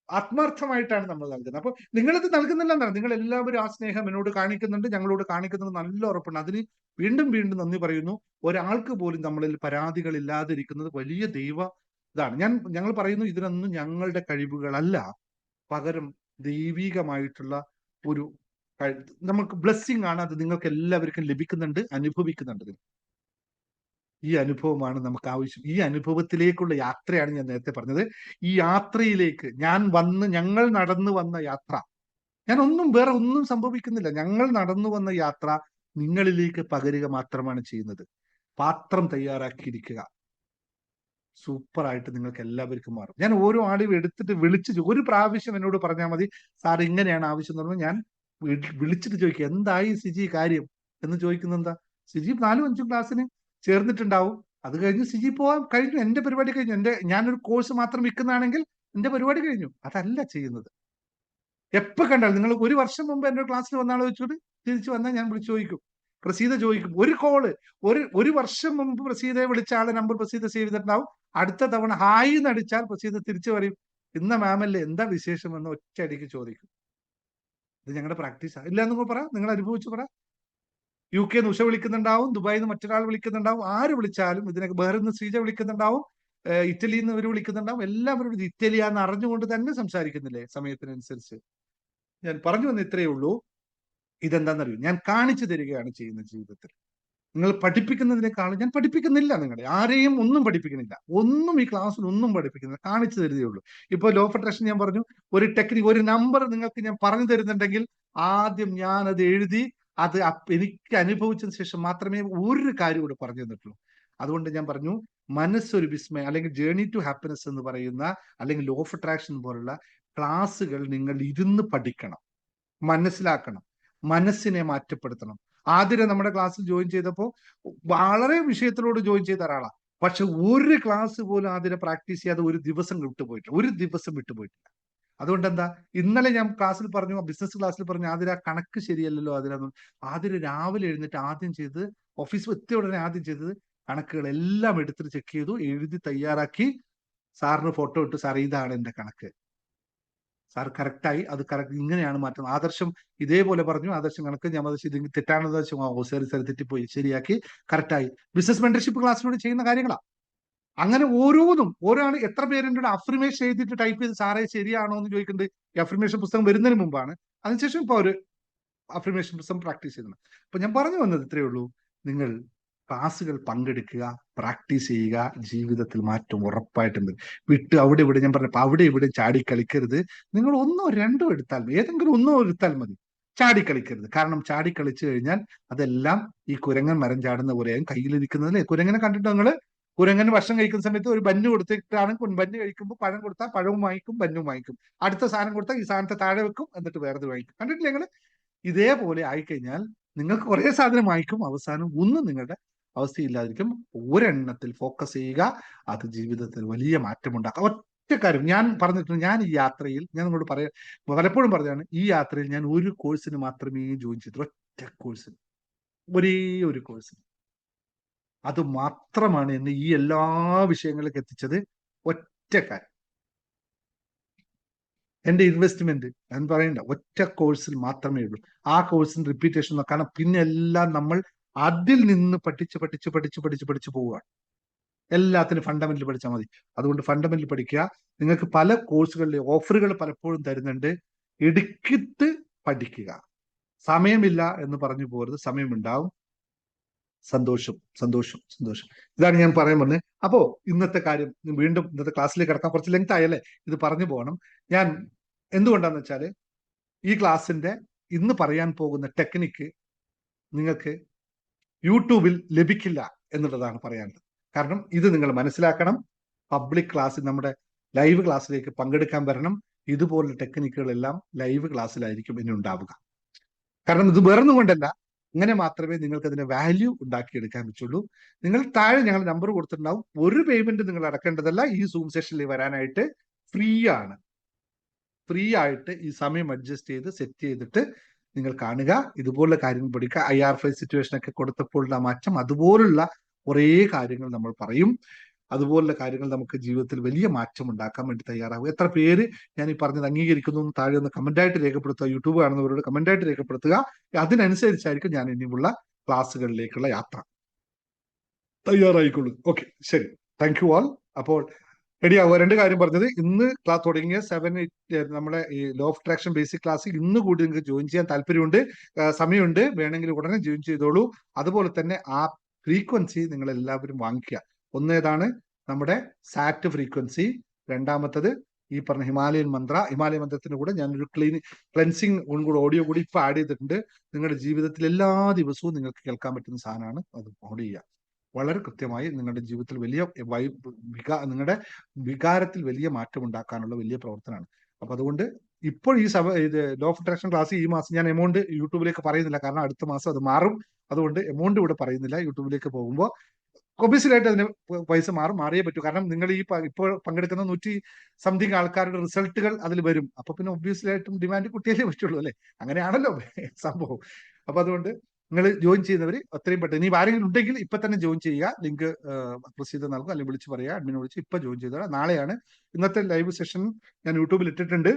ആത്മാർത്ഥമായിട്ടാണ് നമ്മൾ നൽകുന്നത്. അപ്പൊ നിങ്ങളിത് നൽകുന്നില്ല എന്നാണ്, നിങ്ങൾ എല്ലാവരും ആ സ്നേഹം എന്നോട് കാണിക്കുന്നുണ്ട്, ഞങ്ങളോട് കാണിക്കുന്നത് നല്ല ഉറപ്പുണ്ട്. അതിന് വീണ്ടും വീണ്ടും നന്ദി പറയുന്നു. ഒരാൾക്ക് പോലും നമ്മളിൽ പരാതികൾ ഇല്ലാതിരിക്കുന്നത് വലിയ ഇതാണ്. ഞങ്ങൾ പറയുന്നു, ഇതിനൊന്നും ഞങ്ങളുടെ കഴിവുകളല്ല, പകരം ദൈവികമായിട്ടുള്ള ഒരു നമുക്ക് ബ്ലെസ്സിങ് ആണ്. അത് നിങ്ങൾക്ക് എല്ലാവർക്കും ലഭിക്കുന്നുണ്ട്, അനുഭവിക്കുന്നുണ്ട്. ഈ അനുഭവമാണ് നമുക്ക് ആവശ്യം. ഈ അനുഭവത്തിലേക്കുള്ള യാത്രയാണ് ഞാൻ നേരത്തെ പറഞ്ഞത്. ഈ യാത്രയിലേക്ക് ഞങ്ങൾ നടന്നു വന്ന യാത്ര, വേറെ ഒന്നും സംഭവിക്കുന്നില്ല. ഞങ്ങൾ നടന്നു വന്ന യാത്ര നിങ്ങളിലേക്ക് പകരുക മാത്രമാണ് ചെയ്യുന്നത്. പാത്രം തയ്യാറാക്കിയിരിക്കുക. സൂപ്പറായിട്ട് നിങ്ങൾക്ക് എല്ലാവർക്കും മാറും. ഞാൻ ഓരോ ആളും എടുത്തിട്ട് വിളിച്ച് ഒരു പ്രാവശ്യം എന്നോട് പറഞ്ഞാൽ മതി, സാർ ഇങ്ങനെയാണ് ആവശ്യം എന്ന് പറഞ്ഞാൽ ഞാൻ വിളിച്ചിട്ട് ചോദിക്കുക, എന്തായി സിജി കാര്യം എന്ന് ചോദിക്കുന്നത്. എന്താ സിജി 4-5 ക്ലാസ്സിന് ചേർന്നിട്ടുണ്ടാവും, അത് കഴിഞ്ഞ് സിജി പോവാൻ കഴിഞ്ഞു, എന്റെ പരിപാടി കഴിഞ്ഞു. ഞാനൊരു കോഴ്സ് മാത്രം വിൽക്കുന്നതാണെങ്കിൽ എന്റെ പരിപാടി കഴിഞ്ഞു. അതല്ല ചെയ്യുന്നത്. എപ്പോ കണ്ടാൽ നിങ്ങൾ 1 വർഷം മുമ്പ് എന്റെ ക്ലാസ്സിൽ വന്നാളെ വെച്ചിട്ട് തിരിച്ചു വന്നാൽ ഞാൻ വിളിച്ചു ചോദിക്കും, പ്രസീത ചോദിക്കും. ഒരു കോള് ഒരു വർഷം മുമ്പ് പ്രസീതയെ വിളിച്ച ആളെ നമ്പർ പ്രസീത സേവ് ചെയ്തിട്ടുണ്ടാവും. അടുത്ത തവണ ഹായ് എന്ന് അടിച്ചാൽ പ്രസീത തിരിച്ചു പറയും, ഇന്ന മാമല്ലേ, എന്താ വിശേഷം എന്ന് ഒറ്റയടിക്ക് ചോദിക്കും. ഇത് ഞങ്ങളുടെ പ്രാക്ടീസാണ്. ഇല്ല എന്ന് പറ, നിങ്ങൾ അനുഭവിച്ചു പറ. UK നിന്ന് ഉഷ വിളിക്കുന്നുണ്ടാവും, ദുബായിൽ നിന്ന് മറ്റൊരാൾ വിളിക്കുന്നുണ്ടാവും. ആര് വിളിച്ചാലും ഇതിനൊക്കെ ബഹറിൽ നിന്ന് ശ്രീജ വിളിക്കുന്നുണ്ടാവും, ഇറ്റലിയിൽ നിന്ന് ഇവർ വിളിക്കുന്നുണ്ടാവും. എല്ലാവരും ഇറ്റലിയാന്ന് അറിഞ്ഞുകൊണ്ട് തന്നെ സംസാരിക്കുന്നില്ലേ സമയത്തിനനുസരിച്ച്. ഞാൻ പറഞ്ഞു വന്ന ഇത്രയേ ഉള്ളൂ. ഇതെന്താണെന്നറിയോ, ഞാൻ കാണിച്ചു തരികയാണ് ചെയ്യുന്നത്. ജീവിതത്തിൽ നിങ്ങൾ പഠിപ്പിക്കുന്നതിനേക്കാളും ഞാൻ പഠിപ്പിക്കുന്നില്ല, നിങ്ങളെ ആരെയും ഒന്നും പഠിപ്പിക്കുന്നില്ല. ഒന്നും ഈ ക്ലാസ്സിൽ ഒന്നും പഠിപ്പിക്കുന്നില്ല, കാണിച്ചു തരുതേ ഉള്ളൂ. ഇപ്പൊ ലോ ഓഫ് അട്രാക്ഷൻ ഞാൻ പറഞ്ഞു, ഒരു ടെക്നിക്ക്, ഒരു നമ്പർ നിങ്ങൾക്ക് ഞാൻ പറഞ്ഞു തരുന്നുണ്ടെങ്കിൽ ആദ്യം ഞാനത് എഴുതി അത് എനിക്ക് അനുഭവിച്ചതിന് ശേഷം മാത്രമേ ഒരു കാര്യം കൂടെ പറഞ്ഞു തന്നിട്ടുള്ളൂ. അതുകൊണ്ട് ഞാൻ പറഞ്ഞു, മനസ്സൊരു വിസ്മയം അല്ലെങ്കിൽ ജേർണി ടു ഹാപ്പിനെസ് എന്ന് പറയുന്ന, അല്ലെങ്കിൽ ലോ ഓഫ് അട്രാക്ഷൻ പോലുള്ള ക്ലാസ്സുകൾ നിങ്ങൾ ഇരുന്ന് പഠിക്കണം, മനസ്സിലാക്കണം, മനസ്സിനെ മാറ്റപ്പെടുത്തണം. ആദ്യം നമ്മുടെ ക്ലാസ്സിൽ ജോയിൻ ചെയ്തപ്പോൾ വളരെ വിഷയത്തിലോട് ജോയിൻ ചെയ്ത ഒരാളാണ്. പക്ഷെ ഒരു ക്ലാസ് പോലും ആദ്യം പ്രാക്ടീസ് ചെയ്യാതെ ഒരു ദിവസം വിട്ടുപോയിട്ടില്ല. അതുകൊണ്ട് എന്താ, ഇന്നലെ ഞാൻ ക്ലാസ്സിൽ പറഞ്ഞു, ബിസിനസ് ക്ലാസ്സിൽ പറഞ്ഞു, ആദ്യം കണക്ക് ശരിയല്ലല്ലോ. ആദ്യം രാവിലെ എഴുന്നിട്ട് ആദ്യം ചെയ്ത്, ഓഫീസിൽ എത്തിയ ഉടനെ ആദ്യം ചെയ്തത് കണക്കുകളെല്ലാം എടുത്തിട്ട് ചെക്ക് ചെയ്തു, എഴുതി തയ്യാറാക്കി സാറിന് ഫോട്ടോ ഇട്ടു, സാർ ഇതാണ് എന്റെ കണക്ക്, സാർ കറക്റ്റായി, അത് കറക്റ്റ് ഇങ്ങനെയാണ് മാറ്റുന്നത്. ആദർശം ഇതേപോലെ പറഞ്ഞു, ആദർശം കണക്ക് ഞാൻ ഇത് തെറ്റാണെന്ന് വെച്ചാൽ സരി തെറ്റിപ്പോയി, ശരിയാക്കി കറക്റ്റായി. ബിസിനസ് മെന്റർഷിപ്പ് ക്ലാസ്സിലൂടെ ചെയ്യുന്ന കാര്യങ്ങളാ. അങ്ങനെ ഓരോന്നും ഓരോണ്. എത്ര പേരെൻ്റെ അഫർമേഷൻ എഴുതിയിട്ട് ടൈപ്പ് ചെയ്ത് സാറേ ശരിയാണോ എന്ന് ചോദിക്കുന്നുണ്ട്. ഈ അഫർമേഷൻ പുസ്തകം വരുന്നതിന് മുമ്പാണ്. അതിനുശേഷം ഇപ്പോൾ ഒരു അഫർമേഷൻ പുസ്തകം പ്രാക്ടീസ് ചെയ്യുന്നത്. അപ്പൊ ഞാൻ പറഞ്ഞു വന്നത് ഇത്രയേ ഉള്ളൂ. നിങ്ങൾ ക്ലാസ്സുകൾ പങ്കെടുക്കുക, പ്രാക്ടീസ് ചെയ്യുക, ജീവിതത്തിൽ മാറ്റം ഉറപ്പായിട്ടും വരും. വിട്ട് അവിടെ ഇവിടെ ഞാൻ പറഞ്ഞപ്പോൾ അവിടെ ഇവിടെ ചാടിക്കളിക്കരുത്. നിങ്ങൾ ഒന്നോ രണ്ടോ എടുത്താൽ മതി, ഏതെങ്കിലും ഒന്നോ എടുത്താൽ മതി. ചാടിക്കളിക്കരുത്. കാരണം ചാടിക്കളിച്ചു കഴിഞ്ഞാൽ അതെല്ലാം ഈ കുരങ്ങൻ മരം ചാടുന്ന പോലെയും കയ്യിലിരിക്കുന്നതല്ലേ. കുരങ്ങനെ കണ്ടിട്ട് നിങ്ങൾ കുരങ്ങന് ഭക്ഷണം കഴിക്കുന്ന സമയത്ത് ഒരു ബന്ന് കൊടുത്തിട്ടാണ് ബന്ന് കഴിക്കുമ്പോൾ പഴം കൊടുത്താൽ പഴവും വാങ്ങിക്കും, ബന്നും വാങ്ങിക്കും. അടുത്ത സാധനം കൊടുത്താൽ ഈ സാധനത്തെ താഴെ വെക്കും, എന്നിട്ട് വേറെ വാങ്ങിക്കും. കണ്ടിട്ടില്ല നിങ്ങൾ? ഇതേപോലെ ആയിക്കഴിഞ്ഞാൽ നിങ്ങൾക്ക് കുറേ സാധനം വാങ്ങിക്കും, അവസാനം ഒന്നും നിങ്ങളുടെ അവസ്ഥയില്ലാതിരിക്കും. ഒരെണ്ണത്തിൽ ഫോക്കസ് ചെയ്യുക, അത് ജീവിതത്തിൽ വലിയ മാറ്റമുണ്ടാക്കുക. ഒറ്റ കാര്യം ഞാൻ പറഞ്ഞിട്ടുണ്ട്. ഞാൻ ഈ യാത്രയിൽ ഞാൻ നിങ്ങളോട് പറയാം, പലപ്പോഴും പറഞ്ഞാണ്, ഈ യാത്രയിൽ ഞാൻ ഒരു കോഴ്സിന് മാത്രമേ ജോയിൻ ചെയ്തിട്ടുള്ളൂ. ഒറ്റ കോഴ്സിന്, ഒരേ ഒരു കോഴ്സിന്. അത് മാത്രമാണ് എന്നെ ഈ എല്ലാ വിഷയങ്ങളിലേക്ക് എത്തിച്ചത്. ഒറ്റ കാര്യം, എന്റെ ഇൻവെസ്റ്റ്മെന്റ് ഞാൻ പറയണ്ട, ഒറ്റ കോഴ്സിൽ മാത്രമേ ഉള്ളൂ. ആ കോഴ്സിന് റിപ്പീറ്റേഷൻ നോക്കാൻ, പിന്നെ എല്ലാം നമ്മൾ അതിൽ നിന്ന് പഠിച്ച് പോവുകയാണ്. എല്ലാത്തിനും ഫണ്ടമെന്റൽ പഠിച്ചാൽ മതി. അതുകൊണ്ട് ഫണ്ടമെന്റൽ പഠിക്കുക. നിങ്ങൾക്ക് പല കോഴ്സുകളിലെ ഓഫറുകൾ പലപ്പോഴും തരുന്നുണ്ട്. എടുക്കിട്ട് പഠിക്കുക. സമയമില്ല എന്ന് പറഞ്ഞു പോരുത്, സമയമുണ്ടാവും. സന്തോഷം. ഇതാണ് ഞാൻ പറയാൻ പറഞ്ഞത്. അപ്പോ ഇന്നത്തെ കാര്യം വീണ്ടും ഇന്നത്തെ ക്ലാസ്സിലേക്ക് കിടക്കാൻ കുറച്ച് ലെങ്ത് ആയല്ലേ, ഇത് പറഞ്ഞു പോകണം. ഞാൻ എന്തുകൊണ്ടാന്ന് വെച്ചാല് ഈ ക്ലാസ്സിന്റെ ഇന്ന് പറയാൻ പോകുന്ന ടെക്നിക്ക് നിങ്ങൾക്ക് യൂട്യൂബിൽ ലഭിക്കില്ല എന്നുള്ളതാണ് പറയാനുള്ളത്. കാരണം ഇത് നിങ്ങൾ മനസ്സിലാക്കണം. പബ്ലിക് ക്ലാസ്സിൽ, നമ്മുടെ ലൈവ് ക്ലാസ്സിലേക്ക് പങ്കെടുക്കാൻ വരണം. ഇതുപോലുള്ള ടെക്നിക്കുകളെല്ലാം ലൈവ് ക്ലാസ്സിലായിരിക്കും ഇനി ഉണ്ടാവുക. കാരണം ഇത് വേറൊന്നും കൊണ്ടല്ല, ഇങ്ങനെ മാത്രമേ നിങ്ങൾക്ക് അതിന്റെ വാല്യൂ ഉണ്ടാക്കിയെടുക്കാൻ പറ്റുള്ളൂ. നിങ്ങൾ താഴെ ഞങ്ങൾ നമ്പർ കൊടുത്തിട്ടുണ്ടാവും. ഒരു പേയ്മെന്റ് നിങ്ങൾ അടക്കേണ്ടതല്ല. ഈ സൂം സെഷനിൽ വരാനായിട്ട് ഫ്രീ ആണ്. ഫ്രീ ആയിട്ട് ഈ സമയം അഡ്ജസ്റ്റ് ചെയ്ത് സെറ്റ് ചെയ്തിട്ട് നിങ്ങൾ കാണുക. ഇതുപോലുള്ള കാര്യങ്ങൾ പഠിക്കുക. IR5 സിറ്റുവേഷൻ ഒക്കെ കൊടുത്തപ്പോഴുള്ള മാറ്റം, അതുപോലുള്ള കുറേ കാര്യങ്ങൾ നമ്മൾ പറയും. അതുപോലുള്ള കാര്യങ്ങൾ നമുക്ക് ജീവിതത്തിൽ വലിയ മാറ്റം ഉണ്ടാക്കാൻ വേണ്ടി തയ്യാറാവും. എത്ര പേര് ഞാൻ ഈ പറഞ്ഞത് അംഗീകരിക്കുന്നു എന്ന് താഴെ ഒന്ന് കമന്റായിട്ട് രേഖപ്പെടുത്തുക. യൂട്യൂബ് കാണുന്നവരോട് കമന്റായിട്ട് രേഖപ്പെടുത്തുക. അതിനനുസരിച്ചായിരിക്കും ഞാൻ ഇനിയുള്ള ക്ലാസ്സുകളിലേക്കുള്ള യാത്ര. തയ്യാറായിക്കൊള്ളൂ. ഓക്കെ, ശരി. Thank you all. അപ്പോൾ റെഡിയാവുക. രണ്ട് കാര്യം പറഞ്ഞത്, ഇന്ന് ക്ലാസ് തുടങ്ങിയ 7, 8 നമ്മുടെ ഈ law of attraction basic class ഇന്ന് കൂടി നിങ്ങൾക്ക് ജോയിൻ ചെയ്യാൻ താല്പര്യമുണ്ട്, സമയമുണ്ട്, വേണമെങ്കിൽ ഉടനെ ജോയിൻ ചെയ്തോളൂ. അതുപോലെ തന്നെ ആ ഫ്രീക്വൻസി നിങ്ങൾ എല്ലാവരും വാങ്ങിക്കുക. ഒന്നേതാണ് നമ്മുടെ സാറ്റ് ഫ്രീക്വൻസി, രണ്ടാമത്തത് ഈ പറഞ്ഞ ഹിമാലയൻ മന്ത്രത്തിന്റെ കൂടെ ഞാനൊരു ക്ലെൻസിങ് കൂടെ ഓഡിയോ കൂടി ഇപ്പൊ ആഡ് ചെയ്തിട്ടുണ്ട്. നിങ്ങളുടെ ജീവിതത്തിൽ എല്ലാ ദിവസവും നിങ്ങൾക്ക് കേൾക്കാൻ പറ്റുന്ന സാധനമാണ്. അത് ഓഡ് ചെയ്യുക. വളരെ കൃത്യമായി നിങ്ങളുടെ ജീവിതത്തിൽ വലിയ നിങ്ങളുടെ വികാരത്തിൽ വലിയ മാറ്റം ഉണ്ടാക്കാനുള്ള വലിയ പ്രവർത്തനമാണ്. അപ്പൊ അതുകൊണ്ട് ഇപ്പോൾ ഇത് ലോ ഓഫ് അട്രാക്ഷൻ ക്ലാസ് ഈ മാസം ഞാൻ എമൗണ്ട് യൂട്യൂബിലേക്ക് പറയുന്നില്ല, കാരണം അടുത്ത മാസം അത് മാറും. അതുകൊണ്ട് എമൗണ്ട് ഇവിടെ പറയുന്നില്ല. യൂട്യൂബിലേക്ക് പോകുമ്പോൾ ഒബിയസ്ലി അതിന് പൈസ മാറിയേ പറ്റൂ. കാരണം നിങ്ങൾ ഈ ഇപ്പോൾ പങ്കെടുക്കുന്ന 100 സംതിങ് ആൾക്കാരുടെ റിസൾട്ടുകൾ അതിൽ വരും. അപ്പൊ പിന്നെ ഒബ്വിയസ്ലി ആയിട്ടും ഡിമാൻഡ് കുട്ടിയല്ലേ പറ്റുള്ളൂ അല്ലെ? അങ്ങനെയാണല്ലോ സംഭവം. അപ്പൊ അതുകൊണ്ട് നിങ്ങൾ ജോയിൻ ചെയ്യുന്നവർ എത്രയും പെട്ടെന്ന്, ഇനി ആരെങ്കിലും ഉണ്ടെങ്കിൽ ഇപ്പൊ തന്നെ ജോയിൻ ചെയ്യുക. ലിങ്ക് പ്രസ് ചെയ്ത് നൽകും, അല്ലെങ്കിൽ വിളിച്ച് പറയുക, അഡ്മിനെ വിളിച്ച് ഇപ്പൊ ജോയിൻ ചെയ്തോളാം. നാളെയാണ് ഇന്നത്തെ ലൈവ് സെഷൻ. ഞാൻ യൂട്യൂബിൽ ഇട്ടിട്ടുണ്ട്.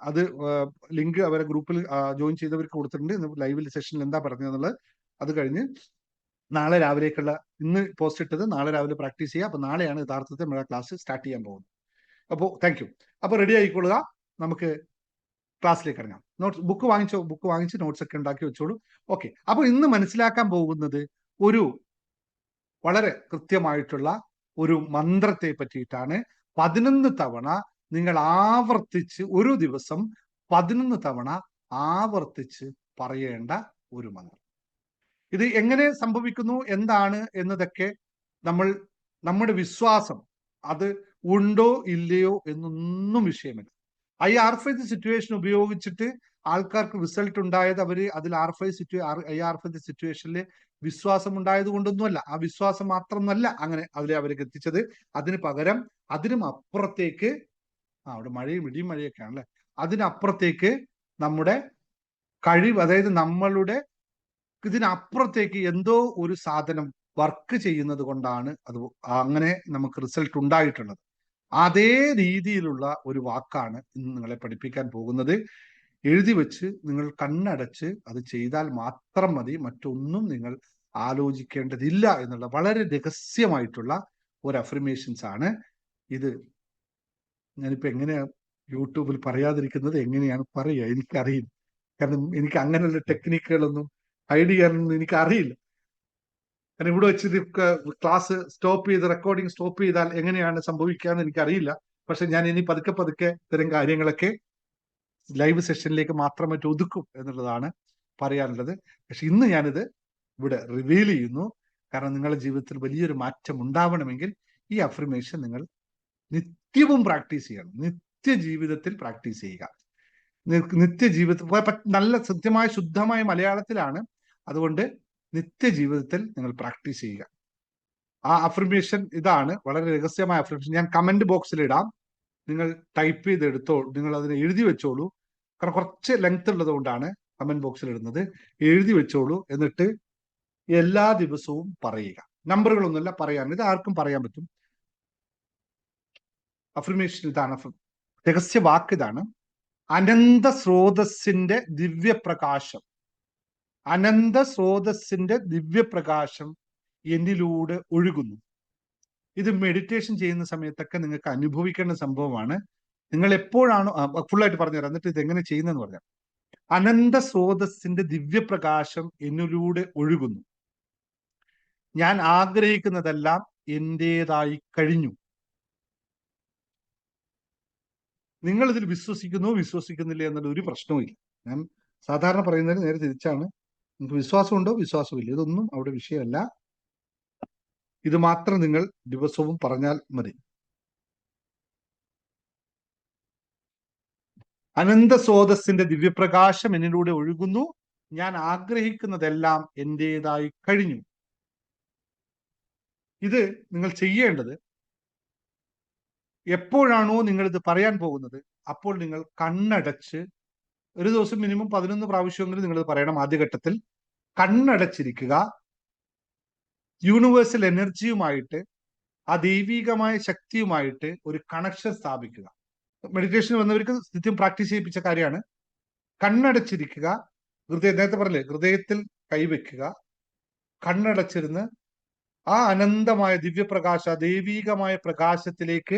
അത് ലിങ്ക് അവരെ ഗ്രൂപ്പിൽ ജോയിൻ ചെയ്തവർക്ക് കൊടുത്തിട്ടുണ്ട്. ലൈവിൽ സെഷനിൽ എന്താ പറഞ്ഞതെന്നുള്ളത്. അത് കഴിഞ്ഞ് നാളെ രാവിലേക്കുള്ള, ഇന്ന് പോസ്റ്റ് ഇട്ടത് നാളെ രാവിലെ പ്രാക്ടീസ് ചെയ്യുക. അപ്പൊ നാളെയാണ് യഥാർത്ഥത്തിൽ നമ്മുടെ ക്ലാസ് സ്റ്റാർട്ട് ചെയ്യാൻ പോകുന്നത്. അപ്പോൾ താങ്ക് യു. അപ്പൊ റെഡി ആയിക്കൊള്ളുക. നമുക്ക് ക്ലാസ്സിലേക്ക് ഇറങ്ങാം. ബുക്ക് വാങ്ങിച്ച് നോട്ട്സ് ഒക്കെ ഉണ്ടാക്കി വെച്ചോളൂ. ഓക്കെ. അപ്പൊ ഇന്ന് മനസ്സിലാക്കാൻ പോകുന്നത് ഒരു വളരെ കൃത്യമായിട്ടുള്ള ഒരു മന്ത്രത്തെ പറ്റിയിട്ടാണ്. 11 തവണ നിങ്ങൾ ആവർത്തിച്ച്, ഒരു ദിവസം 11 തവണ ആവർത്തിച്ച് പറയേണ്ട ഒരു മന്ത്രം. ഇത് എങ്ങനെ സംഭവിക്കുന്നു, എന്താണ് എന്നതൊക്കെ നമ്മുടെ വിശ്വാസം, അത് ഉണ്ടോ ഇല്ലയോ എന്നൊന്നും വിഷയമില്ല. IR5 സിറ്റുവേഷൻ ഉപയോഗിച്ചിട്ട് ആൾക്കാർക്ക് റിസൾട്ട് ഉണ്ടായത് അതിൽ IR5 സിറ്റുവേഷനിൽ വിശ്വാസം ഉണ്ടായത് കൊണ്ടൊന്നുമല്ല. ആ വിശ്വാസം മാത്രമൊന്നുമല്ല അങ്ങനെ അവർക്ക് എത്തിച്ചത്. അതിന് പകരം അതിനും അപ്പുറത്തേക്ക്, അവിടെ ഇടിയും മഴയൊക്കെ ആണല്ലേ, അതിനപ്പുറത്തേക്ക് നമ്മുടെ കഴിവ്, അതായത് നമ്മളുടെ ഇതിനപ്പുറത്തേക്ക് എന്തോ ഒരു സാധനം വർക്ക് ചെയ്യുന്നത് കൊണ്ടാണ് അത് അങ്ങനെ നമുക്ക് റിസൾട്ട് ഉണ്ടായിട്ടുള്ളത്. അതേ രീതിയിലുള്ള ഒരു വാക്കാണ് ഇന്ന് നിങ്ങളെ പഠിപ്പിക്കാൻ പോകുന്നത്. എഴുതി വെച്ച് നിങ്ങൾ കണ്ണടച്ച് അത് ചെയ്താൽ മാത്രം മതി. മറ്റൊന്നും നിങ്ങൾ ആലോചിക്കേണ്ടതില്ല എന്നുള്ള വളരെ രഹസ്യമായിട്ടുള്ള ഒരു അഫർമേഷൻസ് ആണ് ഇത്. ഞാനിപ്പോ എങ്ങനെയാ യൂട്യൂബിൽ പറയാതിരിക്കുന്നത്, എങ്ങനെയാണ് പറയുക എനിക്കറിയില്ല. കാരണം എനിക്ക് അങ്ങനെയുള്ള ടെക്നിക്കുകളൊന്നും ഹൈഡ് ചെയ്യാനൊന്നും എനിക്കറിയില്ല. കാരണം ഇവിടെ വെച്ച് ക്ലാസ് സ്റ്റോപ്പ് ചെയ്ത് റെക്കോർഡിംഗ് സ്റ്റോപ്പ് ചെയ്താൽ എങ്ങനെയാണ് സംഭവിക്കുക എന്ന് എനിക്കറിയില്ല. പക്ഷെ ഞാൻ ഇനി പതുക്കെ പതുക്കെ ഇത്തരം കാര്യങ്ങളൊക്കെ ലൈവ് സെഷനിലേക്ക് മാത്രമായിട്ട് ഒതുക്കും എന്നുള്ളതാണ് പറയാനുള്ളത്. പക്ഷെ ഇന്ന് ഞാനിത് ഇവിടെ റിവീൽ ചെയ്യുന്നു. കാരണം നിങ്ങളുടെ ജീവിതത്തിൽ വലിയൊരു മാറ്റം ഉണ്ടാവണമെങ്കിൽ ഈ അഫർമേഷൻ നിങ്ങൾ നിത്യവും പ്രാക്ടീസ് ചെയ്യണം. നിത്യജീവിതത്തിൽ പ്രാക്ടീസ് ചെയ്യുക. നിത്യജീവിതത്തിൽ നല്ല സത്യമായ ശുദ്ധമായ മലയാളത്തിലാണ്. അതുകൊണ്ട് നിത്യജീവിതത്തിൽ നിങ്ങൾ പ്രാക്ടീസ് ചെയ്യുക. ആ അഫർമേഷൻ ഇതാണ്, വളരെ രഹസ്യമായ അഫർമേഷൻ. ഞാൻ കമന്റ് ബോക്സിൽ ഇടാം, നിങ്ങൾ ടൈപ്പ് ചെയ്ത് എടുത്തോളൂ, നിങ്ങൾ അതിനെ എഴുതി വെച്ചോളൂ. കാരണം കുറച്ച് ലെങ്ത് ഉള്ളത് കൊണ്ടാണ് കമന്റ് ബോക്സിൽ ഇടുന്നത്. എഴുതി വെച്ചോളൂ, എന്നിട്ട് എല്ലാ ദിവസവും പറയുക. നമ്പറുകളൊന്നുമില്ല, പറയാൻ, ഇത് ആർക്കും പറയാൻ പറ്റും. അഫർമേഷൻ ഇതാണ്, രഹസ്യ വാക്ക് ഇതാണ്: അനന്ത സ്രോതസ്സിന്റെ ദിവ്യപ്രകാശം, അനന്ത സ്രോതസ്സിന്റെ ദിവ്യപ്രകാശം എന്നിലൂടെ ഒഴുകുന്നു. ഇത് മെഡിറ്റേഷൻ ചെയ്യുന്ന സമയത്തൊക്കെ നിങ്ങൾക്ക് അനുഭവിക്കേണ്ട സംഭവമാണ്. നിങ്ങൾ എപ്പോഴാണോ, ഫുള്ളായിട്ട് പറഞ്ഞുതരാം, എന്നിട്ട് ഇത് എങ്ങനെ ചെയ്യുന്നതെന്ന് പറഞ്ഞാൽ, അനന്ത സ്രോതസ്സിന്റെ ദിവ്യപ്രകാശം എന്നിലൂടെ ഒഴുകുന്നു. ഞാൻ ആഗ്രഹിക്കുന്നതെല്ലാം എന്റേതായി കഴിഞ്ഞു. നിങ്ങൾ ഇതിൽ വിശ്വസിക്കുന്നു വിശ്വസിക്കുന്നില്ല എന്നുള്ള ഒരു പ്രശ്നവുമില്ല. ഞാൻ സാധാരണ പറയുന്നതിന് നേരെ തിരിച്ചാണ്. നിങ്ങൾക്ക് വിശ്വാസമുണ്ടോ വിശ്വാസമില്ല, ഇതൊന്നും അവിടെ വിഷയമല്ല. ഇത് മാത്രം നിങ്ങൾ ദിവസവും പറഞ്ഞാൽ മതി. അനന്ത സ്രോതസ്സിന്റെ ദിവ്യപ്രകാശം എന്നിലൂടെ ഒഴുകുന്നു. ഞാൻ ആഗ്രഹിക്കുന്നതെല്ലാം എന്റേതായി കഴിഞ്ഞു. ഇത് നിങ്ങൾ ചെയ്യേണ്ടത് എപ്പോഴാണോ നിങ്ങൾ ഇത് പറയാൻ പോകുന്നത് അപ്പോൾ നിങ്ങൾ കണ്ണടച്ച് ഒരു ദിവസം മിനിമം 11 പ്രാവശ്യമെങ്കിലും നിങ്ങൾ പറയണം. ആദ്യഘട്ടത്തിൽ കണ്ണടച്ചിരിക്കുക. യൂണിവേഴ്സൽ എനർജിയുമായിട്ട്, ആ ദൈവികമായ ശക്തിയുമായിട്ട് ഒരു കണക്ഷൻ സ്ഥാപിക്കുക. മെഡിറ്റേഷൻ വന്നവർക്ക് നിത്യം പ്രാക്ടീസ് ചെയ്യിപ്പിച്ച കാര്യമാണ്. കണ്ണടച്ചിരിക്കുക. നേരത്തെ പറഞ്ഞില്ലേ, ഹൃദയത്തിൽ കൈവയ്ക്കുക. കണ്ണടച്ചിരുന്ന് ആ അനന്തമായ ദിവ്യപ്രകാശ, ദൈവികമായ പ്രകാശത്തിലേക്ക്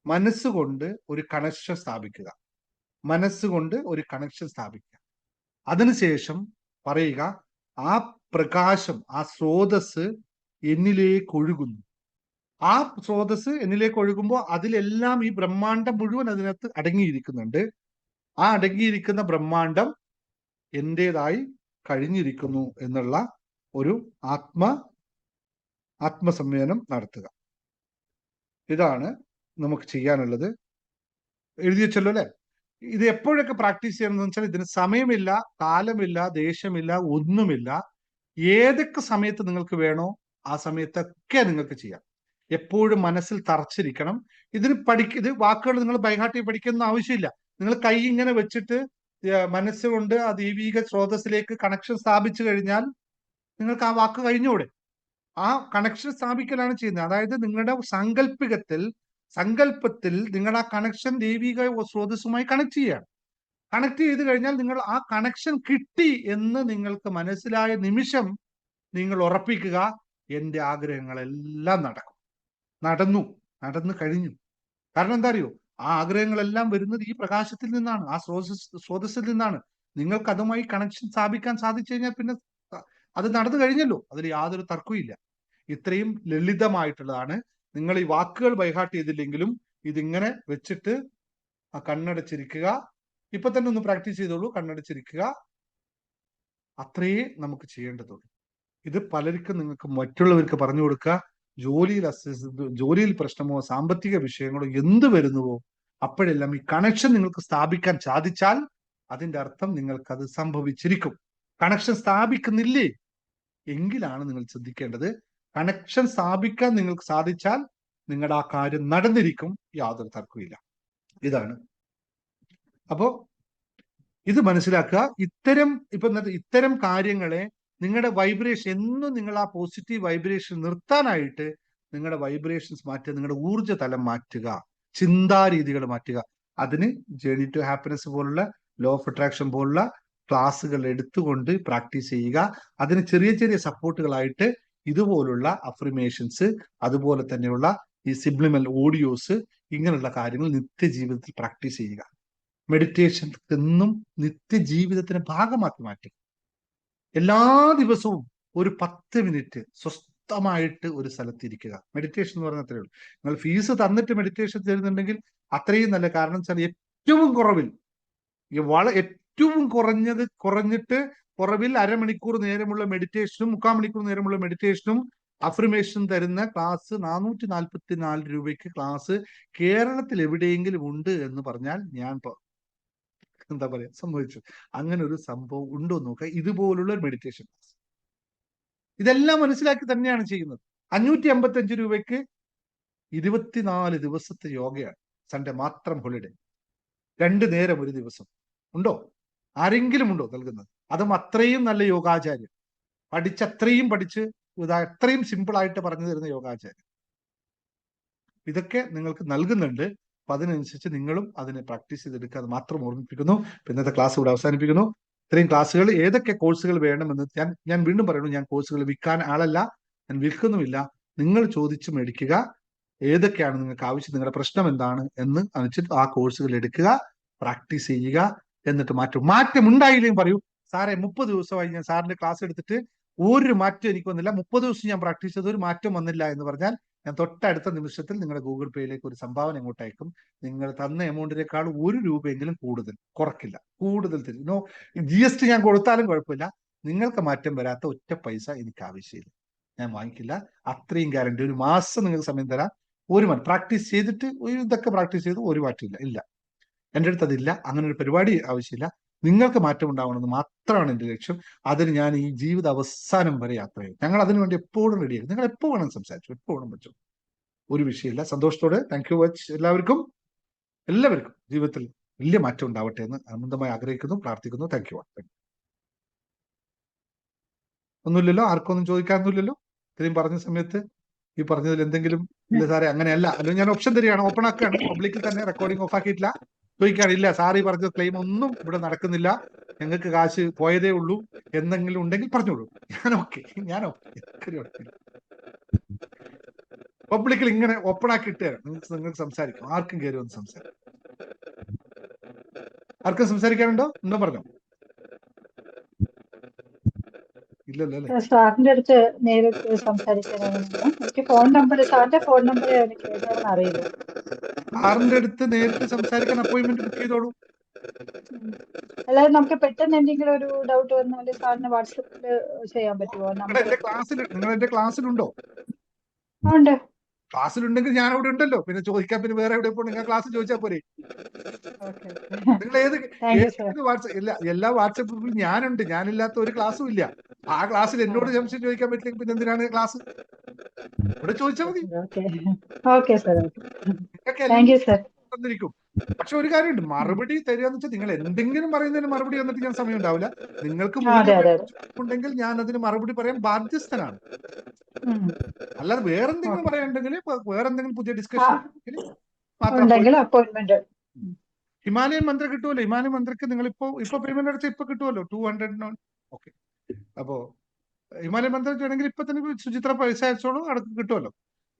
മനസ്സുകൊണ്ട് ഒരു കണക്ഷൻ സ്ഥാപിക്കുക. മനസ്സുകൊണ്ട് ഒരു കണക്ഷൻ സ്ഥാപിക്കുക. അതിനുശേഷം പറയുക, ആ പ്രകാശം, ആ സ്രോതസ് എന്നിലേക്ക് ഒഴുകുന്നു. ആ സ്രോതസ് എന്നിലേക്ക് ഒഴുകുമ്പോൾ അതിലെല്ലാം ഈ ബ്രഹ്മാണ്ടം മുഴുവൻ അതിനകത്ത് അടങ്ങിയിരിക്കുന്നുണ്ട്. ആ അടങ്ങിയിരിക്കുന്ന ബ്രഹ്മാണ്ടം എന്റേതായി കഴിഞ്ഞിരിക്കുന്നു എന്നുള്ള ഒരു ആത്മസംവേദനം നടത്തുക. ഇതാണ് നമുക്ക് ചെയ്യാനുള്ളത്. എഴുതി വെച്ചല്ലോ അല്ലെ? ഇത് എപ്പോഴൊക്കെ പ്രാക്ടീസ് ചെയ്യണമെന്ന് വെച്ചാൽ ഇതിന് സമയമില്ല, കാലമില്ല, ദേശമില്ല, ഒന്നുമില്ല. ഏതൊക്കെ സമയത്ത് നിങ്ങൾക്ക് വേണോ ആ സമയത്തൊക്കെ നിങ്ങൾക്ക് ചെയ്യാം. എപ്പോഴും മനസ്സിൽ തറച്ചിരിക്കണം. ഇത് വാക്കുകൾ നിങ്ങൾ ബൈഹാർട്ടി പഠിക്കുന്ന ആവശ്യമില്ല. നിങ്ങൾ കൈ ഇങ്ങനെ വെച്ചിട്ട് മനസ്സുകൊണ്ട് ആ ദൈവിക സ്രോതസ്സിലേക്ക് കണക്ഷൻ സ്ഥാപിച്ചു കഴിഞ്ഞാൽ നിങ്ങൾക്ക് ആ വാക്ക് കഴിഞ്ഞൂടെ? ആ കണക്ഷൻ സ്ഥാപിക്കലാണ് ചെയ്യുന്നത്. അതായത് നിങ്ങളുടെ സങ്കല്പത്തിൽ നിങ്ങൾ ആ കണക്ഷൻ ദൈവിക സ്രോതസ്സുമായി കണക്ട് ചെയ്യുകയാണ്. കണക്ട് ചെയ്ത് കഴിഞ്ഞാൽ നിങ്ങൾ ആ കണക്ഷൻ കിട്ടി എന്ന് നിങ്ങൾക്ക് മനസ്സിലായ നിമിഷം നിങ്ങൾ ഉറപ്പിക്കുക, എന്റെ ആഗ്രഹങ്ങളെല്ലാം നടന്നു കഴിഞ്ഞു. കാരണം എന്താ അറിയോ? ആ ആഗ്രഹങ്ങളെല്ലാം വരുന്നത് ഈ പ്രകാശത്തിൽ നിന്നാണ്, ആ സ്രോതസ്സിൽ നിന്നാണ്. നിങ്ങൾക്ക് അതുമായി കണക്ഷൻ സ്ഥാപിക്കാൻ സാധിച്ചു കഴിഞ്ഞാൽ പിന്നെ അത് നടന്നു കഴിഞ്ഞല്ലോ, അതിൽ യാതൊരു തർക്കവും. ഇത്രയും ലളിതമായിട്ടുള്ളതാണ്. നിങ്ങൾ ഈ വാക്കുകൾ ബൈഹാർട്ട് ചെയ്തില്ലെങ്കിലും ഇതിങ്ങനെ വെച്ചിട്ട് ആ കണ്ണടച്ചിരിക്കുക. ഇപ്പൊ തന്നെ ഒന്ന് പ്രാക്ടീസ് ചെയ്തോളൂ. കണ്ണടച്ചിരിക്കുക. അത്രയേ നമുക്ക് ചെയ്യേണ്ടതുള്ളൂ. ഇത് പലർക്കും നിങ്ങൾക്ക് മറ്റുള്ളവർക്ക് പറഞ്ഞു കൊടുക്കുക. ജോലിയിൽ പ്രശ്നമോ സാമ്പത്തിക വിഷയങ്ങളോ എന്ത് വരുന്നുവോ അപ്പോഴെല്ലാം ഈ കണക്ഷൻ നിങ്ങൾക്ക് സ്ഥാപിക്കാൻ സാധിച്ചാൽ അതിന്റെ അർത്ഥം നിങ്ങൾക്കത് സംഭവിച്ചിരിക്കും. കണക്ഷൻ സ്ഥാപിക്കുന്നില്ലേ എങ്കിലാണ് നിങ്ങൾ ശ്രദ്ധിക്കേണ്ടത്. കണക്ഷൻ സ്ഥാപിക്കാൻ നിങ്ങൾക്ക് സാധിച്ചാൽ നിങ്ങളുടെ ആ കാര്യം നടന്നിരിക്കും, യാതൊരു തർക്കമില്ല. ഇതാണ്. അപ്പോ ഇത് മനസ്സിലാക്കുക. ഇത്തരം കാര്യങ്ങളെ നിങ്ങളുടെ വൈബ്രേഷൻ എന്നും നിങ്ങൾ ആ പോസിറ്റീവ് വൈബ്രേഷൻ നിർത്താനായിട്ട് നിങ്ങളുടെ വൈബ്രേഷൻസ് മാറ്റുക, നിങ്ങളുടെ ഊർജ്ജ തലം മാറ്റുക, ചിന്താരീതികൾ മാറ്റുക. അതിന് ജേർണി ടു ഹാപ്പിനെസ് പോലുള്ള, ലോ ഓഫ് അട്രാക്ഷൻ പോലുള്ള ക്ലാസ്സുകൾ എടുത്തുകൊണ്ട് പ്രാക്ടീസ് ചെയ്യുക. അതിന് ചെറിയ ചെറിയ സപ്പോർട്ടുകളായിട്ട് ഇതുപോലുള്ള അഫർമേഷൻസ്, അതുപോലെ തന്നെയുള്ള ഈ സിബ്ലിമൽ ഓഡിയോസ്, ഇങ്ങനെയുള്ള കാര്യങ്ങൾ നിത്യജീവിതത്തിൽ പ്രാക്ടീസ് ചെയ്യുക. മെഡിറ്റേഷൻ എന്നും നിത്യജീവിതത്തിന് ഭാഗമാക്കി മാറ്റുക. എല്ലാ ദിവസവും ഒരു 10 മിനിറ്റ് സ്വസ്ഥമായിട്ട് ഒരു സ്ഥലത്തിരിക്കുക. മെഡിറ്റേഷൻ എന്ന് പറഞ്ഞാൽ അത്രയേ ഉള്ളൂ. നിങ്ങൾ ഫീസ് തന്നിട്ട് മെഡിറ്റേഷൻ തരുന്നുണ്ടെങ്കിൽ അത്രയും നല്ല. കാരണം വെച്ചാൽ ഏറ്റവും കുറവിൽ ഏറ്റവും കുറഞ്ഞിട്ട് അരമണിക്കൂർ നേരമുള്ള മെഡിറ്റേഷനും 3/4 മണിക്കൂർ നേരമുള്ള മെഡിറ്റേഷനും അഫർമേഷൻ തരുന്ന ക്ലാസ് 444 രൂപയ്ക്ക് ക്ലാസ് കേരളത്തിൽ എവിടെയെങ്കിലും ഉണ്ട് എന്ന് പറഞ്ഞാൽ ഞാൻ എന്താ പറയാ സംഭവിച്ചു. അങ്ങനെ ഒരു സംഭവം ഉണ്ടോ എന്ന് നോക്കുക. ഇതുപോലുള്ള ഒരു മെഡിറ്റേഷൻ ക്ലാസ് ഇതെല്ലാം മനസ്സിലാക്കി തന്നെയാണ് ചെയ്യുന്നത്. 555 രൂപയ്ക്ക് 24 ദിവസത്തെ യോഗയാണ്. സൺഡേ മാത്രം ഹോളിഡേ, 2 നേരം ഒരു ദിവസം. ഉണ്ടോ? ആരെങ്കിലും ഉണ്ടോ നൽകുന്നത്? അതും അത്രയും നല്ല യോഗാചാര്യൻ, അത്രയും പഠിച്ച് അത്രയും സിമ്പിൾ ആയിട്ട് പറഞ്ഞു തരുന്ന യോഗാചാര്യൻ. ഇതൊക്കെ നിങ്ങൾക്ക് നൽകുന്നുണ്ട്. അപ്പൊ അതിനനുസരിച്ച് നിങ്ങളും അതിനെ പ്രാക്ടീസ് ചെയ്തെടുക്കുക. അത് മാത്രം ഓർമ്മിപ്പിക്കുന്നു. ഇന്നത്തെ ക്ലാസ് ഇവിടെ അവസാനിപ്പിക്കുന്നു. ഇത്രയും ക്ലാസ്സുകൾ, ഏതൊക്കെ കോഴ്സുകൾ വേണമെന്ന് ഞാൻ വീണ്ടും പറയുന്നു. ഞാൻ കോഴ്സുകൾ വിൽക്കാൻ ആളല്ല, ഞാൻ വിൽക്കുന്നുമില്ല. നിങ്ങൾ ചോദിച്ചു മേടിക്കുക. ഏതൊക്കെയാണ് നിങ്ങൾക്ക് ആവശ്യം, നിങ്ങളുടെ പ്രശ്നം എന്താണ് എന്ന് അനുസരിച്ച് ആ കോഴ്സുകൾ എടുക്കുക, പ്രാക്ടീസ് ചെയ്യുക. എന്നിട്ട് മാറ്റം ഉണ്ടായില്ലെങ്കിൽ പറയൂ, സാറേ 30 ദിവസമായി ഞാൻ സാറിന്റെ ക്ലാസ് എടുത്തിട്ട് ഒരു മാറ്റം എനിക്ക് വന്നില്ല, 30 ദിവസം ഞാൻ പ്രാക്ടീസ് ചെയ്ത് ഒരു മാറ്റം വന്നില്ല എന്ന് പറഞ്ഞാൽ ഞാൻ തൊട്ടടുത്ത നിമിഷത്തിൽ നിങ്ങളുടെ ഗൂഗിൾ പേയിലേക്ക് ഒരു സംഭാവന അങ്ങോട്ട് അയക്കും. നിങ്ങൾ തന്ന എമൗണ്ടിനേക്കാൾ 1 രൂപയെങ്കിലും കൂടുതൽ കുറക്കില്ല, കൂടുതൽ തരും. GST ഞാൻ കൊടുത്താലും കുഴപ്പമില്ല. നിങ്ങൾക്ക് മാറ്റം വരാത്ത ഒറ്റ പൈസ എനിക്ക് ആവശ്യമില്ല, ഞാൻ വാങ്ങിക്കില്ല. അത്രയും ഗ്യാരണ്ടി. ഒരു മാസം നിങ്ങൾക്ക് സമയം തരാം. പ്രാക്ടീസ് ചെയ്തിട്ട് ഇതൊക്കെ പ്രാക്ടീസ് ചെയ്ത് ഒരു മാറ്റമില്ല, ഇല്ല. എൻ്റെ അടുത്ത് അതില്ല. അങ്ങനെ ഒരു പരിപാടി ആവശ്യമില്ല. നിങ്ങൾക്ക് മാറ്റം ഉണ്ടാവണമെന്ന് മാത്രമാണ് എൻ്റെ ലക്ഷ്യം. അതിന് ഞാൻ ഈ ജീവിത അവസാനം വരെ യാത്ര ചെയ്യും. ഞങ്ങൾ അതിനുവേണ്ടി എപ്പോഴും റെഡിയാകും. നിങ്ങൾ എപ്പോൾ വേണം സംസാരിച്ചു, എപ്പോൾ വേണം പറ്റും, ഒരു വിഷയമില്ല. സന്തോഷത്തോടെ താങ്ക് യു മച്ച്. എല്ലാവർക്കും ജീവിതത്തിൽ വലിയ മാറ്റം ഉണ്ടാവട്ടെ എന്ന് അനന്തമായി ആഗ്രഹിക്കുന്നു, പ്രാർത്ഥിക്കുന്നു. Thank you. ഒന്നുമില്ലല്ലോ, ആർക്കൊന്നും ചോദിക്കാനൊന്നുമില്ലല്ലോ ഇത്രയും പറഞ്ഞ സമയത്ത്? ഈ പറഞ്ഞതിൽ എന്തെങ്കിലും ഇല്ല സാറേ അങ്ങനെയല്ല, അല്ലെങ്കിൽ ഞാൻ ഓപ്ഷൻ തരികയാണ്, ഓപ്പൺ ആക്കുകയാണ്. പബ്ലിക്കിൽ തന്നെ റെക്കോർഡിംഗ് ഓഫ് ആക്കിയിട്ടില്ല. ചോദിക്കുകയാണ്, ഇല്ല സാർ ഈ പറഞ്ഞ ക്ലെയിം ഒന്നും ഇവിടെ നടക്കുന്നില്ല, ഞങ്ങൾക്ക് കാശ് പോയതേ ഉള്ളൂ, എന്തെങ്കിലും ഉണ്ടെങ്കിൽ പറഞ്ഞോളൂ. ഞാൻ ഓക്കെ. പബ്ലിക്കിൽ ഇങ്ങനെ ഓപ്പൺ ആക്കി ഇട്ട് നിങ്ങൾക്ക് സംസാരിക്കാം. ആർക്കും കയറി വന്ന് സംസാരിക്കാം. ആർക്കും സംസാരിക്കാനുണ്ടോ? എന്തോ പറഞ്ഞോ? ഇല്ലല്ലോ അല്ലേ? സാറിന്റെ അടുത്ത് നേരിട്ട് സംസാരിക്കാനാണ്. എനിക്ക് സാറിന്റെ ഫോൺ നമ്പർ എനിക്ക് ഏതാണെന്ന് അറിയില്ല. സാറിന്റെ അടുത്ത് നേരിട്ട് സംസാരിക്കാൻ അപ്പോയിന്റ്മെന്റ് ബുക്ക് ചെയ്തോളൂ. അല്ലാതെ നമുക്ക് പെട്ടെന്ന് എന്തെങ്കിലും ഒരു ഡൗട്ട് വന്നാൽ സാറിന് വാട്സപ്പിൽ ചെയ്യാൻ പറ്റുമോ? നിങ്ങൾ എന്റെ ക്ലാസ്സിലുണ്ടോ? ഉണ്ട്. ക്ലാസ്സിലുണ്ടെങ്കിൽ ഞാൻ അവിടെ ഉണ്ടല്ലോ. പിന്നെ ചോദിക്കാൻ പിന്നെ വേറെ എവിടെ പോകണം? നിങ്ങൾ ക്ലാസ് ചോദിച്ചാൽ പോരെ. നിങ്ങൾ എല്ലാ വാട്സപ്പ് ഗ്രൂപ്പിലും ഞാനുണ്ട്. ഞാനില്ലാത്ത ഒരു ക്ലാസ്സും ഇല്ല. ആ ക്ലാസ്സിൽ എന്നോട് സംശയം ചോദിക്കാൻ പറ്റില്ലെങ്കിൽ പിന്നെ എന്തിനാണ് ക്ലാസ്? ഇവിടെ ചോദിച്ചാൽ മതി. തന്നിരിക്കും. പക്ഷെ ഒരു കാര്യമുണ്ട്, മറുപടി തരികയെന്ന് വെച്ചാൽ നിങ്ങൾ എന്തെങ്കിലും പറയുന്നതിന് മറുപടി വന്നിട്ട് ഞാൻ സമയം ഉണ്ടാവില്ല. നിങ്ങൾക്ക് ഉണ്ടെങ്കിൽ ഞാൻ അതിന് മറുപടി പറയാൻ ബാധ്യസ്ഥനാണ്. അല്ലാതെ വേറെന്തെങ്കിലും പറയാനുണ്ടെങ്കിൽ വേറെന്തെങ്കിലും പുതിയ ഡിസ്കഷൻ അപ്പോയിന്റ്മെന്റ്. ഹിമാലയൻ മന്ത്ര കിട്ടുമല്ലോ. ഹിമാലയൻ മന്ത്രക്ക് നിങ്ങൾ ഇപ്പൊ പേയ്മെന്റ് അടച്ചാൽ ഇപ്പൊ കിട്ടുമല്ലോ 200. ഓക്കെ. അപ്പോ ഹിമാലയൻ മന്ത്ര വേണമെങ്കിൽ ഇപ്പൊ തന്നെ സുചിത്ര പൈസ അയച്ചോളൂ, അടക്കം കിട്ടുമല്ലോ.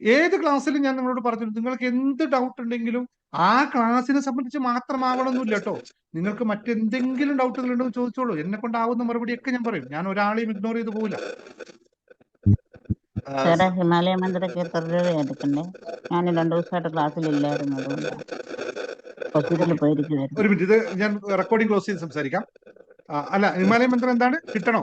ഏത് ക്ലാസ്സിലും ഞാൻ നിങ്ങളോട് പറഞ്ഞു, നിങ്ങൾക്ക് എന്ത് ഡൗട്ട് ഉണ്ടെങ്കിലും ആ ക്ലാസ്സിനെ സംബന്ധിച്ച് മാത്രമാവണമെന്നില്ല കേട്ടോ. നിങ്ങൾക്ക് മറ്റെന്തെങ്കിലും ഡൗട്ടുകൾ ഉണ്ടെങ്കിൽ ചോദിച്ചോളൂ. എന്നെ കൊണ്ടാവുന്ന മറുപടിയൊക്കെ ഞാൻ പറയും. ഞാൻ ഒരാളെയും ഇഗ്നോർ ചെയ്ത് പോകില്ല. ഹിമാലയ മന്ത്രക്ക് എത്ര രൂപ എടുക്കണ്ടേ? ഞാൻ 2 ദിവസമായിട്ട് ക്ലാസ്സിലില്ലായിരുന്നു, ഹോസ്പിറ്റലിൽ പോയിരിക്കുവായിരുന്നു. ഒരു മിനിറ്റ്, ഇത് ഞാൻ റെക്കോർഡിംഗ് ക്ലോസ് ചെയ്ത് സംസാരിക്കാം. അല്ല, ഹിമാലയ മന്ത്രം എന്താണ്? കിട്ടണോ?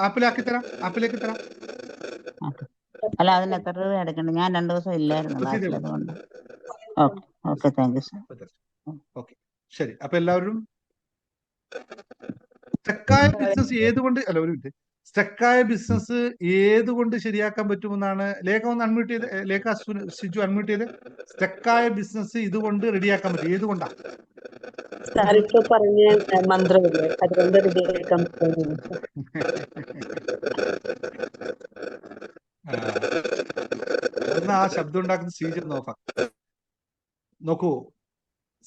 ആപ്പിലാക്കി തരാം. ആപ്പിലേക്ക് തരാം. അല്ല, അതിന് എത്ര രൂപ എടുക്കണ്ടേ? ഞാൻ 2 ദിവസം ഇല്ലായിരുന്നു ക്ലാസ്സിൽ, അതുകൊണ്ട്. Okay, thank you sir. Okay, ശരി. അപ്പൊ എല്ലാവരും സ്റ്റക്കായ ബിസിനസ് ഏതുകൊണ്ട് ശരിയാക്കാൻ പറ്റുമെന്നാണ് ലേഖ ഒന്ന് അൺമ്യൂട്ട് ചെയ്ത്, ലേഖ സിജു അൺമ്യൂട്ട് ചെയ്ത്. സ്റ്റക്കായ ബിസിനസ് ഇതുകൊണ്ട് റെഡിയാക്കാൻ പറ്റും. ഏതുകൊണ്ടാ? പറഞ്ഞ മന്ത്രമില്ലേ, അതുകൊണ്ട് റെഡിയാക്കാൻ പറ്റും. ആ ശബ്ദം ഉണ്ടാക്കുന്ന സിജു നോക്കൂ.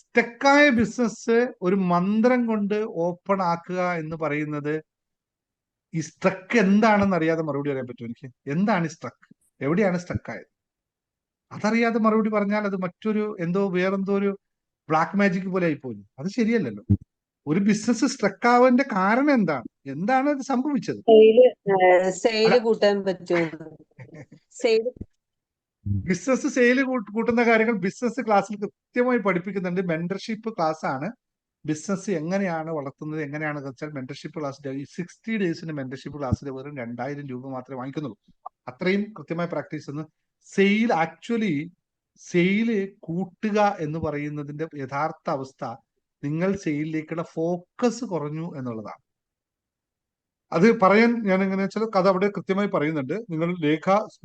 സ്റ്റക്കായ ബിസിനസ് ഒരു മന്ത്രം കൊണ്ട് ഓപ്പൺ ആക്കുക എന്ന് പറയുന്നത് ഈ സ്ട്രക്ക് എന്താണെന്ന് അറിയാതെ മറുപടി പറയാൻ പറ്റുമോ എനിക്ക്? എന്താണ് ഈ സ്ട്രക്ക്? എവിടെയാണ് സ്ട്രക്ക് ആയത്? അതറിയാതെ മറുപടി പറഞ്ഞാൽ അത് മറ്റൊരു വേറെന്തോ ഒരു ബ്ലാക്ക് മാജിക് പോലെ ആയിപ്പോയി. അത് ശരിയല്ലല്ലോ. ഒരു ബിസിനസ് സ്ട്രക്ക് ആവാന്റെ കാരണം എന്താണ് അത് സംഭവിച്ചത്? സെയില് കൂട്ടാൻ പറ്റുമോ? സെയില് ബിസിനസ് സെയില് കൂട്ടുന്ന കാര്യങ്ങൾ ബിസിനസ് ക്ലാസ്സിൽ കൃത്യമായി പഠിപ്പിക്കുന്നുണ്ട്. മെന്റർഷിപ്പ് ക്ലാസ് ആണ്. ബിസിനസ് എങ്ങനെയാണ് വളർത്തുന്നത്, എങ്ങനെയാണെന്ന് വെച്ചാൽ മെന്റർഷിപ്പ് ക്ലാസ് 60 ഡേയ്സിന്റെ മെന്റർഷിപ്പ് ക്ലാസ്സിൽ വെറും 2000 രൂപ മാത്രമേ വാങ്ങിക്കുന്നുള്ളൂ. അത്രയും കൃത്യമായി പ്രാക്ടീസ് ചെയ്യുന്നു. സെയില് കൂട്ടുക എന്ന് പറയുന്നതിന്റെ യഥാർത്ഥ അവസ്ഥ നിങ്ങൾ സെയിലിലേക്കുള്ള ഫോക്കസ് കുറഞ്ഞു എന്നുള്ളതാണ്. അത് പറയാൻ ഞാൻ എങ്ങനെയാ വെച്ചാൽ കഥ അവിടെ കൃത്യമായി പറയുന്നുണ്ട്. നിങ്ങൾ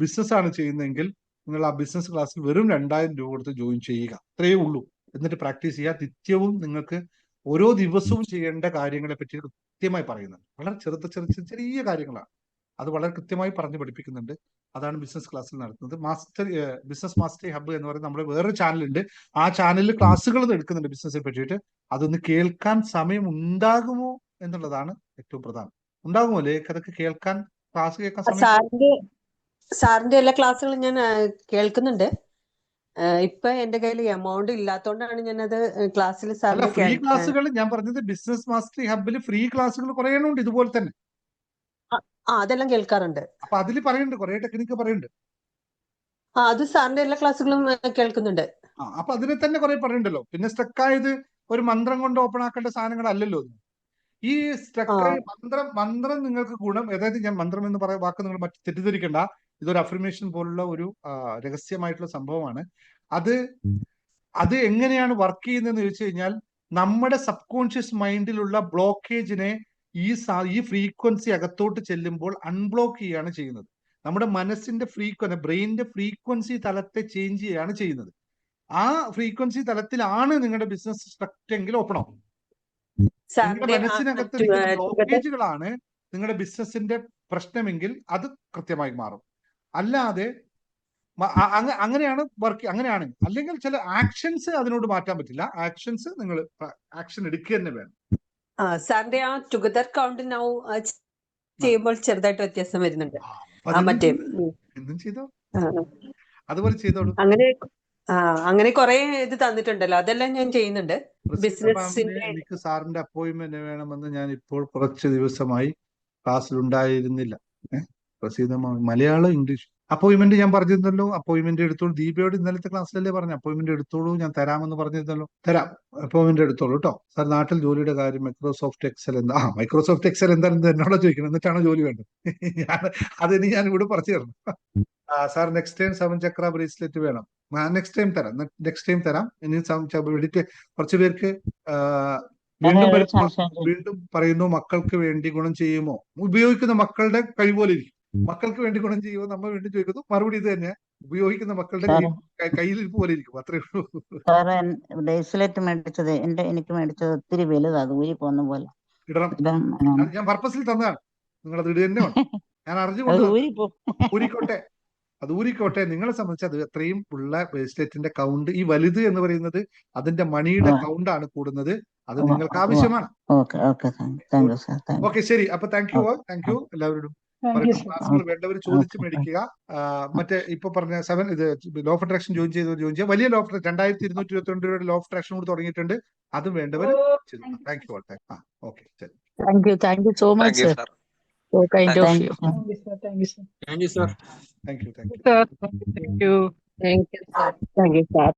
ബിസിനസ് ആണ് ചെയ്യുന്നതെങ്കിൽ നിങ്ങൾ ആ ബിസിനസ് ക്ലാസ്സിൽ വെറും 2000 രൂപ കൊടുത്ത് ജോയിൻ ചെയ്യുക. അത്രയേ ഉള്ളൂ. എന്നിട്ട് പ്രാക്ടീസ് ചെയ്യുക. നിത്യവും നിങ്ങൾക്ക് ഓരോ ദിവസവും ചെയ്യേണ്ട കാര്യങ്ങളെ പറ്റി കൃത്യമായി പറയുന്നുണ്ട്. വളരെ ചെറിയ കാര്യങ്ങളാണ്. അത് വളരെ കൃത്യമായി പറഞ്ഞു പഠിപ്പിക്കുന്നുണ്ട്. അതാണ് ബിസിനസ് ക്ലാസ്സിൽ നടത്തുന്നത്. ബിസിനസ് മാസ്റ്ററി ഹബ്ബ് എന്ന് പറയുന്ന നമ്മുടെ വേറൊരു ചാനലുണ്ട്. ആ ചാനലിൽ ക്ലാസ്സുകൾ എടുക്കുന്നുണ്ട് ബിസിനസിനെ പറ്റിയിട്ട്. അതൊന്ന് കേൾക്കാൻ സമയം ഉണ്ടാകുമോ എന്നുള്ളതാണ് ഏറ്റവും പ്രധാനം. ഉണ്ടാകുമോ അതൊക്കെ കേൾക്കാൻ, ക്ലാസ് കേൾക്കാൻ സമയം? സാറിന്റെ എല്ലാ ക്ലാസ്സുകളും ഞാൻ കേൾക്കുന്നുണ്ട്. ഇപ്പൊ എന്റെ കയ്യിൽ എമൗണ്ട് ഇല്ലാത്തോണ്ടാണ് ഞാനത് ക്ലാസ്സിൽ അല്ല, ഫ്രീ ക്ലാസ്സുകൾ ഞാൻ പറഞ്ഞത് ബിസിനസ് മാസ്റ്ററി ഹബ്ബിൽ ഫ്രീ ക്ലാസ്സുകൾ കുറെ ഉണ്ട് ഇതുപോലെ തന്നെ. അതെല്ലാം കേൾക്കാറുണ്ട്. അപ്പൊ അതിൽ പറയുന്നുണ്ട്, കുറെ ടെക്നിക്ക് പറയുന്നുണ്ട്. അത് സാറിന്റെ എല്ലാ ക്ലാസ്സുകളും കേൾക്കുന്നുണ്ട്. അപ്പൊ അതിനെ തന്നെ കുറെ പറയുന്നുണ്ടല്ലോ. പിന്നെ സ്ട്രക്കായത് ഒരു മന്ത്രം കൊണ്ട് ഓപ്പൺ ആക്കേണ്ട സാധനങ്ങളല്ലല്ലോ. ഈ സ്ട്രക്കായി മന്ത്രം നിങ്ങൾക്ക് ഗുണം, അതായത് ഞാൻ മന്ത്രം എന്ന് പറയുന്ന വാക്ക് നിങ്ങൾ മറ്റു തെറ്റിദ്ധരിക്കണ്ട. ഇതൊരു അഫർമേഷൻ പോലുള്ള ഒരു രഹസ്യമായിട്ടുള്ള സംഭവമാണ്. അത് എങ്ങനെയാണ് വർക്ക് ചെയ്യുന്നതെന്ന് ചോദിച്ചു കഴിഞ്ഞാൽ, നമ്മുടെ സബ് കോൺഷ്യസ് മൈൻഡിലുള്ള ബ്ലോക്കേജിനെ ഈ ഫ്രീക്വൻസി അകത്തോട്ട് ചെല്ലുമ്പോൾ അൺബ്ലോക്ക് ചെയ്യുകയാണ് ചെയ്യുന്നത്. നമ്മുടെ മനസ്സിന്റെ ബ്രെയിനിന്റെ ഫ്രീക്വൻസി തലത്തെ ചേഞ്ച് ചെയ്യുകയാണ് ചെയ്യുന്നത്. ആ ഫ്രീക്വൻസി തലത്തിലാണ് നിങ്ങളുടെ ബിസിനസ് സ്ട്രക്ചർ എങ്കിൽ ഓപ്പൺ ആവും. നിങ്ങളുടെ മനസ്സിനകത്ത് ബ്ലോക്കേജുകളാണ് നിങ്ങളുടെ ബിസിനസിന്റെ പ്രശ്നമെങ്കിൽ അത് കൃത്യമായി മാറും. അല്ലാതെ അങ്ങനെയാണ് അങ്ങനെയാണ്. അല്ലെങ്കിൽ ചില ആക്ഷൻസ് അതിനോട് മാറ്റാൻ പറ്റില്ല. ആക്ഷൻസ് നിങ്ങൾ ആക്ഷൻ എടുക്കുക തന്നെ വേണം. സാറിന്റെ ആ ടുഗദർ കൗണ്ട് നൗ ചെയ്യുമ്പോൾ ചെറുതായിട്ട് വ്യത്യാസം വരുന്നുണ്ട്. എന്തും ചെയ്തോ, അതുപോലെ ചെയ്തോളൂ. അങ്ങനെ കുറെ ഇത് തന്നിട്ടുണ്ടല്ലോ, അതെല്ലാം ഞാൻ ചെയ്യുന്നുണ്ട്. ബിസിനസിന്റെ എനിക്ക് സാറിന്റെ അപ്പോയിന്റ്മെന്റ് വേണമെന്ന് ഞാൻ ഇപ്പോൾ കുറച്ച് ദിവസമായി ക്ലാസ്സിലുണ്ടായിരുന്നില്ല. മലയാളം, ഇംഗ്ലീഷ് അപ്പോയിന്റ്മെന്റ് ഞാൻ പറഞ്ഞിരുന്നല്ലോ. അപ്പോയിന്റ്മെന്റ് എടുത്തോളൂ. ദീപയോട് ഇന്നലത്തെ ക്ലാസ്സിലല്ലേ പറഞ്ഞു അപ്പോയിന്റ്മെന്റ് എടുത്തോളൂ, ഞാൻ തരാമെന്ന് പറഞ്ഞിരുന്നല്ലോ. തരാം, അപ്പോയിന്റ്മെന്റ് എടുത്തോളൂ കേട്ടോ. സാർ നാട്ടിൽ ജോലിയുടെ കാര്യം മൈക്രോസോഫ്റ്റ് എക്സൽ മൈക്രോസോഫ്റ്റ് എക്സൽ എന്താണെന്ന് എന്നോട് ചോദിക്കണം, എന്നിട്ടാണോ ജോലി വേണ്ടത്? അതിന് ഞാൻ ഇവിടെ പറഞ്ഞു തരണം. സാർ നെക്സ്റ്റ് ടൈം 7 ചക്ര ബ്രേസ്ലെറ്റ് വേണം. നെക്സ്റ്റ് ടൈം തരാം. ഇനി കുറച്ചു പേർക്ക് വീണ്ടും പറയുന്നു, മക്കൾക്ക് വേണ്ടി ഗുണം ചെയ്യുമോ? ഉപയോഗിക്കുന്ന മക്കളുടെ കഴിപോലെ ഇരിക്കും. മക്കൾക്ക് വേണ്ടി ഗുണം ചെയ്യുമോ നമ്മൾ വീണ്ടും ചോദിക്കുന്നു. മറുപടി ഇത് തന്നെ, ഉപയോഗിക്കുന്ന മക്കളുടെ കയ്യിലിരിപ്പ് പോലെ ഇരിക്കും. അത്രേ ഉള്ളൂ. ബ്രേസ്ലെറ്റ് മേടിച്ചത് എനിക്ക് മേടിച്ചത് ഒത്തിരി വലുതാ, ഊരി പോകുന്ന പോലെ. ഇടണം. ഞാൻ പർപ്പസിൽ തന്നതാണ്. നിങ്ങൾ അത് ഇടുക തന്നെ വേണം. ഞാൻ അറിഞ്ഞുകൊണ്ട് ഊരിക്കോട്ടെ. നിങ്ങളെ സംബന്ധിച്ച് അത് അത്രയും ഉള്ള ബ്രേസ്ലെറ്റിന്റെ കൗണ്ട്, ഈ വലുത് എന്ന് പറയുന്നത് അതിന്റെ മണിയുടെ കൗണ്ട് ആണ് കൂടുന്നത്. അത് നിങ്ങൾക്ക് ആവശ്യമാണ്. ഓക്കെ, ശരി. അപ്പൊ താങ്ക് യു എല്ലാവരോടും. ക്ലാസ്സുകൾ വേണ്ടവർ ചോദിച്ച് മേടിക്കുക. മറ്റേ ഇപ്പൊ പറഞ്ഞ 7 ലോ ഓഫ് അട്രാക്ഷൻ ജോയിൻ ചെയ്യുക. വലിയ ലോ ഓഫ് 2222 രൂപയുടെ ലോ ഓഫ് അട്രാക്ഷൻ കൂടി തുടങ്ങിയിട്ടുണ്ട്. അതും വേണ്ടവർ ചെയ്തു. Thank you. ഓക്കെ, ശരി. Thank you so much, sir. So kind of you. Thank you, sir. Thank you. Thank you, sir. Thank you. Thank you, sir. Thank you, sir.